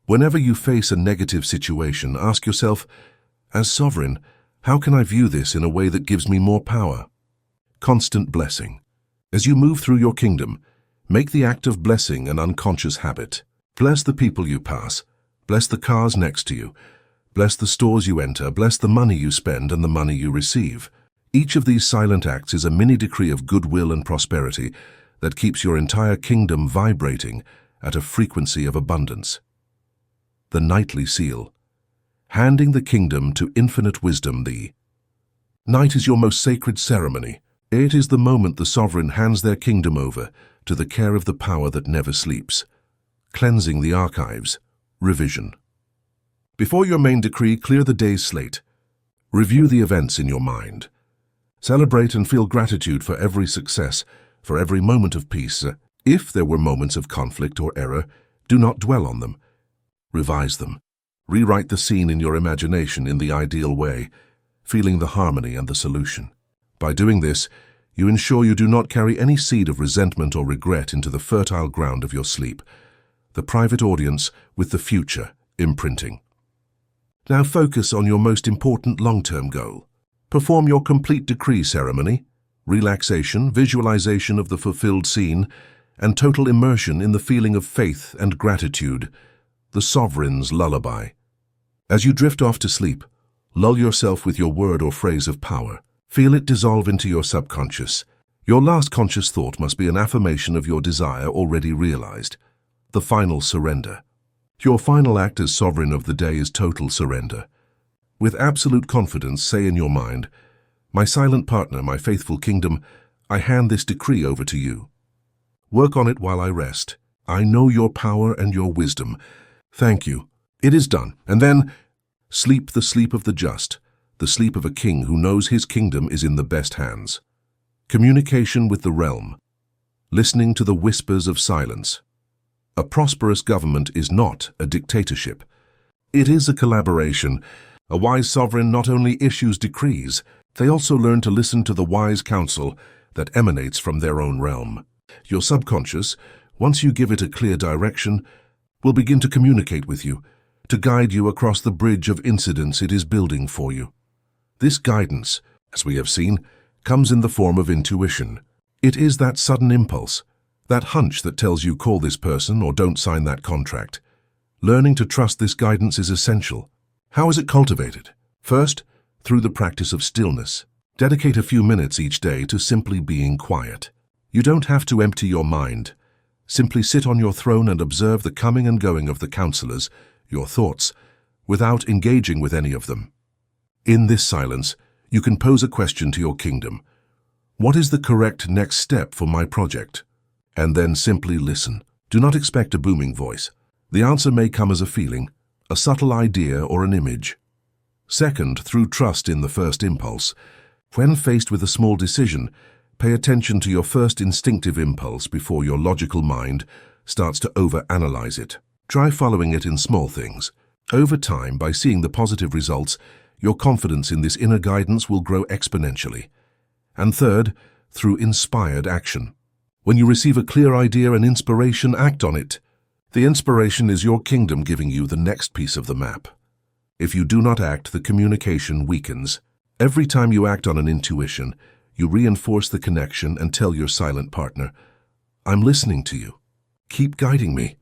Whenever you face a negative situation, ask yourself, as sovereign, how can I view this in a way that gives me more power? Constant blessing. As you move through your kingdom, make the act of blessing an unconscious habit. Bless the people you pass. Bless the cars next to you. Bless the stores you enter. Bless the money you spend and the money you receive. Each of these silent acts is a mini decree of goodwill and prosperity that keeps your entire kingdom vibrating at a frequency of abundance. The nightly seal. Handing the kingdom to infinite wisdom. The night is your most sacred ceremony. It is the moment the sovereign hands their kingdom over to the care of the power that never sleeps. Cleansing the archives. Revision. Before your main decree, clear the day's slate. Review the events in your mind. Celebrate and feel gratitude for every success, for every moment of peace. If there were moments of conflict or error, do not dwell on them. Revise them. Rewrite the scene in your imagination in the ideal way, feeling the harmony and the solution. By doing this, you ensure you do not carry any seed of resentment or regret into the fertile ground of your sleep. The private audience with the future, imprinting. Now focus on your most important long-term goal. Perform your complete decree ceremony, relaxation, visualization of the fulfilled scene, and total immersion in the feeling of faith and gratitude, the sovereign's lullaby. As you drift off to sleep, lull yourself with your word or phrase of power. Feel it dissolve into your subconscious. Your last conscious thought must be an affirmation of your desire already realized. The final surrender. Your final act as sovereign of the day is total surrender. With absolute confidence, say in your mind, "My silent partner, my faithful kingdom, I hand this decree over to you. Work on it while I rest. I know your power and your wisdom. Thank you. It is done." And then, sleep the sleep of the just, the sleep of a king who knows his kingdom is in the best hands. Communication with the realm. Listening to the whispers of silence. A prosperous government is not a dictatorship. It is a collaboration. A wise sovereign not only issues decrees, they also learn to listen to the wise counsel that emanates from their own realm. Your subconscious, once you give it a clear direction, will begin to communicate with you, to guide you across the bridge of incidents it is building for you. This guidance, as we have seen, comes in the form of intuition. It is that sudden impulse, that hunch that tells you call this person or don't sign that contract. Learning to trust this guidance is essential. How is it cultivated? First, through the practice of stillness. Dedicate a few minutes each day to simply being quiet. You don't have to empty your mind. Simply sit on your throne and observe the coming and going of the counselors, your thoughts, without engaging with any of them. In this silence, you can pose a question to your kingdom. What is the correct next step for my project? And then simply listen. Do not expect a booming voice. The answer may come as a feeling, a subtle idea or an image. Second, through trust in the first impulse. When faced with a small decision, pay attention to your first instinctive impulse before your logical mind starts to overanalyze it. Try following it in small things. Over time, by seeing the positive results, your confidence in this inner guidance will grow exponentially. And third, through inspired action. When you receive a clear idea and inspiration, act on it. The inspiration is your kingdom giving you the next piece of the map. If you do not act, the communication weakens. Every time you act on an intuition, you reinforce the connection and tell your silent partner, I'm listening to you. Keep guiding me.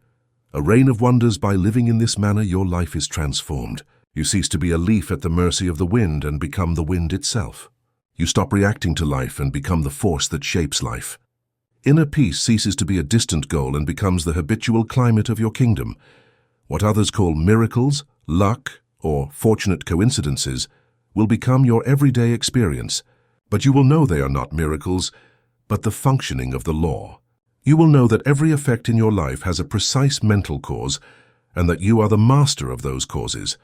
A rain of wonders. By living in this manner, your life is transformed. You cease to be a leaf at the mercy of the wind and become the wind itself. You stop reacting to life and become the force that shapes life. Inner peace ceases to be a distant goal and becomes the habitual climate of your kingdom. What others call miracles, luck, or fortunate coincidences will become your everyday experience. But you will know they are not miracles, but the functioning of the law. You will know that every effect in your life has a precise mental cause and that you are the master of those causes.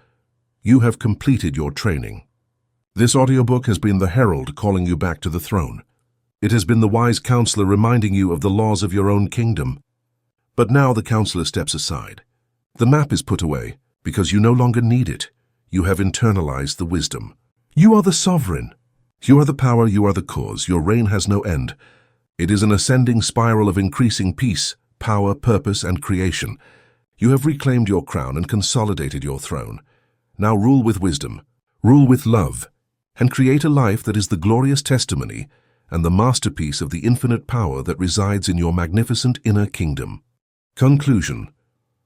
You have completed your training. This audiobook has been the herald calling you back to the throne. It has been the wise counselor reminding you of the laws of your own kingdom. But now the counselor steps aside. The map is put away because you no longer need it. You have internalized the wisdom. You are the sovereign. You are the power, you are the cause. Your reign has no end. It is an ascending spiral of increasing peace, power, purpose, and creation. You have reclaimed your crown and consolidated your throne. Now rule with wisdom, rule with love, and create a life that is the glorious testimony and the masterpiece of the infinite power that resides in your magnificent inner kingdom. Conclusion.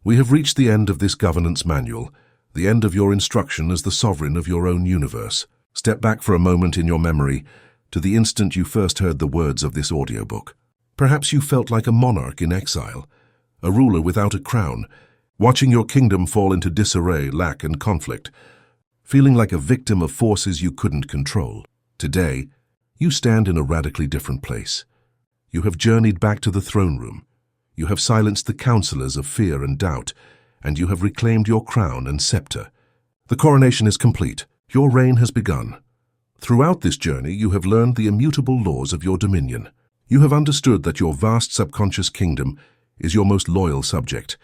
We have reached the end of this governance manual, the end of your instruction as the sovereign of your own universe. Step back for a moment in your memory to the instant you first heard the words of this audiobook. Perhaps you felt like a monarch in exile, a ruler without a crown, watching your kingdom fall into disarray, lack, and conflict, feeling like a victim of forces you couldn't control. Today, you stand in a radically different place. You have journeyed back to the throne room. You have silenced the counselors of fear and doubt, and you have reclaimed your crown and scepter. The coronation is complete. Your reign has begun. Throughout this journey, you have learned the immutable laws of your dominion. You have understood that your vast subconscious kingdom is your most loyal subject,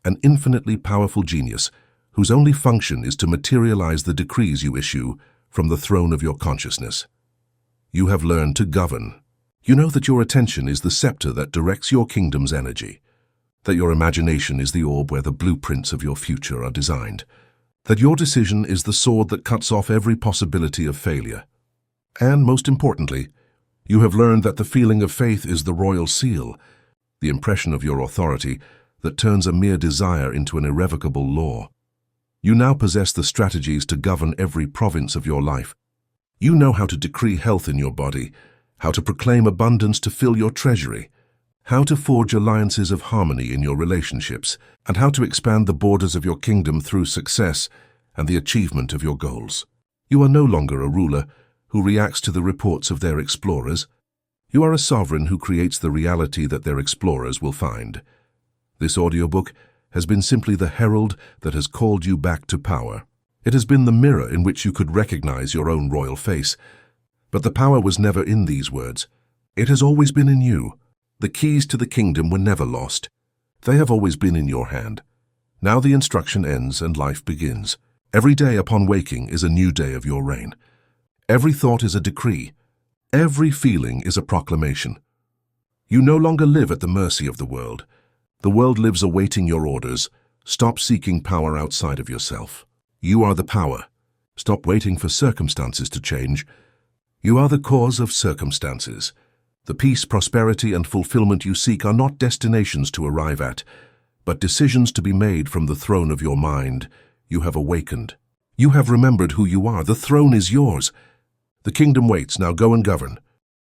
an infinitely powerful genius whose only function is to materialize the decrees you issue from the throne of your consciousness. You have learned to govern. You know that your attention is the scepter that directs your kingdom's energy, that your imagination is the orb where the blueprints of your future are designed, that your decision is the sword that cuts off every possibility of failure. And most importantly, you have learned that the feeling of faith is the royal seal, the impression of your authority that turns a mere desire into an irrevocable law. You now possess the strategies to govern every province of your life. You know how to decree health in your body, how to proclaim abundance to fill your treasury, how to forge alliances of harmony in your relationships, and how to expand the borders of your kingdom through success and the achievement of your goals. You are no longer a ruler who reacts to the reports of their explorers. You are a sovereign who creates the reality that their explorers will find. This audiobook has been simply the herald that has called you back to power. It has been the mirror in which you could recognize your own royal face. But the power was never in these words. It has always been in you. The keys to the kingdom were never lost. They have always been in your hand. Now the instruction ends and life begins. Every day upon waking is a new day of your reign. Every thought is a decree. Every feeling is a proclamation. You no longer live at the mercy of the world. The world lives awaiting your orders. Stop seeking power outside of yourself. You are the power. Stop waiting for circumstances to change. You are the cause of circumstances. The peace, prosperity, and fulfillment you seek are not destinations to arrive at, but decisions to be made from the throne of your mind. You have awakened. You have remembered who you are. The throne is yours. The kingdom waits. Now go and govern.